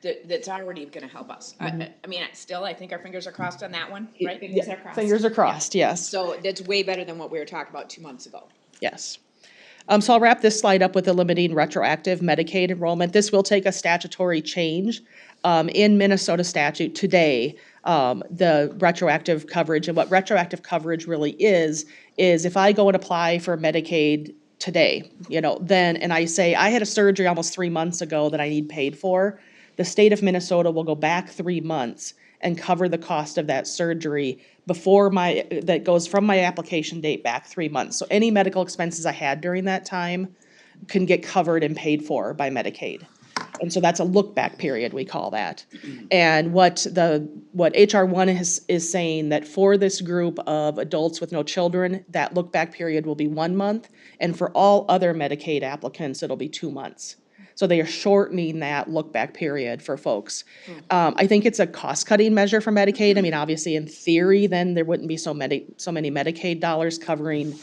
that's already gonna help us. I mean, I think our fingers are crossed on that one, right? Yeah, fingers are crossed, yes. So that's way better than what we were talking about 2 months ago. Yes. So I'll wrap this slide up with eliminating retroactive Medicaid enrollment. This will take a statutory change. In Minnesota statute today, the retroactive coverage, and what retroactive coverage really is if I go and apply for Medicaid today, then, and I say, I had a surgery almost 3 months ago that I need paid for, the state of Minnesota will go back 3 months and cover the cost of that surgery that goes from my application date back 3 months. So any medical expenses I had during that time can get covered and paid for by Medicaid. And so that's a look-back period, we call that. And what HR1 is saying, that for this group of adults with no children, that look-back period will be 1 month, and for all other Medicaid applicants, it'll be 2 months. So they are shortening that look-back period for folks. I think it's a cost-cutting measure for Medicaid. I mean, obviously, in theory, then there wouldn't be so many Medicaid dollars covering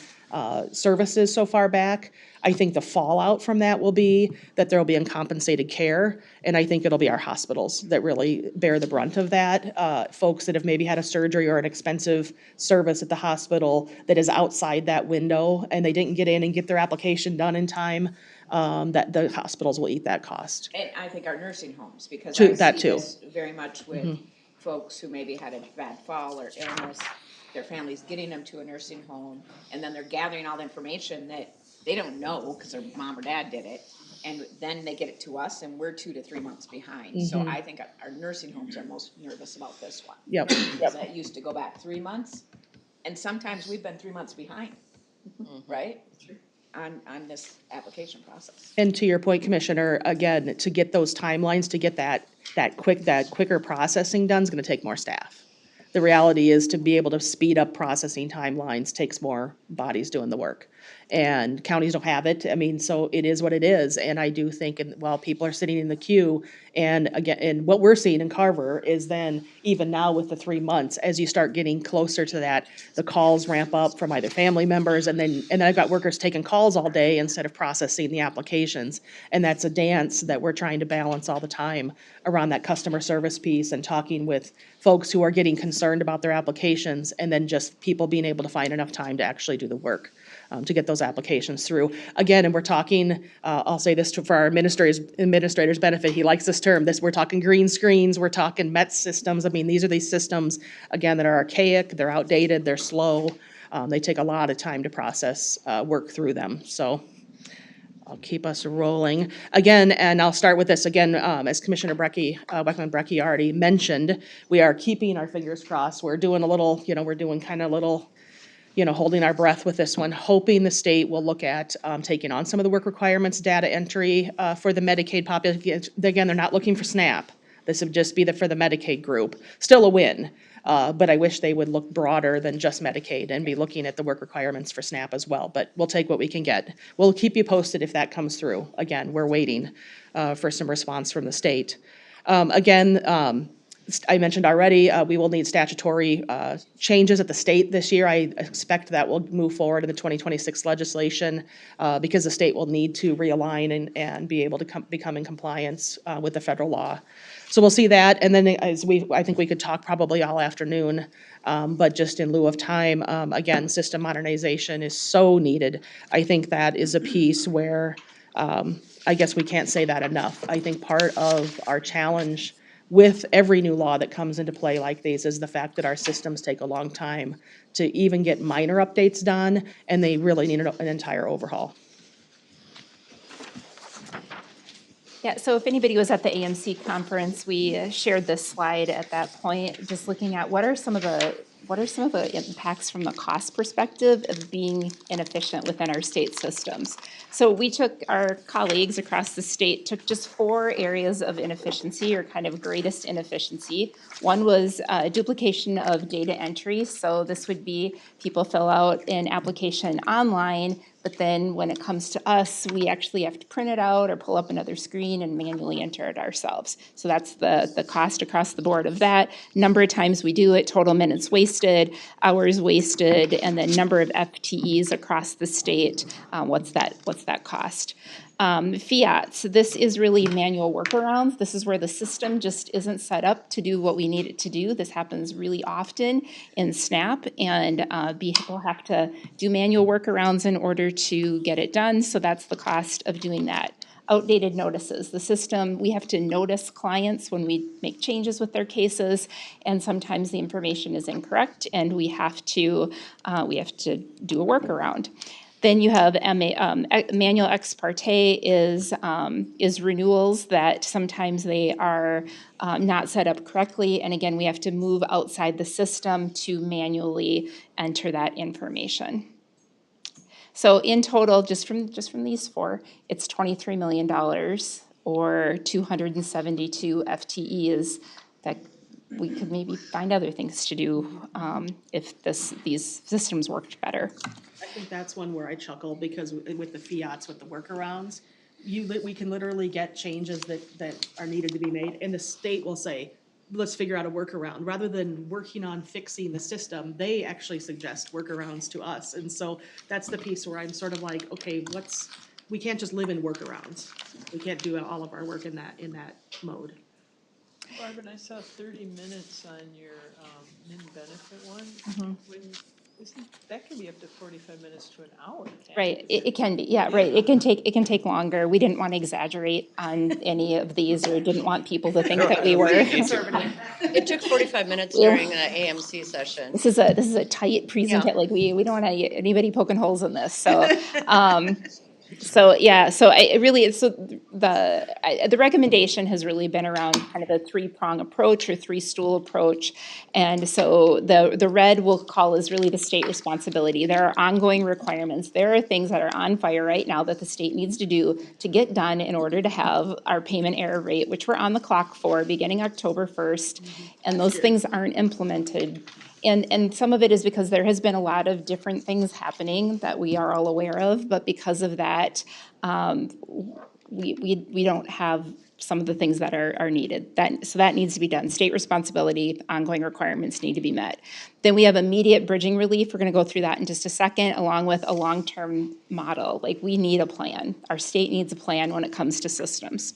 services so far back. I think the fallout from that will be that there will be uncompensated care, and I think it'll be our hospitals that really bear the brunt of that. Folks that have maybe had a surgery or an expensive service at the hospital that is outside that window, and they didn't get in and get their application done in time, that the hospitals will eat that cost. And I think our nursing homes, because Too- I that see too. this very much with folks who maybe had a bad fall or illness, their families getting them to a nursing home, and then they're gathering all the information that they don't know because their mom or dad did it, and then they get it to us, and we're 2 to 3 months behind. So I think our nursing homes are most nervous about this one. Yep. Because that used to go back 3 months, and sometimes we've been 3 months behind, right? on this application process. And to your point, Commissioner, again, to get those timelines, to get that quicker processing done is gonna take more staff. The reality is to be able to speed up processing timelines takes more bodies doing the work. And counties don't have it. I mean, so it is what it is. And I do think, and while people are sitting in the queue, and again, and what we're seeing in Carver is then, even now with the 3 months, as you start getting closer to that, the calls ramp up from either family members, and then I've got workers taking calls all day instead of processing the applications. And that's a dance that we're trying to balance all the time around that customer service piece and talking with folks who are getting concerned about their applications, and then just people being able to find enough time to actually do the work, to get those applications through. Again, and we're talking, I'll say this for our administrator's benefit, he likes this term, we're talking green screens, we're talking MET systems. I mean, these are these systems, again, that are archaic, they're outdated, they're slow. They take a lot of time to process, work through them. So I'll keep us rolling. Again, and I'll start with this again, as Commissioner Beckman-Brecky already mentioned, we are keeping our fingers crossed. We're doing a little, we're doing kind of little, holding our breath with this one, hoping the state will look at taking on some of the work requirements, data entry for the Medicaid population. Again, they're not looking for SNAP. This would just be for the Medicaid group. Still a win, but I wish they would look broader than just Medicaid and be looking at the work requirements for SNAP as well. But we'll take what we can get. We'll keep you posted if that comes through. Again, we're waiting for some response from the state. I mentioned already, we will need statutory changes at the state this year. I expect that will move forward in the 2026 legislation because the state will need to realign and be able to become in compliance with the federal law. So we'll see that, and then I think we could talk probably all afternoon, but just in lieu of time, again, system modernization is so needed. I think that is a piece where I guess we can't say that enough. I think part of our challenge with every new law that comes into play like these is the fact that our systems take a long time to even get minor updates done, and they really need an entire overhaul. Yeah, so if anybody was at the AMC conference, we shared this slide at that point, just looking at what are some of the impacts from the cost perspective of being inefficient within our state systems. So we took, our colleagues across the state took just 4 areas of inefficiency, or kind of greatest inefficiency. One was duplication of data entry. So this would be people fill out an application online, but then when it comes to us, we actually have to print it out or pull up another screen and manually enter it ourselves. So that's the cost across the board of that. Number of times we do it, total minutes wasted, hours wasted, and then number of FTEs across the state. What's that cost? Fiat, so this is really manual workarounds. This is where the system just isn't set up to do what we need it to do. This happens really often in SNAP, and people have to do manual workarounds in order to get it done, so that's the cost of doing that. Outdated notices. The system, we have to notice clients when we make changes with their cases, and sometimes the information is incorrect, and we have to do a workaround. Then you have manual ex parte is renewals that sometimes they are not set up correctly, and again, we have to move outside the system to manually enter that information. So in total, just from these 4, it's $23 million or 272 FTEs that we could maybe find other things to do if these systems worked better. I think that's one where I chuckle, because with the fiats, with the workarounds, we can literally get changes that are needed to be made, and the state will say, let's figure out a workaround. Rather than working on fixing the system, they actually suggest workarounds to us. And so that's the piece where I'm sort of like, okay, we can't just live in workarounds. We can't do all of our work in that mode. Barb, and I saw 30 minutes on your min benefit one. That can be up to 45 minutes to an hour, can't Right, it can be, yeah, right. It can take longer. We didn't want to exaggerate on any of these, or didn't want people to think that we were. It took 45 minutes during the AMC session. This is a tight presentation. Like we don't want anybody poking holes in this. So So, yeah, so I really, so the recommendation has really been around kind of a three-prong approach or three-stool approach. And so the red we'll call is really the state responsibility. There are ongoing requirements. There are things that are on fire right now that the state needs to do to get done in order to have our payment error rate, which we're on the clock for beginning October 1st. And those things aren't implemented. And some of it is because there has been a lot of different things happening that we are all aware of, but because of that, we don't have some of the things that are needed. So that needs to be done. State responsibility, ongoing requirements need to be met. Then we have immediate bridging relief. We're gonna go through that in just a second, along with a long-term model. Like, we need a plan. Our state needs a plan when it comes to systems.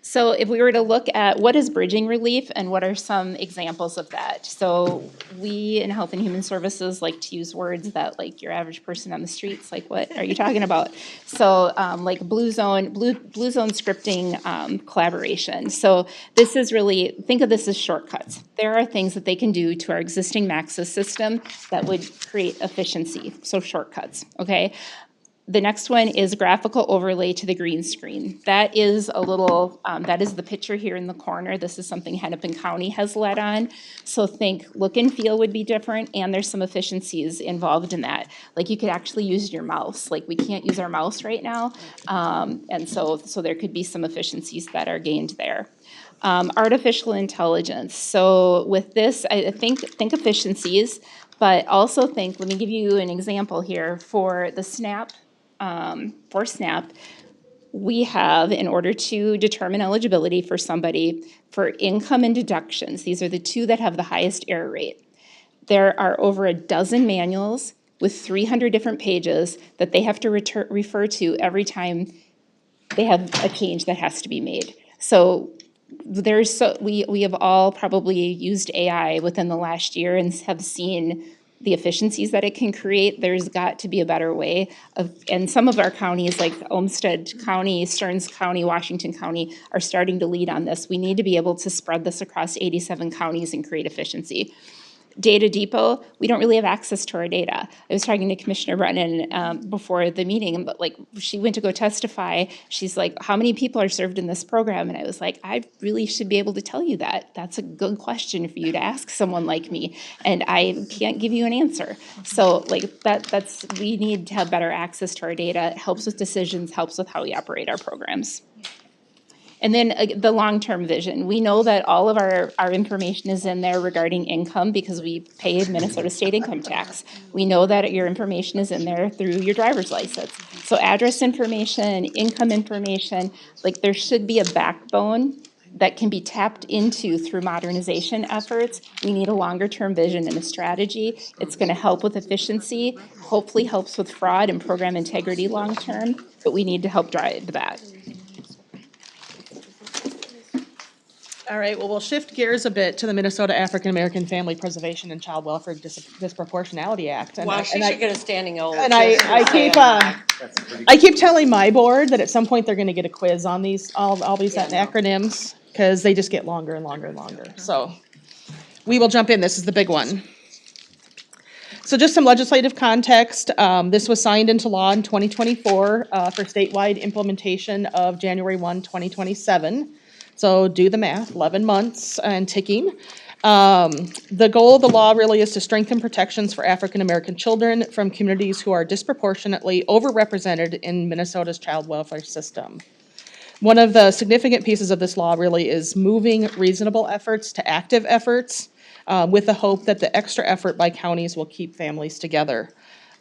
So if we were to look at what is bridging relief and what are some examples of that? So we in Health and Human Services like to use words that like your average person on the streets, like, what are you talking about? So like blue zone scripting collaboration. So this is really, think of this as shortcuts. There are things that they can do to our existing Maxis system that would create efficiency, so shortcuts, okay? The next one is graphical overlay to the green screen. That is a little, that is the picture here in the corner. This is something Hennepin County has led on. So think look and feel would be different, and there's some efficiencies involved in that. Like, you could actually use your mouse. Like, we can't use our mouse right now. And so there could be some efficiencies that are gained there. Artificial intelligence. So with this, I think efficiencies, but also think, let me give you an example here for the SNAP. For SNAP, we have, in order to determine eligibility for somebody for income and deductions, these are the two that have the highest error rate. There are over a dozen manuals with 300 different pages that they have to refer to every time they have a change that has to be made. So we have all probably used AI within the last year and have seen the efficiencies that it can create. There's got to be a better way of, and some of our counties like Olmsted County, Stearns County, Washington County are starting to lead on this. We need to be able to spread this across 87 counties and create efficiency. Data Depot, we don't really have access to our data. I was talking to Commissioner Brennan before the meeting, but like, she went to go testify. She's like, how many people are served in this program? And I was like, I really should be able to tell you that. That's a good question for you to ask someone like me. And I can't give you an answer. So like we need to have better access to our data. It helps with decisions, helps with how we operate our programs. And then the long-term vision. We know that all of our information is in there regarding income because we pay Minnesota state income tax. We know that your information is in there through your driver's license. So address information, income information, like, there should be a backbone that can be tapped into through modernization efforts. We need a longer-term vision and a strategy. It's going to help with efficiency, hopefully helps with fraud and program integrity long-term, but we need to help drive that. All right, well, we'll shift gears a bit to the Minnesota African American Family Preservation and Child Welfare Disproportionality Act. Wow, she should get a standing O. And I keep telling my board that at some point they're gonna get a quiz on these, all these acronyms, because they just get longer and longer and longer. So we will jump in. This is the big one. So just some legislative context. This was signed into law in 2024 for statewide implementation of January 1, 2027. So do the math, 11 months and ticking. The goal of the law really is to strengthen protections for African-American children from communities who are disproportionately overrepresented in Minnesota's child welfare system. One of the significant pieces of this law really is moving reasonable efforts to active efforts with the hope that the extra effort by counties will keep families together.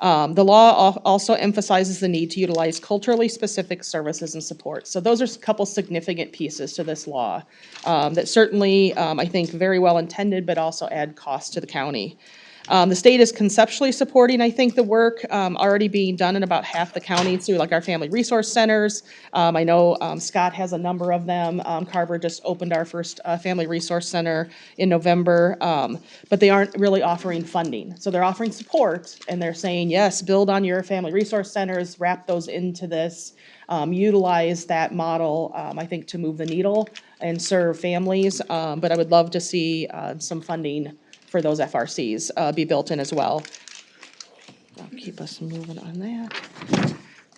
The law also emphasizes the need to utilize culturally specific services and support. So those are a couple significant pieces to this law that certainly, I think, very well intended, but also add cost to the county. The state is conceptually supporting, I think, the work already being done in about half the counties through like our family resource centers. I know Scott has a number of them. Carver just opened our first family resource center in November, but they aren't really offering funding. So they're offering support, and they're saying, yes, build on your family resource centers, wrap those into this, utilize that model, I think, to move the needle and serve families. But I would love to see some funding for those FRCs be built in as well. I'll keep us moving on that.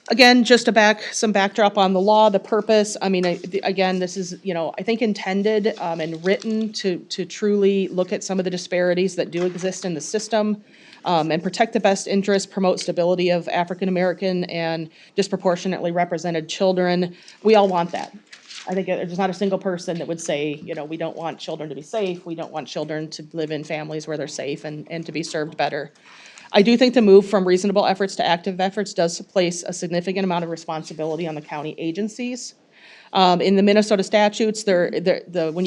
Again, just some backdrop on the law, the purpose. I mean, again, this is, I think intended and written to truly look at some of the disparities that do exist in the system and protect the best interests, promote stability of African American and disproportionately represented children. We all want that. I think there's not a single person that would say, we don't want children to be safe. We don't want children to live in families where they're safe and to be served better. I do think the move from reasonable efforts to active efforts does place a significant amount of responsibility on the county agencies. In the Minnesota statutes, when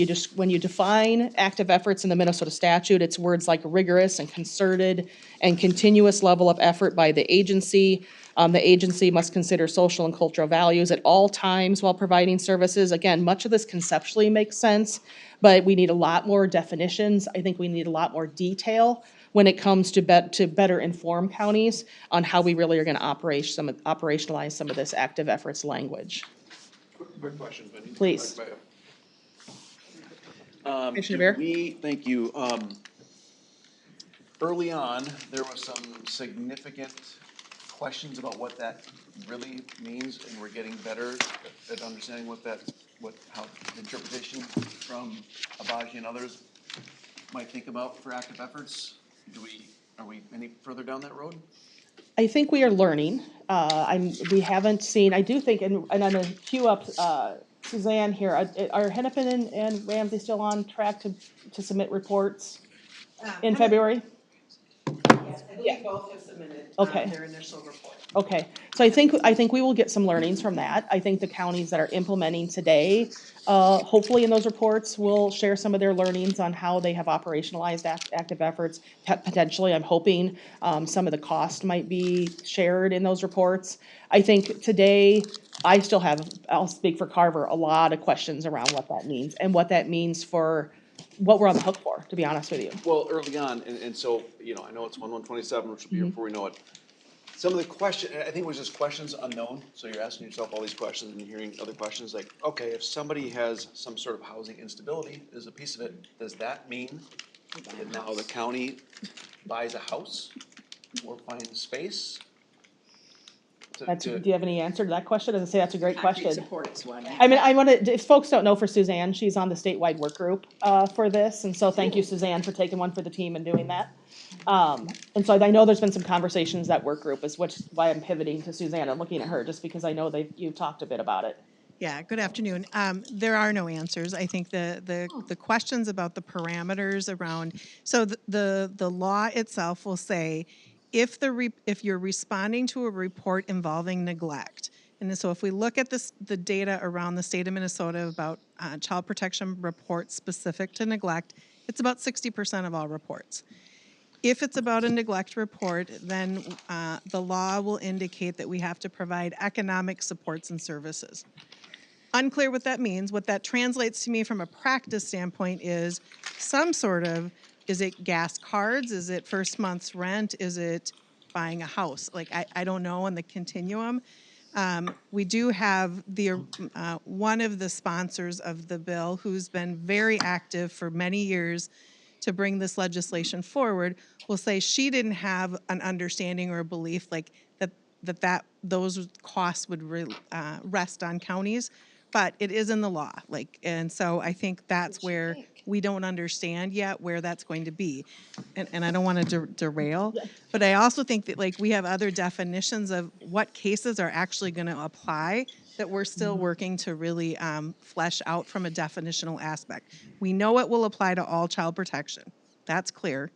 you define active efforts in the Minnesota statute, it's words like rigorous and concerted and continuous level of effort by the agency. The agency must consider social and cultural values at all times while providing services. Again, much of this conceptually makes sense, but we need a lot more definitions. I think we need a lot more detail when it comes to better inform counties on how we really are going to operationalize some of this active efforts language. Quick question, Vinnie. Please. Commissioner Bear? Thank you. Early on, there was some significant questions about what that really means, and we're getting better at understanding how the interpretation from Abaji and others might think about for active efforts. Are we any further down that road? I think we are learning. We haven't seen, I do think, and I'm going to cue up Suzanne here. Are Hennepin and Ramsey still on track to submit reports in February? Yes, I believe both have submitted their initial report. Okay, so I think we will get some learnings from that. I think the counties that are implementing today, hopefully in those reports, will share some of their learnings on how they have operationalized active efforts. Potentially, I'm hoping some of the cost might be shared in those reports. I think today, I'll speak for Carver, a lot of questions around what that means and what that means for what we're on the hook for, to be honest with you. Well, early on, and so, I know it's 1/1/27, which will be here before we know it. Some of the question, I think it was just questions unknown, so you're asking yourself all these questions and hearing other questions like, okay, if somebody has some sort of housing instability is a piece of it, does that mean that now the county buys a house or finds space? Do you have any answer to that question? As I say, that's a great Concrete question. support is one. I mean, if folks don't know, for Suzanne, she's on the statewide work group for this, and so thank you, Suzanne, for taking one for the team and doing that. And so I know there's been some conversations that work group is why I'm pivoting to Suzanne and looking at her, just because I know you've talked a bit about it. Yeah, good afternoon. There are no answers. I think the questions about the parameters around, so the law itself will say, if you're responding to a report involving neglect, and so if we look at the data around the state of Minnesota about child protection reports specific to neglect, it's about 60% of all reports. If it's about a neglect report, then the law will indicate that we have to provide economic supports and services. Unclear what that means. What that translates to me from a practice standpoint is some sort of, is it gas cards? Is it first month's rent? Is it buying a house? Like, I don't know on the continuum. We do have one of the sponsors of the bill who's been very active for many years to bring this legislation forward will say she didn't have an understanding or a belief like that those costs would rest on counties. But it is in the law, and so I think that's where we don't understand yet where that's going to be. And I don't want to derail, but I also think that we have other definitions of what cases are actually going to apply that we're still working to really flesh out from a definitional aspect. We know it will apply to all child protection. That's clear.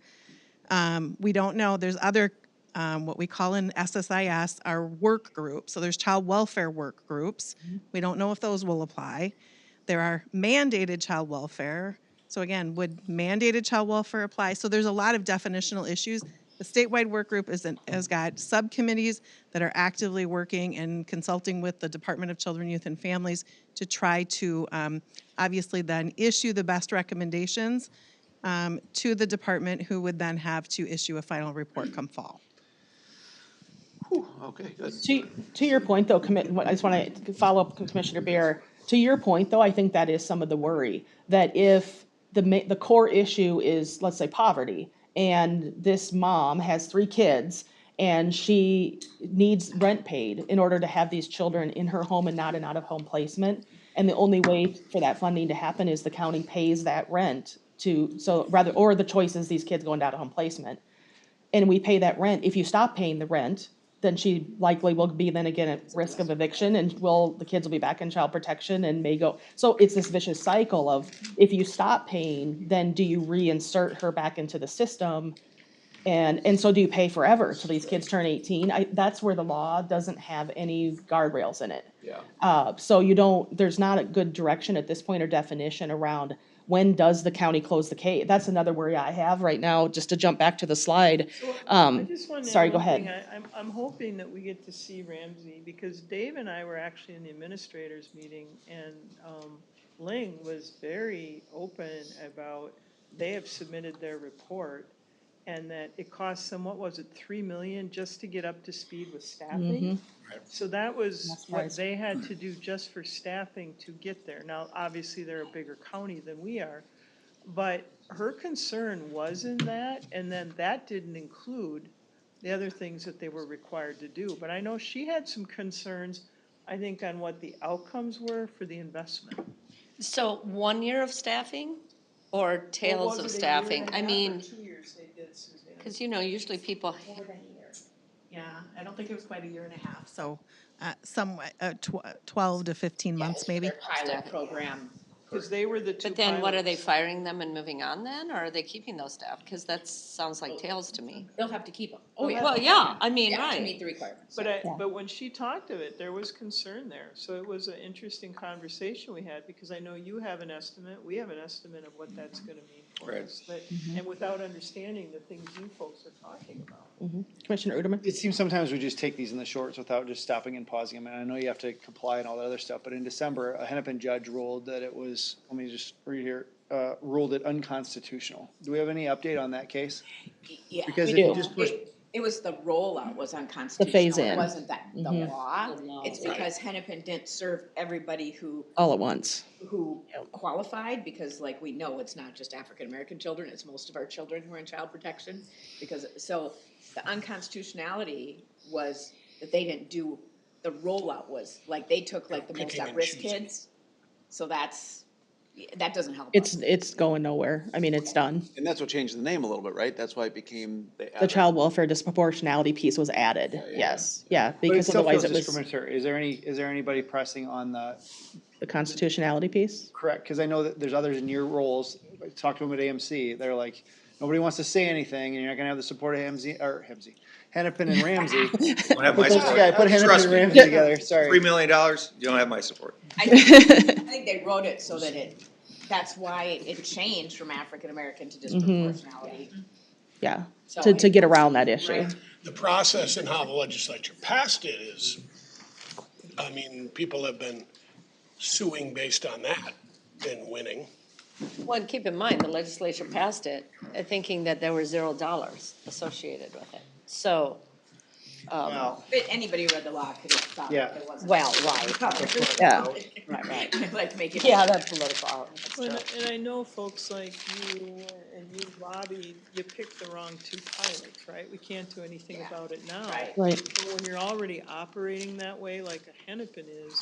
We don't know. There's other what we call in SSIS our work groups. So there's child welfare work groups. We don't know if those will apply. There are mandated child welfare. So again, would mandated child welfare apply? So there's a lot of definitional issues. The statewide work group has got subcommittees that are actively working and consulting with the Department of Children, Youth, and Families to try to obviously then issue the best recommendations to the department, who would then have to issue a final report come fall. Okay, good. To your point, though, I just want to follow up with Commissioner Bear. To your point, though, I think that is some of the worry, that if the core issue is, let's say, poverty, and this mom has 3 kids, and she needs rent paid in order to have these children in her home and not an out-of-home placement. And the only way for that funding to happen is the county pays that rent or the choice is these kids going to out-of-home placement. And we pay that rent. If you stop paying the rent, then she likely will be then again at risk of eviction, and the kids will be back in child protection and may go. So it's this vicious cycle of, if you stop paying, then do you reinsert her back into the system? And so do you pay forever till these kids turn 18? That's where the law doesn't have any guardrails in it. Yeah. So there's not a good direction at this point or definition around when does the county close the case. That's another worry I have right now, just to jump back to the slide. I just want to Sorry, add go one thing. ahead. I'm hoping that we get to see Ramsey, because Dave and I were actually in the administrators meeting, and Ling was very open about, they have submitted their report, and that it costs them, what was it, 3 million just to get up to speed with staffing? So that was That's what nice. they had to do just for staffing to get there. Now, obviously, they're a bigger county than we are, but her concern was in that, and then that didn't include the other things that they were required to do. But I know she had some concerns, I think, on what the outcomes were for the investment. So 1 year of staffing or tails of staffing? I mean, 2 years they did, Suzanne. because, usually people, More than a year. Yeah, I don't think it was quite a year and a half, so, 12 to 15 months maybe. Their pilot program. Because they were the two but then what, are they pilots. firing them and moving on then, or are they keeping those staff? Because that sounds like tails to me. They'll have to keep them. Oh, yeah. Well, yeah, I mean, Yeah, to right. meet the requirements. But when she talked of it, there was concern there. So it was an interesting conversation we had, because I know you have an estimate, we have an estimate of what that's gonna mean for Right. us. But, and without understanding the things you folks are talking about. Commissioner Uderman? It seems sometimes we just take these in the shorts without just stopping and pausing them, and I know you have to comply and all that other stuff, but in December, a Hennepin judge ruled that it was, let me just read here, ruled it unconstitutional. Do we have any update on that case? Yeah. Because We if you do. just push, It was the rollout was unconstitutional. phase-in. It wasn't that, the Mhm. law. The law, It's because Hennepin didn't serve everybody who All at once. qualified, because like we know, it's not just African-American children, it's most of our children who are in child protection. So the unconstitutionality was that they didn't do, the rollout was, like, they took like the most Picking and at-risk choosing. kids. So that doesn't help us. It's going nowhere. I mean, it's done. and that's what changed the name a little bit, right? That's why it became. The child welfare disproportionality piece was added. Yes, yeah, But it because still otherwise feels it was discriminatory. Is there anybody pressing on the constitutionality piece. correct, because I know that there's others in your roles, I talked to them at AMC, they're like, nobody wants to say anything, and you're not gonna have the support of Hennepin and Ramsey. Don't have my support. Yeah, I put Hennepin Trust and me. Ramsey together, sorry. $3 million, you don't have my support. I think they wrote it so that that's why it changed from African-American to disproportionality. Yeah, So to get around that issue. Right. The process and how the legislature passed it is, I mean, people have been suing based on that and winning. Well, and keep in mind, the legislature passed it thinking that there were $0 associated with it. So, Well, But anybody who read the law could have thought Yeah. that there wasn't. well, right. Yeah. Right. I like to make it. Yeah, that's political. That's Well, true. and I know folks like you and you lobbied, you picked the wrong two pilots, right? We can't do anything about it now. Right. Right. But when you're already operating that way, like a Hennepin is,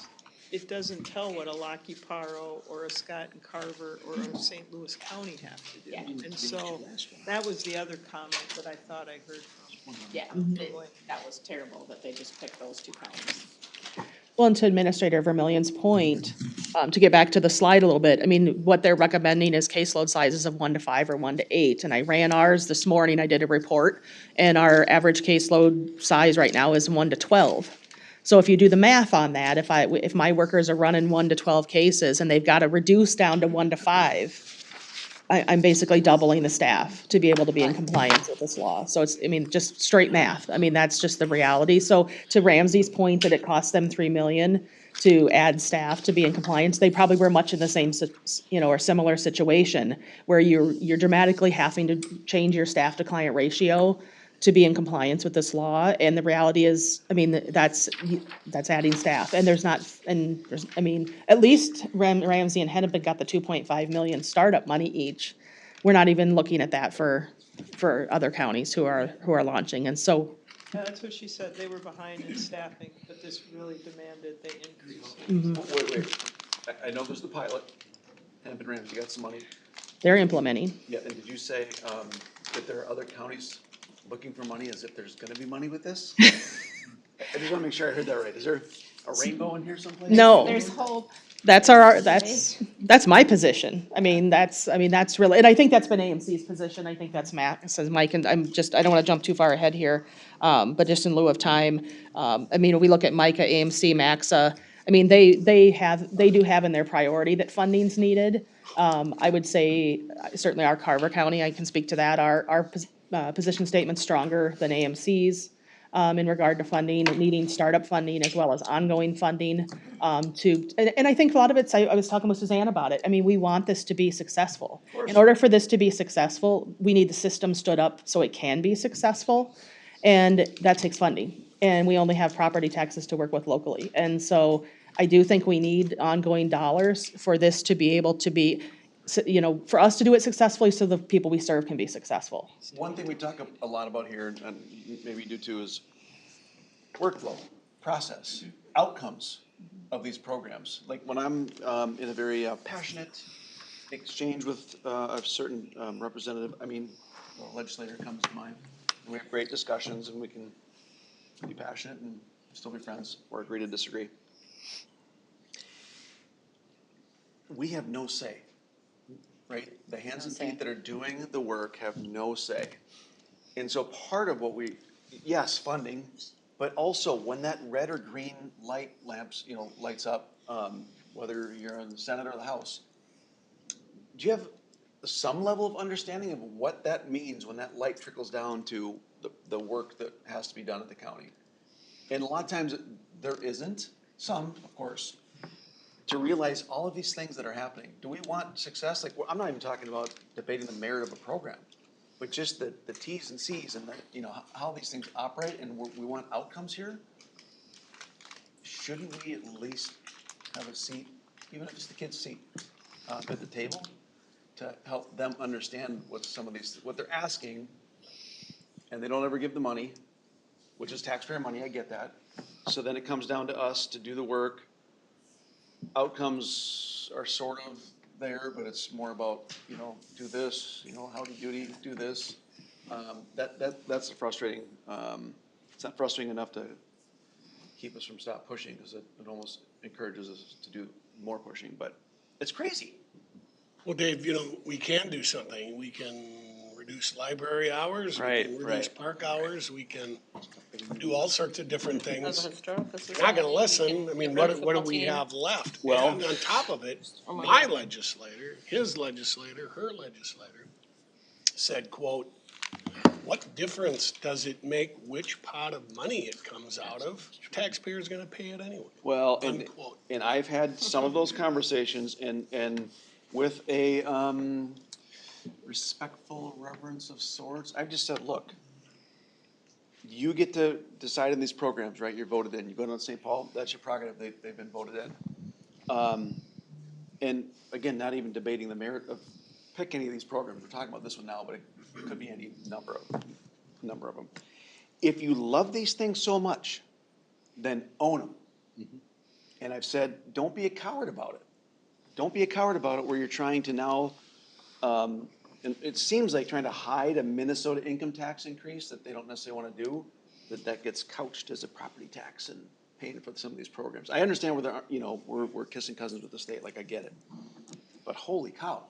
it doesn't tell what a Lockheed Paro or a Scott and Carver or a St. Louis County have to do. Yeah. And so that was the other comment that I thought I heard from. Yeah, that was terrible that they just picked those two columns. Well, and to Administrator Vermillion's point, to get back to the slide a little bit, I mean, what they're recommending is caseload sizes of 1 to 5 or 1 to 8. And I ran ours this morning, I did a report, and our average caseload size right now is 1 to 12. So if you do the math on that, if my workers are running 1 to 12 cases and they've got to reduce down to 1 to 5, I'm basically doubling the staff to be able to be in compliance with this law. So it's, I mean, just straight math. I mean, that's just the reality. So to Ramsey's point that it cost them 3 million to add staff to be in compliance, they probably were much in the same, or similar situation where you're dramatically having to change your staff to client ratio to be in compliance with this law. And the reality is, I mean, that's adding staff, and I mean, at least Ramsey and Hennepin got the 2.5 million startup money each. We're not even looking at that for for other counties who are launching. And so, Yeah, that's what she said, they were behind in staffing, but this really demanded they increase. Wait, I know there's the pilot, Hennepin Rams, you got some money. they're implementing. Yeah, and did you say, that there are other counties looking for money as if there's gonna be money with this? I just wanna make sure I heard that right. Is there a rainbow in here someplace? No. There's hope. That's that's my position. I mean, that's really, and I think that's been AMC's position. I think that's Matt, says Mike, and I don't wanna jump too far ahead here. But just in lieu of time, I mean, we look at Micah, AMC, Maxa, I mean, they do have in their priority that funding's needed. I would say certainly our Carver County, I can speak to that, our position statement's stronger than AMC's. In regard to funding, needing startup funding as well as ongoing funding, and I think a lot of it's, I was talking with Suzanne about it. I mean, we want this to be successful. In order for this to be successful, we need the system stood up so it can be successful, and that takes funding. And we only have property taxes to work with locally. And so I do think we need ongoing dollars for this to be able to be, for us to do it successfully so the people we serve can be successful. One thing we talk a lot about here, and maybe you do too, is workflow, process, outcomes of these programs. Like when I'm in a very passionate exchange with a certain representative, I mean, a legislator comes to mind. We have great discussions and we can be passionate and still be friends or agree to disagree. We have no say, right? The hands and feet that are doing the work have no say. And so part of what yes, funding, but also when that red or green light lamps, lights up, whether you're in the Senate or the House, do you have some level of understanding of what that means when that light trickles down to the work that has to be done at the county? And a lot of times there isn't, some, of course, to realize all of these things that are happening. Do we want success? Like, I'm not even talking about debating the merit of a program, but just the T's and C's and how these things operate, and we want outcomes here. Shouldn't we at least have a seat, even if it's the kid's seat, at the table, to help them understand what they're asking, and they don't ever give the money, which is taxpayer money, I get that. So then it comes down to us to do the work. Outcomes are sort of there, but it's more about, do this, howdy doody, do this. That's frustrating. It's not frustrating enough to keep us from stop pushing, because it almost encourages us to do more pushing, but it's crazy. Well, Dave, we can do something. We can reduce library hours. Right, we can reduce right. park hours. We can do all sorts of different things. As a historical You're not gonna listen. I mean, what do we have left? Well, and on top of it, my legislator, his legislator, her legislator said, quote, "What difference does it make which pot of money it comes out of? Taxpayers gonna pay it anyway." Well, Unquote. and I've had some of those conversations and with a respectful reverence of sorts, I've just said, look, you get to decide on these programs, right? You're voted in. You go down to St. Paul, that's your prerogative. They've been voted in. And again, not even debating the merit of pick any of these programs. We're talking about this one now, but it could be any number of them. If you love these things so much, then own them. Mm-hmm. And I've said, don't be a coward about it. Don't be a coward about it where you're trying to now, and it seems like trying to hide a Minnesota income tax increase that they don't necessarily want to do, that gets couched as a property tax and paying for some of these programs. I understand where we're kissing cousins with the state, like I get it. But holy cow.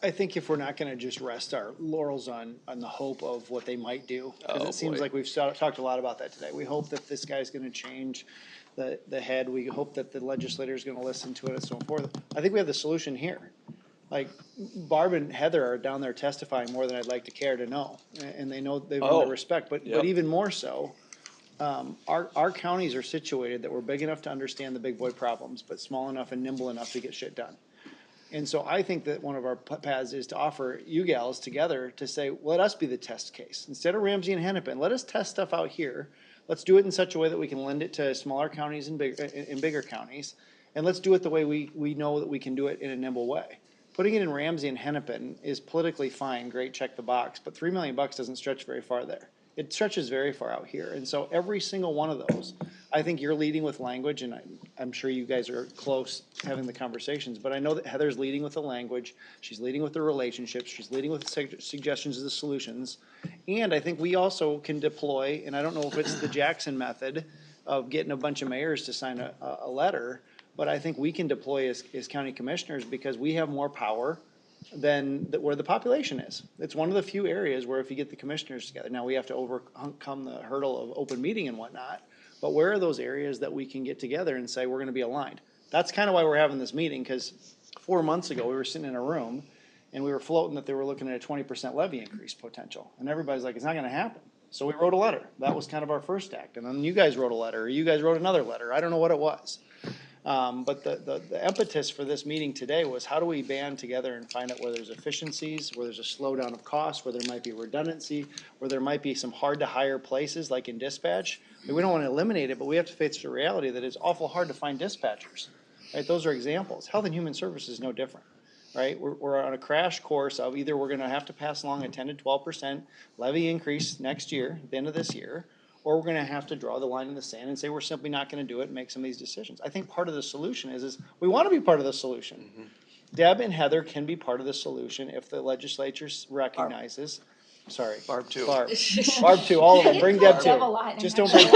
I think if we're not gonna just rest our laurels on the hope of what they might do, because it seems like we've talked a lot about that today. We hope that this guy's gonna change the head. We hope that the legislator's gonna listen to it and so forth. I think we have the solution here. Like, Barb and Heather are down there testifying more than I'd like to care to know, and they've earned the respect, but even more so, our counties are situated that we're big enough to understand the big boy problems, but small enough and nimble enough to get shit done. And so I think that one of our paths is to offer you gals together to say, let us be the test case. Instead of Ramsey and Hennepin, let us test stuff out here. Let's do it in such a way that we can lend it to smaller counties and bigger counties. And let's do it the way we know that we can do it in a nimble way. Putting it in Ramsey and Hennepin is politically fine, great, check the box, but $3 million doesn't stretch very far there. It stretches very far out here, and so every single one of those, I think you're leading with language, and I'm sure you guys are close having the conversations, but I know that Heather's leading with the language, she's leading with the relationships, she's leading with the suggestions of the solutions, and I think we also can deploy, and I don't know if it's the Jackson method of getting a bunch of mayors to sign a letter, but I think we can deploy as county commissioners because we have more power than where the population is. It's one of the few areas where if you get the commissioners together, now we have to overcome the hurdle of open meeting and whatnot, but where are those areas that we can get together and say we're gonna be aligned? That's kind of why we're having this meeting, because 4 months ago, we were sitting in a room and we were floating that they were looking at a 20% levy increase potential. And everybody's like, it's not gonna happen. So we wrote a letter. That was kind of our first act. And then you guys wrote a letter, or you guys wrote another letter. I don't know what it was. But the impetus for this meeting today was how do we band together and find out where there's efficiencies, where there's a slowdown of costs, where there might be redundancy, where there might be some hard to hire places like in dispatch. I mean, we don't want to eliminate it, but we have to face the reality that it's awful hard to find dispatchers. Right? Those are examples. Health and Human Services is no different. Right? We're on a crash course of either we're going to have to pass along a 10 to 12% levy increase next year, at the end of this year, or we're gonna have to draw the line in the sand and say we're simply not gonna do it and make some of these decisions. I think part of the solution is we wanna be part of the solution. Deb and Heather can be part of the solution if the legislature recognizes, sorry. Barb too. Barb too, all of them, bring Deb too. Just don't bring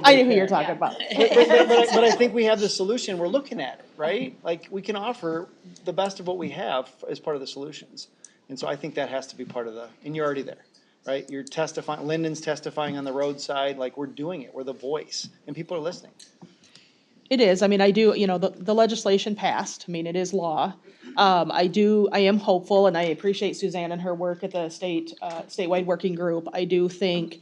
I knew who you were talking about. But I think we have the solution, we're looking at it, right? Like, we can offer the best of what we have as part of the solutions. And so I think that has to be part of and you're already there. Right, you're testifying, Lyndon's testifying on the roadside, like we're doing it, we're the voice, and people are listening. It is, I mean, I do, the legislation passed, I mean, it is law. I am hopeful, and I appreciate Suzanne and her work at the statewide working group. I do think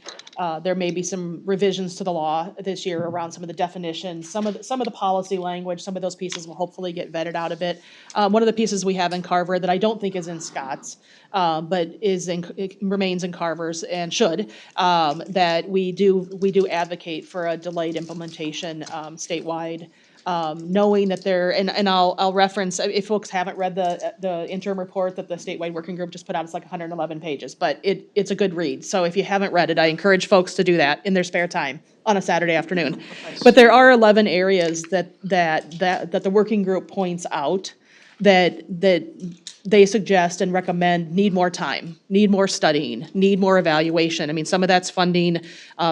there may be some revisions to the law this year around some of the definitions, some of the policy language, some of those pieces will hopefully get vetted out of it. One of the pieces we have in Carver that I don't think is in Scott's, but it remains in Carver's and should, that we do advocate for a delayed implementation statewide. Knowing that and I'll reference, if folks haven't read the interim report that the statewide working group just put out, it's like 111 pages, but it's a good read. So if you haven't read it, I encourage folks to do that in their spare time on a Saturday afternoon. But there are 11 areas that the working group points out that they suggest and recommend need more time, need more studying, need more evaluation. I mean, some of that's funding,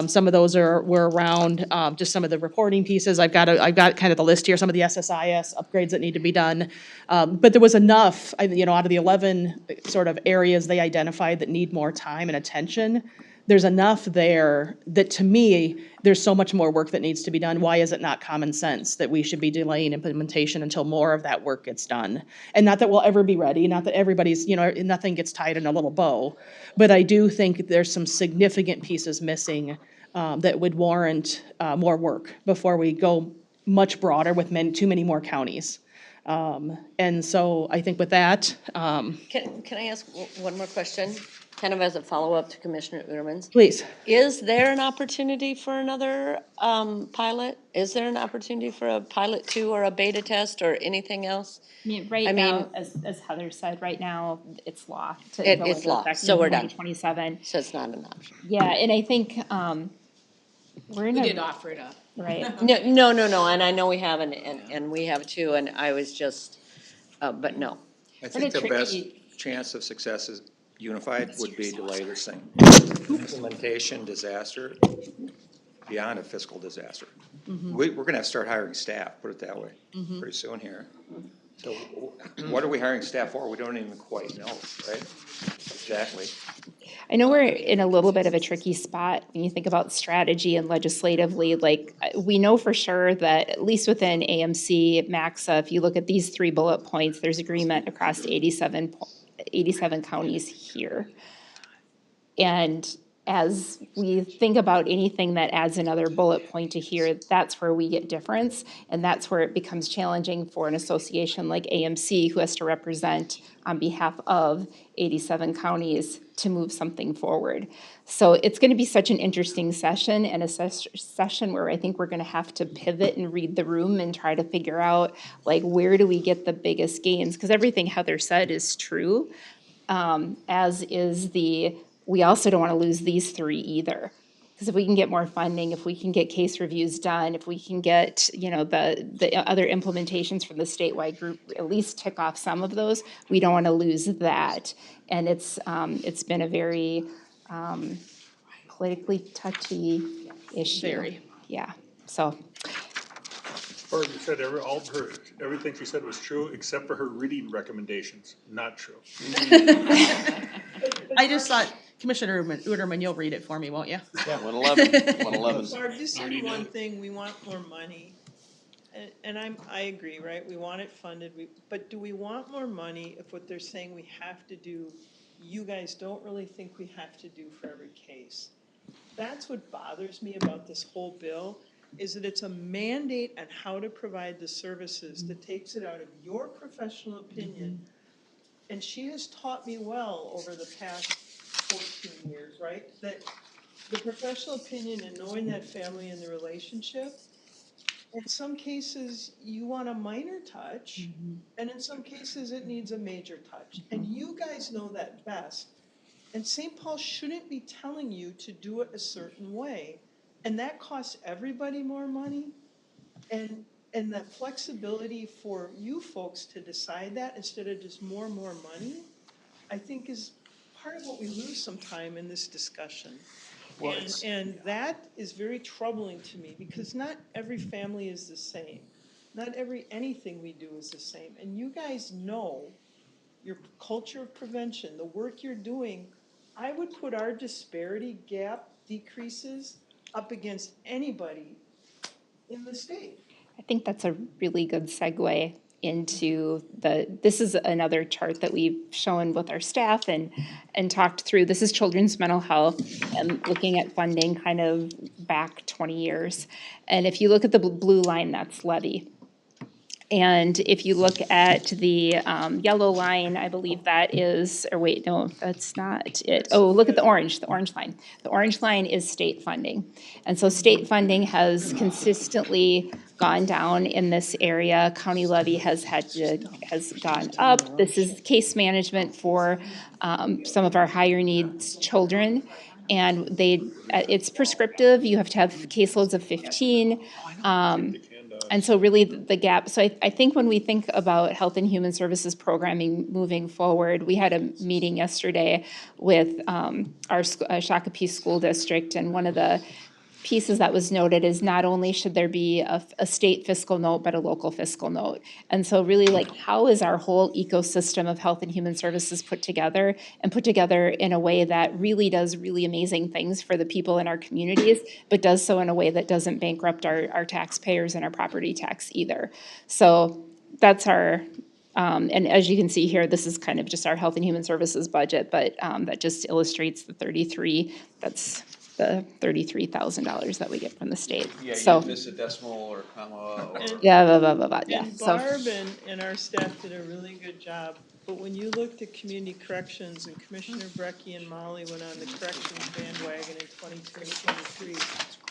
some of those were around just some of the reporting pieces. I've got kind of the list here, some of the SSIS upgrades that need to be done. But there was enough, out of the 11 sort of areas they identified that need more time and attention, there's enough there that to me, there's so much more work that needs to be done. Why is it not common sense that we should be delaying implementation until more of that work gets done? And not that we'll ever be ready, not that everybody's, nothing gets tied in a little bow, but I do think there's some significant pieces missing that would warrant more work before we go much broader with too many more counties. And so I think with that. Can I ask one more question? Kind of as a follow-up to Commissioner Uterman's. Please. Is there an opportunity for another pilot? Is there an opportunity for a pilot 2 or a beta test or anything else? Right now, as Heather said, right now, it's law. It's law, so we're done. 2027. So it's not an option. Yeah, and I think We did offer it up. Right. No, and I know we have, and we have too, and I was just, but no. I think the best chance of success is unified would be delay this thing. Implementation disaster beyond a fiscal disaster. We're gonna have to start hiring staff, put it that way, pretty soon here. So what are we hiring staff for? We don't even quite know, right? Exactly. I know we're in a little bit of a tricky spot when you think about strategy and legislatively. Like, we know for sure that at least within AMC, MAXA, if you look at these 3 bullet points, there's agreement across 87 counties here. And as we think about anything that adds another bullet point to here, that's where we get difference. And that's where it becomes challenging for an association like AMC, who has to represent on behalf of 87 counties to move something forward. So it's going to be such an interesting session, and a session where I think we're going to have to pivot and read the room and try to figure out, like, where do we get the biggest gains? Because everything Heather said is true, as is we also don't want to lose these three either. Because if we can get more funding, if we can get case reviews done, if we can get, the other implementations from the statewide group, at least tick off some of those, we don't want to lose that. And it's been a very politically touchy issue. Very. Yeah, so. Barb, you said everything she said was true, except for her reading recommendations, not true. I just thought, Commissioner Uterman, you'll read it for me, won't you? Yeah, 111. Barb, just said one thing, we want more money. And I agree, right? We want it funded, but do we want more money if what they're saying we have to do, you guys don't really think we have to do for every case? That's what bothers me about this whole bill, is that it's a mandate on how to provide the services that takes it out of your professional opinion. And she has taught me well over the past 14 years, right? That the professional opinion and knowing that family and the relationship, in some cases, you want a minor touch, and in some cases, it needs a major touch. And you guys know that best. And St. Paul shouldn't be telling you to do it a certain way. And that costs everybody more money. And the flexibility for you folks to decide that instead of just more money, I think is part of what we lose some time in this discussion. And that is very troubling to me, because not every family is the same. Not anything we do is the same. And you guys know your culture of prevention, the work you're doing. I would put our disparity gap decreases up against anybody in the state. I think that's a really good segue into this is another chart that we've shown with our staff and talked through. This is children's mental health and looking at funding kind of back 20 years. And if you look at the blue line, that's levy. And if you look at the yellow line, I believe that is, or wait, no, that's not it. Oh, look at the orange line. The orange line is state funding. And so state funding has consistently gone down in this area. County levy has gone up. This is case management for some of our higher needs children. And it's prescriptive. You have to have caseloads of 15. And so really the gap, so I think when we think about Health and Human Services programming moving forward, we had a meeting yesterday with our Shakopee School District, and one of the pieces that was noted is not only should there be a state fiscal note, but a local fiscal note. And so really, like, how is our whole ecosystem of health and human services put together in a way that really does really amazing things for the people in our communities, but does so in a way that doesn't bankrupt our taxpayers and our property tax either. So that's our, and as you can see here, this is kind of just our health and human services budget, but that just illustrates the 33, that's the $33,000 that we get from the state. Yeah, So, you miss a decimal or comma or. yeah, yeah. And So, Barb and our staff did a really good job, but when you looked at community corrections, and Commissioner Brecky and Molly went on the corrections bandwagon in 22 and 23,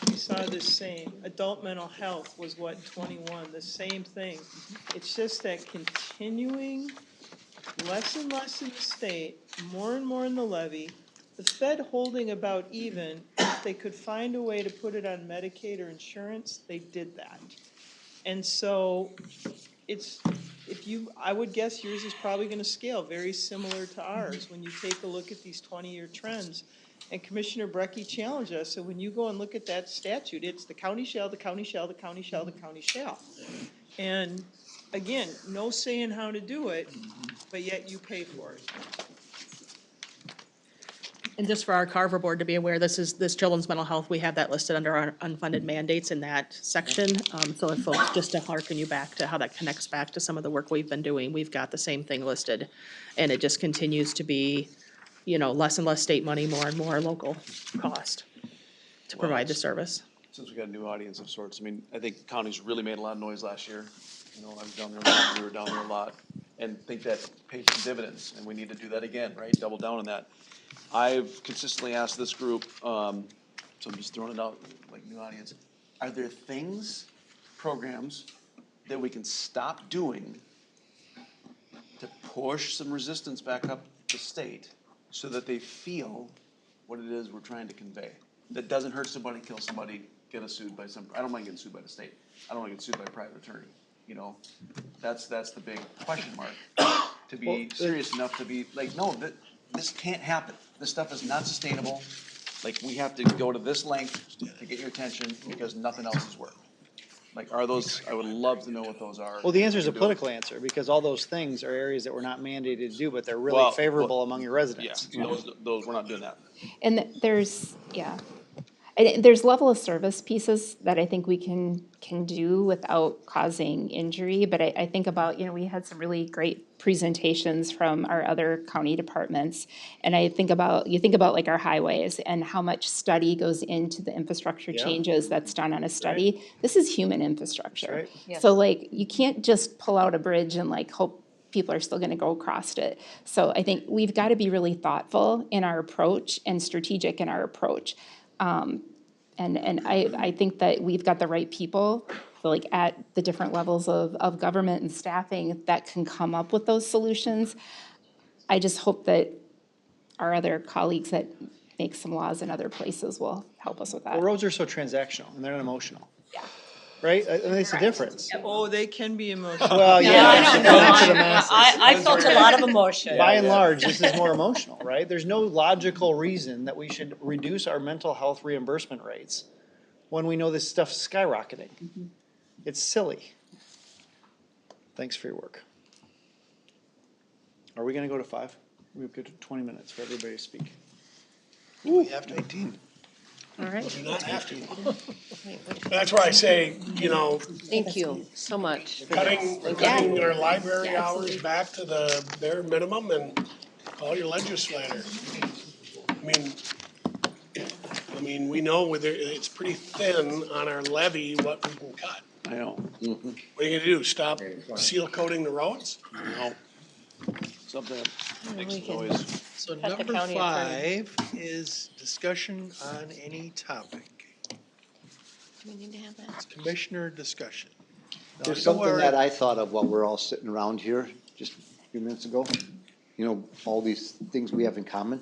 we saw the same. Adult mental health was what, 21, the same thing. It's just that continuing less and less in the state, more and more in the levy, the Fed holding about even. If they could find a way to put it on Medicaid or insurance, they did that. And so I would guess yours is probably going to scale very similar to ours when you take a look at these 20-year trends. And Commissioner Brecky challenged us, so when you go and look at that statute, it's the county shall, the county shall, the county shall, the county shall. And again, no saying how to do it, but yet you pay for it. And just for our Carver board to be aware, this children's mental health, we have that listed under our unfunded mandates in that section. So if folks, just to hearken you back to how that connects back to some of the work we've been doing, we've got the same thing listed. And it just continues to be less and less state money, more and more local cost to provide the service. Since we got a new audience of sorts, I mean, I think counties really made a lot of noise last year. I was down there a lot, we were down there a lot, and think that paid some dividends, and we need to do that again, right? Double down on that. I've consistently asked this group, so I'm just throwing it out, like new audience, are there things, programs that we can stop doing to push some resistance back up the state so that they feel what it is we're trying to convey? That doesn't hurt somebody, kill somebody, get us sued by I don't mind getting sued by the state. I don't want to get sued by a private attorney, That's the big question mark. To be serious enough to be like, no, this can't happen. This stuff is not sustainable. Like, we have to go to this length to get your attention because nothing else has worked. Like, are those, I would love to know what those are. Well, the answer is a political answer, because all those things are areas that we're not mandated to do, but they're really favorable among your residents. Yeah, those, we're not doing that. And there's level of service pieces that I think we can do without causing injury, but I think about, we had some really great presentations from our other county departments, and you think about like our highways and how much study goes into the infrastructure changes that's done on a study. Right. This is human infrastructure. Right. Yes. So like, you can't just pull out a bridge and like hope people are still gonna go across it. So I think we've gotta be really thoughtful in our approach and strategic in our approach. And I think that we've got the right people, like at the different levels of government and staffing, that can come up with those solutions. I just hope that our other colleagues that make some laws in other places will help us with that. Well, roads are so transactional and they're not emotional. Yeah. Right? I mean, it's a difference. Oh, they can be emotional. Well, I felt a lot of emotion. By and large, this is more emotional, right? There's no logical reason that we should reduce our mental health reimbursement rates when we know this stuff's skyrocketing. Mm-hmm. It's silly. Thanks for your work. Are we gonna go to 5? We've got 20 minutes for everybody to speak. Ooh, we have 19. All right. We do not have to. That's why I say, Thank you so much. We're cutting our library hours back to the bare minimum and call your legislator. I mean, we know it's pretty thin on our levy what we can cut. I know. Mm-hmm. What are you gonna do, stop seal coating the roads? No. Something that makes noise. So number 5 is discussion on any topic. We need to have that. Commissioner discussion. There's something that I thought of while we're all sitting around here just a few minutes ago. All these things we have in common.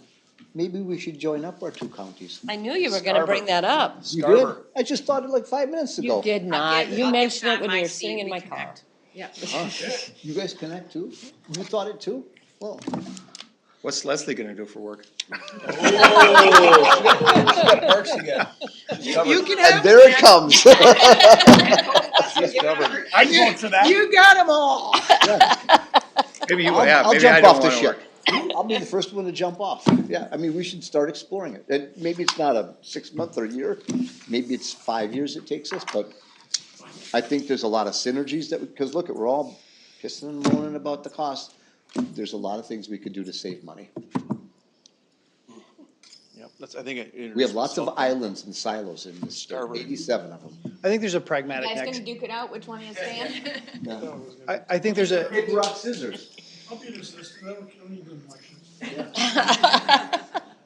Maybe we should join up our 2 counties. I knew you were gonna bring that up. You did? I just thought it like 5 minutes ago. You did not. You mentioned it when you were sitting in my car. Yeah. You guys connect too? You thought it too? Well. What's Leslie gonna do for work? You can have. And there it comes. I'd vote for that. You got them all. Maybe you will, yeah. I'll jump off the ship. I'll be the first one to jump off. Yeah, I mean, we should start exploring it. And maybe it's not a 6 month or a year. Maybe it's 5 years it takes us, but I think there's a lot of synergies because look, we're all pissing and moaning about the cost. There's a lot of things we could do to save money. Yep, I think we have lots of islands and silos in this state, 87 of them. I think there's a pragmatic You guys gonna duke it out, which one is stand? I think there's a paper, rock, scissors. I'll be the assistant, I don't need good questions.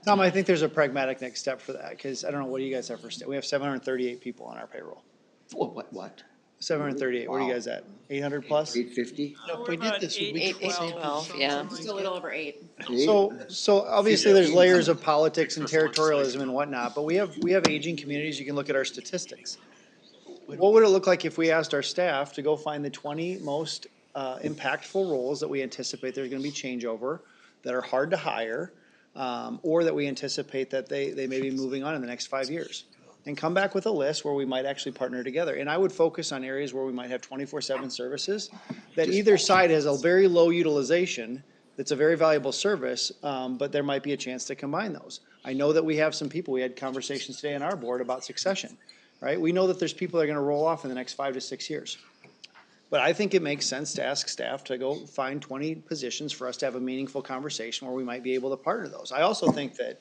Tom, I think there's a pragmatic next step for that, because I don't know, what do you guys have for state? We have 738 people on our payroll. What? 738, where are you guys at? 800 plus? 850? No, if we did this, we'd be 12, yeah. Just a little over 8. So obviously there's layers of politics and territorialism and whatnot, but we have aging communities. You can look at our statistics. What would it look like if we asked our staff to go find the 20 most impactful roles that we anticipate there's gonna be changeover, that are hard to hire, or that we anticipate that they may be moving on in the next 5 years? And come back with a list where we might actually partner together. And I would focus on areas where we might have 24/7 services, that either side has a very low utilization, that's a very valuable service, but there might be a chance to combine those. I know that we have some people, we had conversations today on our board about succession, right? We know that there's people that are gonna roll off in the next 5 to 6 years. But I think it makes sense to ask staff to go find 20 positions for us to have a meaningful conversation where we might be able to partner those. I also think that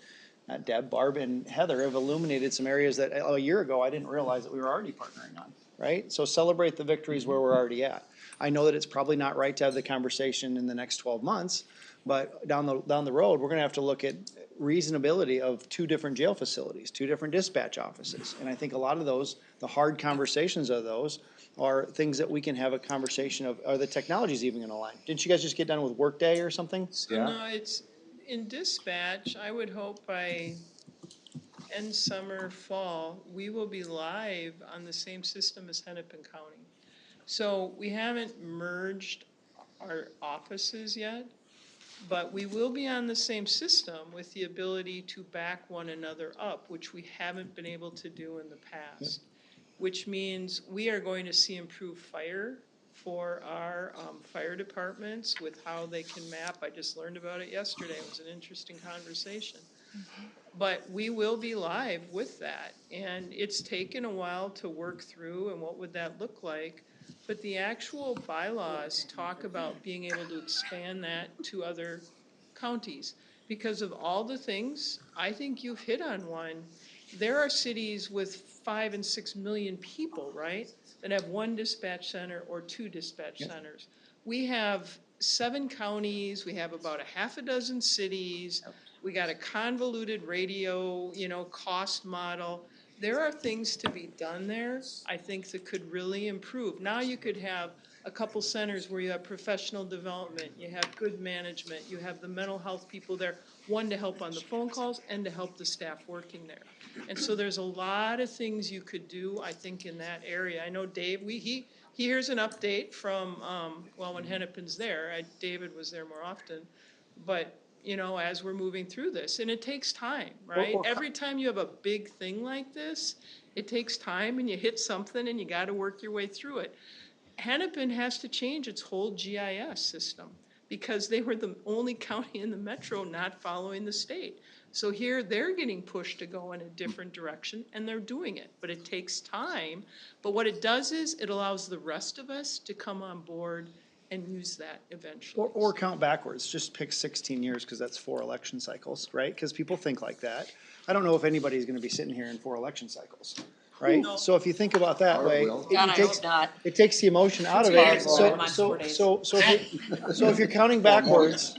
Deb, Barb, and Heather have illuminated some areas that a year ago I didn't realize that we were already partnering on, right? So celebrate the victories where we're already at. I know that it's probably not right to have the conversation in the next 12 months, but down the road, we're gonna have to look at reasonability of 2 different jail facilities, 2 different dispatch offices. And I think a lot of those, the hard conversations of those, are things that we can have a conversation of, are the technologies even gonna align? Didn't you guys just get done with Workday or something? No, it's, in dispatch, I would hope by end summer, fall, we will be live on the same system as Hennepin County. So we haven't merged our offices yet, but we will be on the same system with the ability to back one another up, which we haven't been able to do in the past. Which means we are going to see improved fire for our fire departments with how they can map. I just learned about it yesterday. It was an interesting conversation. But we will be live with that. And it's taken a while to work through and what would that look like. But the actual bylaws talk about being able to expand that to other counties. Because of all the things, I think you've hit on one. There are cities with 5 and 6 million people, right, that have 1 dispatch center or 2 dispatch centers. We have 7 counties, we have about a half a dozen cities, we got a convoluted radio, cost model. There are things to be done there, I think, that could really improve. Now you could have a couple centers where you have professional development, you have good management, you have the mental health people there, one to help on the phone calls and to help the staff working there. And so there's a lot of things you could do, I think, in that area. I know Dave, he hears an update from, when Hennepin's there, David was there more often, but, as we're moving through this, and it takes time, right? Every time you have a big thing like this, it takes time and you hit something and you gotta work your way through it. Hennepin has to change its whole GIS system because they were the only county in the metro not following the state. So here they're getting pushed to go in a different direction and they're doing it, but it takes time. But what it does is it allows the rest of us to come on board and use that eventually. Or count backwards, just pick 16 years, because that's 4 election cycles, right? Because people think like that. I don't know if anybody's gonna be sitting here in 4 election cycles, right? No. So if you think about that way, God, I hope not. it takes the emotion out of Hard it. boiled on 4 days. So if you're counting backwards,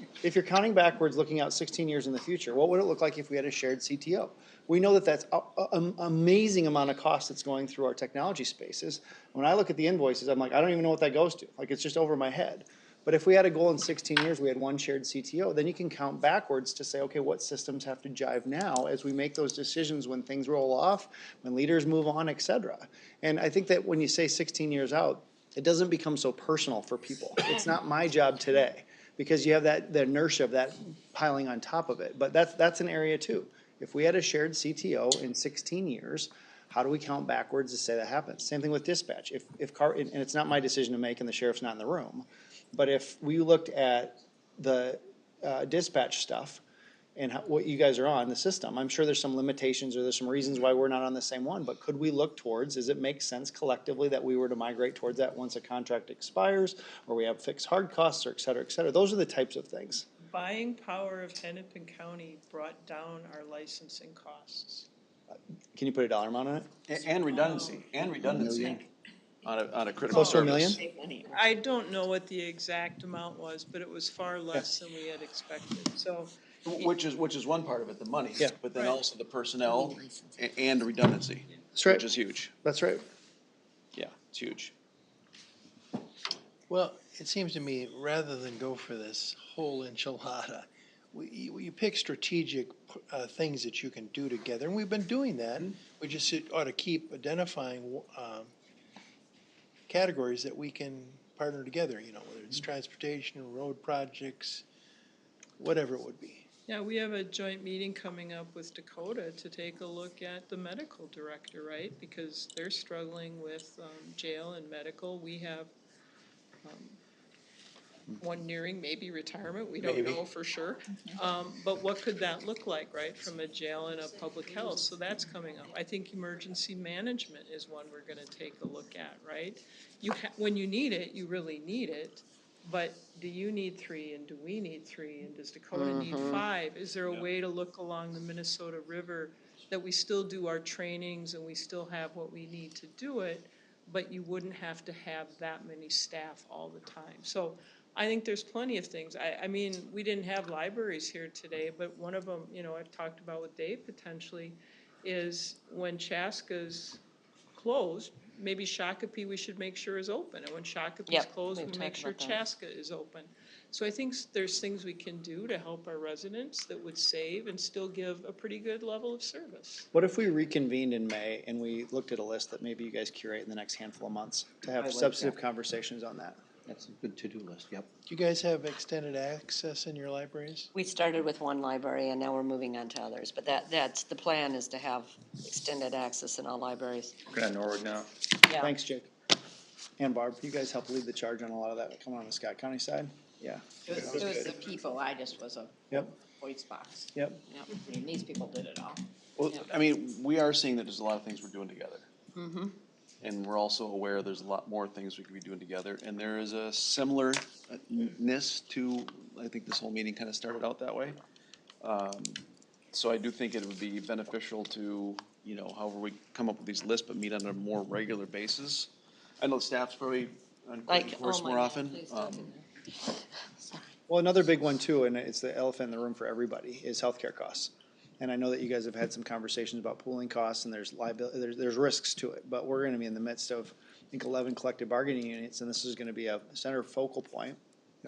looking out 16 years in the future, what would it look like if we had a shared CTO? We know that that's an amazing amount of cost that's going through our technology spaces. When I look at the invoices, I'm like, I don't even know what that goes to. Like, it's just over my head. But if we had a goal in 16 years, we had 1 shared CTO, then you can count backwards to say, okay, what systems have to jive now as we make those decisions when things roll off, when leaders move on, et cetera. And I think that when you say 16 years out, it doesn't become so personal for people. It's not my job today, because you have the inertia of that piling on top of it. But that's an area too. If we had a shared CTO in 16 years, how do we count backwards to say that happens? Same thing with dispatch. And it's not my decision to make and the sheriff's not in the room, but if we looked at the dispatch stuff and what you guys are on, the system, I'm sure there's some limitations or there's some reasons why we're not on the same one, but could we look towards, does it make sense collectively that we were to migrate towards that once a contract expires, or we have fixed hard costs, or et cetera, et cetera? Those are the types of things. Buying power of Hennepin County brought down our licensing costs. Can you put a dollar amount on it? And redundancy, on a critical Close to $1 million? service. I don't know what the exact amount was, but it was far less than we had expected, so. Which is one part of it, the money. Yeah. But then Right. also the personnel and redundancy. That's right. Which is huge. That's right. Yeah, it's huge. Well, it seems to me, rather than go for this whole enchilada, you pick strategic things that you can do together, and we've been doing that. We just ought to keep identifying categories that we can partner together, whether it's transportation, road projects, whatever it would be. Yeah, we have a joint meeting coming up with Dakota to take a look at the medical director, right? Because they're struggling with jail and medical. We have one nearing maybe retirement, we don't know for sure. But what could that look like, right, from a jail and a public health? So that's coming up. I think emergency management is one we're gonna take a look at, right? When you need it, you really need it, but do you need 3 and do we need 3 and does Dakota need 5? Is there a way to look along the Minnesota River that we still do our trainings and we still have what we need to do it, but you wouldn't have to have that many staff all the time? So I think there's plenty of things. I mean, we didn't have libraries here today, but one of them, you know, I've talked about with Dave potentially, is when Chaska's closed, maybe Shakopee we should make sure is open, and when Shakopee's Yep, closed, we've we make talked sure about that. Chaska is open. So I think there's things we can do to help our residents that would save and still give a pretty good level of service. What if we reconvened in May and we looked at a list that maybe you guys curate in the next handful of months to I have like substantive that. conversations on that? That's a good to-do list, yep. Do you guys have extended access in your libraries? We started with one library and now we're moving on to others, but that's, the plan is to have extended access in all libraries. Working on Norwood now. Yeah. Thanks, Jake. And Barb, you guys help lead the charge on a lot of that coming on the Scott County side? Yeah. It was the people, I just was a Yep, voice box. yep. Yep, I mean, these people did it all. Well, I mean, we are seeing that there's a lot of things we're doing together. Mm-hmm. And we're also aware there's a lot more things we could be doing together. And there is a similarness to, I think this whole meeting kind of started out that way. So I do think it would be beneficial to, you know, however we come up with these lists, but meet on a more regular basis. I know staff's probably on course more often. Well, another big one too, and it's the elephant in the room for everybody, is healthcare costs. And I know that you guys have had some conversations about pooling costs and there's liability, there's risks to it, but we're gonna be in the midst of, I think, 11 collective bargaining units, and this is gonna be a center focal point.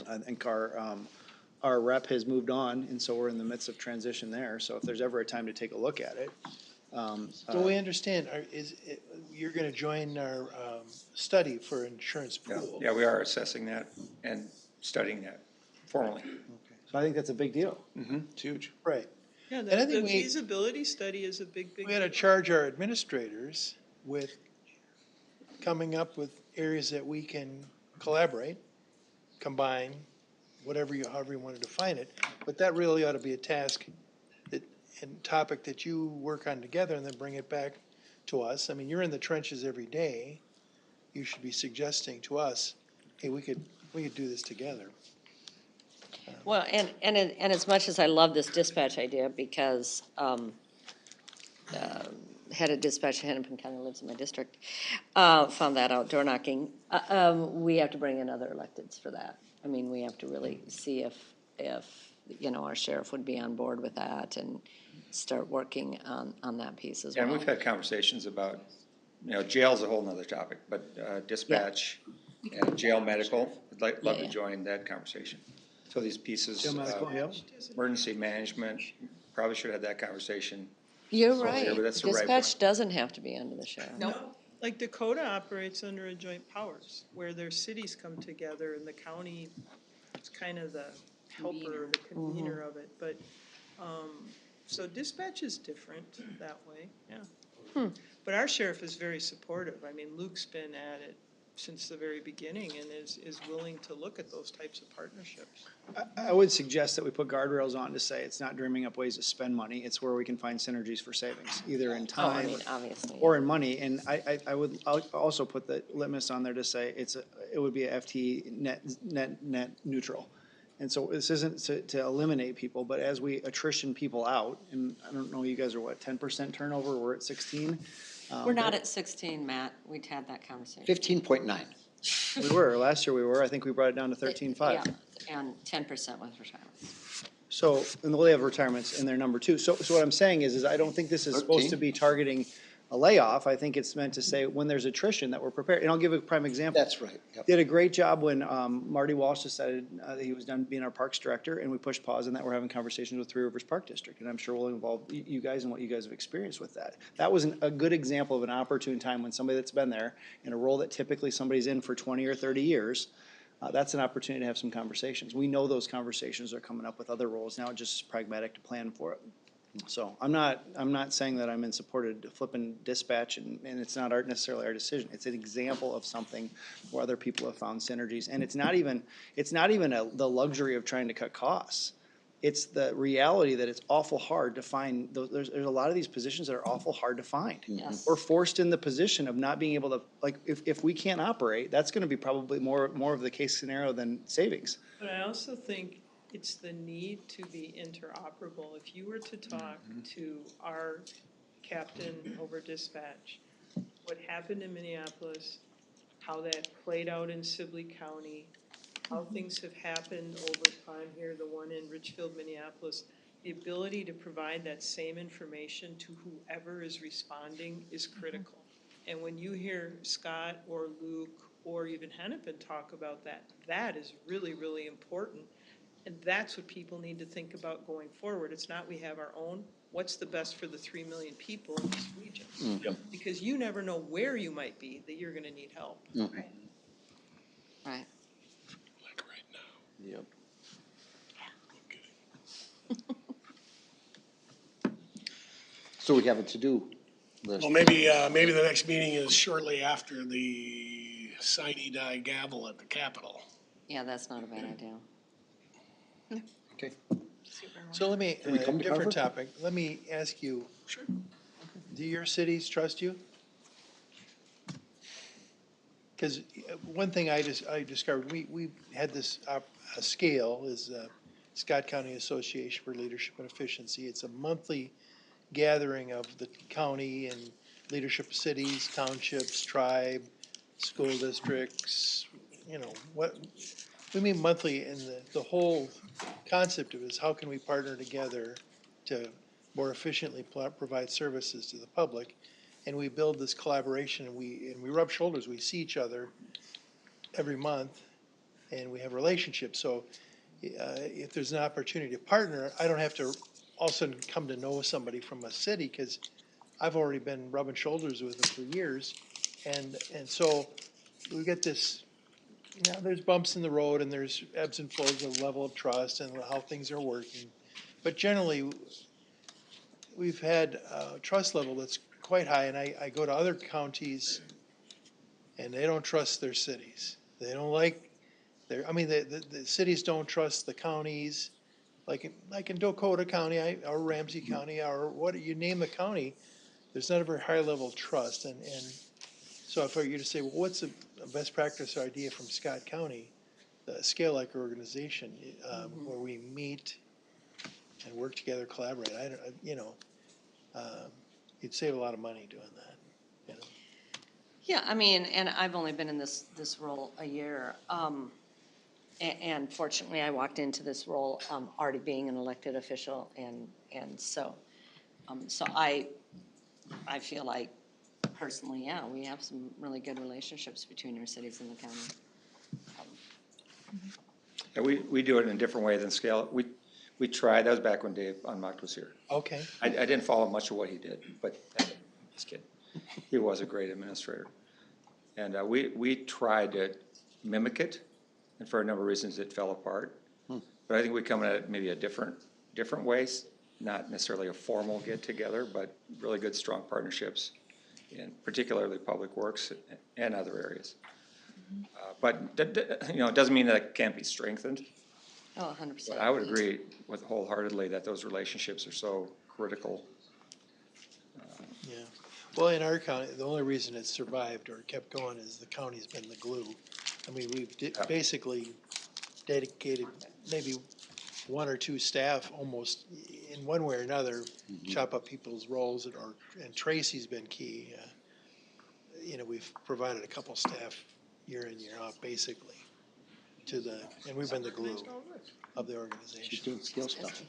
I think our rep has moved on, and so we're in the midst of transition there, so if there's ever a time to take a look at it. So we understand, you're gonna join our study for insurance pool. Yeah, we are assessing that and studying that formally. So I think that's a big deal. It's huge. Right. Yeah, And I the think feasibility study is a big. we gotta charge our administrators with coming up with areas that we can collaborate, combine, however you want to define it. But that really ought to be a task and topic that you work on together and then bring it back to us. I mean, you're in the trenches every day. You should be suggesting to us, hey, we could do this together. Well, and as much as I love this dispatch idea, because, head of dispatch in Hennepin County lives in my district, found that out door knocking, we have to bring in other electeds for that. I mean, we have to really see if, you know, our sheriff would be on board with that and start working on that piece as well. And we've had conversations about, you know, jail's a whole nother topic, but dispatch and jail medical, I'd love to join that conversation. So these pieces, Jail medical, yep. emergency management, probably should have that conversation. You're So, right. yeah, but that's the right Dispatch doesn't have to be under the sheriff. No, like Dakota operates under a joint powers, where their cities come together and the county is kind of the helper, the convener of it, but, so dispatch is different that way, yeah. But our sheriff is very supportive. I mean, Luke's been at it since the very beginning and is willing to look at those types of partnerships. I would suggest that we put guardrails on to say it's not dreaming up ways to spend money, it's where we can find synergies for savings, either in Oh, I time mean, obviously. or in money. And I would also put the litmus on there to say it would be a FTE net neutral. And so this isn't to eliminate people, but as we attrition people out, and I don't know, you guys are what, 10% turnover, we're at 16? We're not at 16, Matt. We'd had that conversation. 15.9. We were, last year we were, I think we brought it down to 13.5. Yeah, and 10% with retirements. So, and they have retirements in their number too. So what I'm saying is I don't think this is supposed to be targeting a layoff. I think it's meant to say when there's attrition that we're prepared. And I'll give a prime example. That's right. Yep. Did a great job when Marty Walsh decided that he was done being our parks director, and we pushed pause on that. We're having conversations with Three Rivers Park District, and I'm sure we'll involve you guys and what you guys have experienced with that. That was a good example of an opportune time when somebody that's been there in a role that typically somebody's in for 20 or 30 years, that's an opportunity to have some conversations. We know those conversations are coming up with other roles. Now it's just pragmatic to plan for it. So I'm not saying that I'm in support of flipping dispatch and it's not necessarily our decision. It's an example of something where other people have found synergies. And it's not even the luxury of trying to cut costs. It's the reality that it's awful hard to find, there's a lot of these positions that are awful hard to find. Yes. We're forced in the position of not being able to, like, if we can't operate, that's gonna be probably more of the case scenario than savings. But I also think it's the need to be interoperable. If you were to talk to our captain over dispatch, what happened in Minneapolis, how that played out in Sibley County, how things have happened over time here, the one in Richfield, Minneapolis, the ability to provide that same information to whoever is responding is critical. And when you hear Scott or Luke or even Hennepin talk about that, that is really, really important. And that's what people need to think about going forward. It's not we have our own, what's the best for the 3 million people in this region? Because you never know where you might be that you're gonna need help. Right. Right. Like right now. Yep. So we have a to-do list. Well, maybe the next meeting is shortly after the sine die gavel at the Capitol. Yeah, that's not a bad idea. Okay. So let me, Can we come to different Carver? topic, let me ask you, Sure. do your cities trust you? Because one thing I discovered, we had this, a scale is Scott County Association for Leadership and Efficiency. It's a monthly gathering of the county and leadership of cities, townships, tribe, school districts, we mean monthly, and the whole concept of it is how can we partner together to more efficiently provide services to the public? And we build this collaboration, and we rub shoulders, we see each other every month, and we have relationships. So if there's an opportunity to partner, I don't have to all of a sudden come to know somebody from a city, because I've already been rubbing shoulders with them for years. And so we get this, there's bumps in the road, and there's ebbs and flows of level of trust and how things are working. But generally, we've had a trust level that's quite high, and I go to other counties, and they don't trust their cities. They don't like the cities don't trust the counties, like in Dakota County, or Ramsey County, or what, you name the county, there's not a very high level of trust. And so if I were you to say, well, what's a best practice or idea from Scott County, a scale-like organization, where we meet and work together, collaborate, you'd save a lot of money doing that. Yeah, I mean, and I've only been in this role a year. And fortunately, I walked into this role already being an elected official, and so I feel like personally, yeah, we have some really good relationships between our cities and the county. Yeah, we do it in a different way than scale. We tried, that was back when Dave Unmocked was here. Okay. I didn't follow much of what he did, but just kidding. He was a great administrator. And we tried to mimic it, and for a number of reasons it fell apart. But I think we come at it maybe a different ways, not necessarily a formal get-together, but really good, strong partnerships in particularly public works and other areas. But it doesn't mean that it can't be strengthened. Oh, 100%. But I would agree with wholeheartedly that those relationships are so critical. Yeah. Well, in our county, the only reason it's survived or kept going is the county's been the glue. I mean, we've basically dedicated maybe one or two staff almost in one way or another, chop up people's roles, and Tracy's been key. We've provided a couple staff year in, year out, basically, and we've been the glue of the organization. She's doing scale stuff.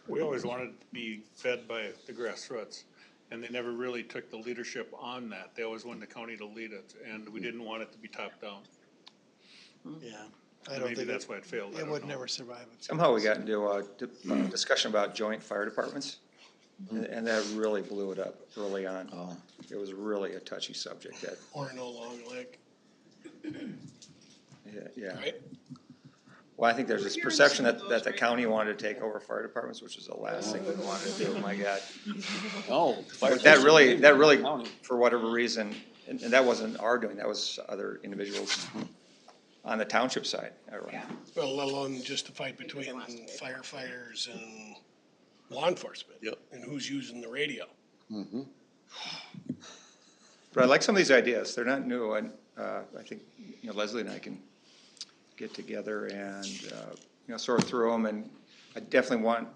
We always wanted to be fed by the grassroots, and they never really took the leadership on that. They always wanted the county to lead it, and we didn't want it to be top down. Yeah, I don't Maybe think that's why it failed. It would never survive. Somehow we got into a discussion about joint fire departments, and that really blew it up early on. Oh. It was really a touchy subject. Or no long leg. Yeah. Right? Well, I think there's this perception that the county wanted to take over fire departments, which is the last thing we wanted to do, my God. No. fire But that station, really, county. for whatever reason, and that wasn't our doing, that was other individuals on the township side. Well, let alone just the fight between firefighters and law enforcement. Yep. And who's using the radio. But I like some of these ideas. They're not new, and I think, Leslie and I can get together and, sort through them, and I definitely want,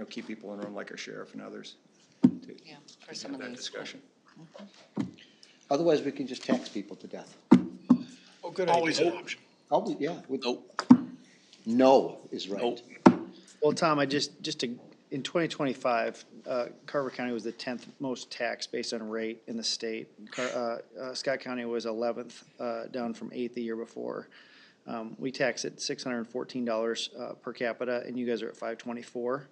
keep people in the room like our sheriff and others to for some of have that these. discussion. Otherwise, we can just tax people to death. Oh, good idea. Always an option. Oh, yeah. Nope. No is right. Well, Tom, in 2025, Carver County was the 10th most taxed based on rate in the state. Scott County was 11th, down from 8th the year before. We tax at $614 per capita, and you guys are at $524.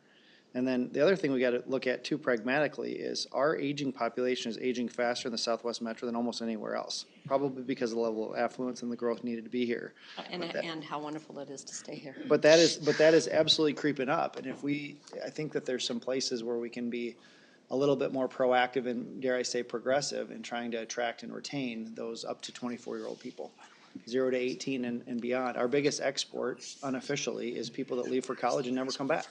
And then the other thing we got to look at too pragmatically is our aging population is aging faster in the Southwest Metro than almost anywhere else, probably because of the level of affluence and the growth needed to be here. And how wonderful it is to stay here. But that is absolutely creeping up, and I think that there's some places where we can be a little bit more proactive and, dare I say, progressive in trying to attract and retain those up to 24-year-old people, 0 to 18 and beyond. Our biggest export, unofficially, is people that leave for college and never come back.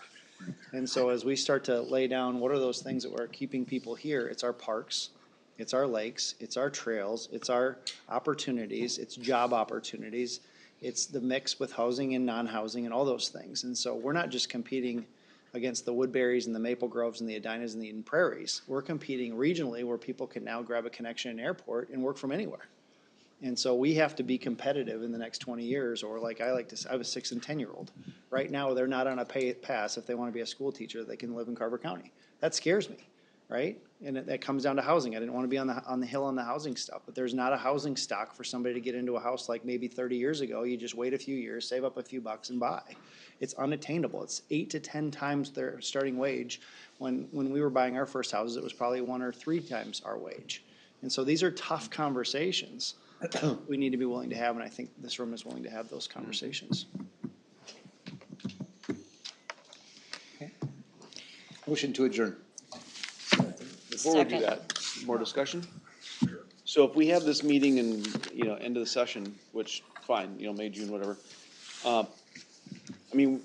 And so as we start to lay down, what are those things that are keeping people here? It's our parks, it's our lakes, it's our trails, it's our opportunities, it's job opportunities, it's the mix with housing and non-housing and all those things. And so we're not just competing against the Woodburys and the Maple Groves and the Edinas and the Eden Prairies. We're competing regionally where people can now grab a connection in an airport and work from anywhere. And so we have to be competitive in the next 20 years, or like I like to say, I have a 6 and 10-year-old. Right now, they're not on a pay pass. If they want to be a school teacher, they can live in Carver County. That scares me, right? And that comes down to housing. I didn't want to be on the hill on the housing stuff, but there's not a housing stock for somebody to get into a house like maybe 30 years ago. You just wait a few years, save up a few bucks and buy. It's unattainable. It's 8 to 10 times their starting wage. When we were buying our first houses, it was probably 1 or 3 times our wage. And so these are tough conversations we need to be willing to have, and I think this room is willing to have those conversations. Motion to adjourn. Before we do that, more discussion? So if we have this meeting in, end of the session, which, fine, May, June, whatever. We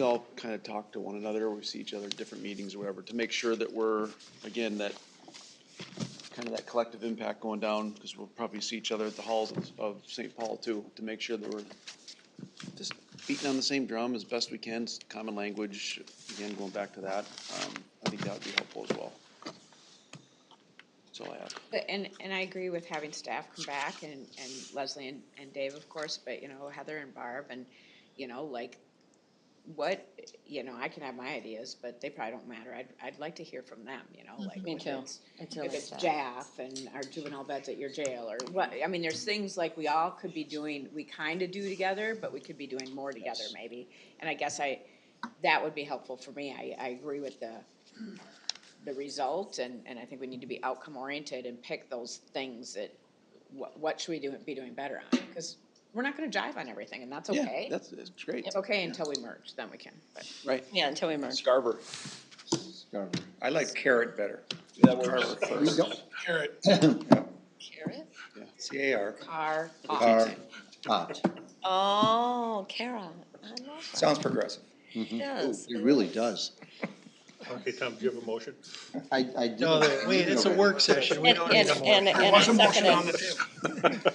all kind of talk to one another, we see each other at different meetings or whatever, to make sure that we're, again, that kind of that collective impact going down, because we'll probably see each other at the halls of St. Paul too, to make sure that we're just beating on the same drum as best we can, common language, again, going back to that. I think that would be helpful as well. That's all I have. And I agree with having staff come back and Leslie and Dave, of course, but, Heather and Barb and, I can have my ideas, but they probably don't matter. I'd like to hear from them, Me too. If it's JAF and our juvenile vets at your jail or what, there's things like we all could be doing, we kind of do together, but we could be doing more together maybe. And I guess that would be helpful for me. I agree with the result and I think we need to be outcome oriented and pick those things that, what should we be doing better on? Because we're not gonna jive on everything, and that's okay. Yeah, that's great. It's okay until we merge, then we can. But. Right. Yeah, until we merge. Carver. I like carrot better. That works. Carrot. Carrot? Yeah. C-A-R. Car. Oh, Kara. I love that. Sounds progressive. It does. It really does. Okay, Tom, do you have a motion? I do. No, wait, it's a work session. We don't need a motion. And I second it.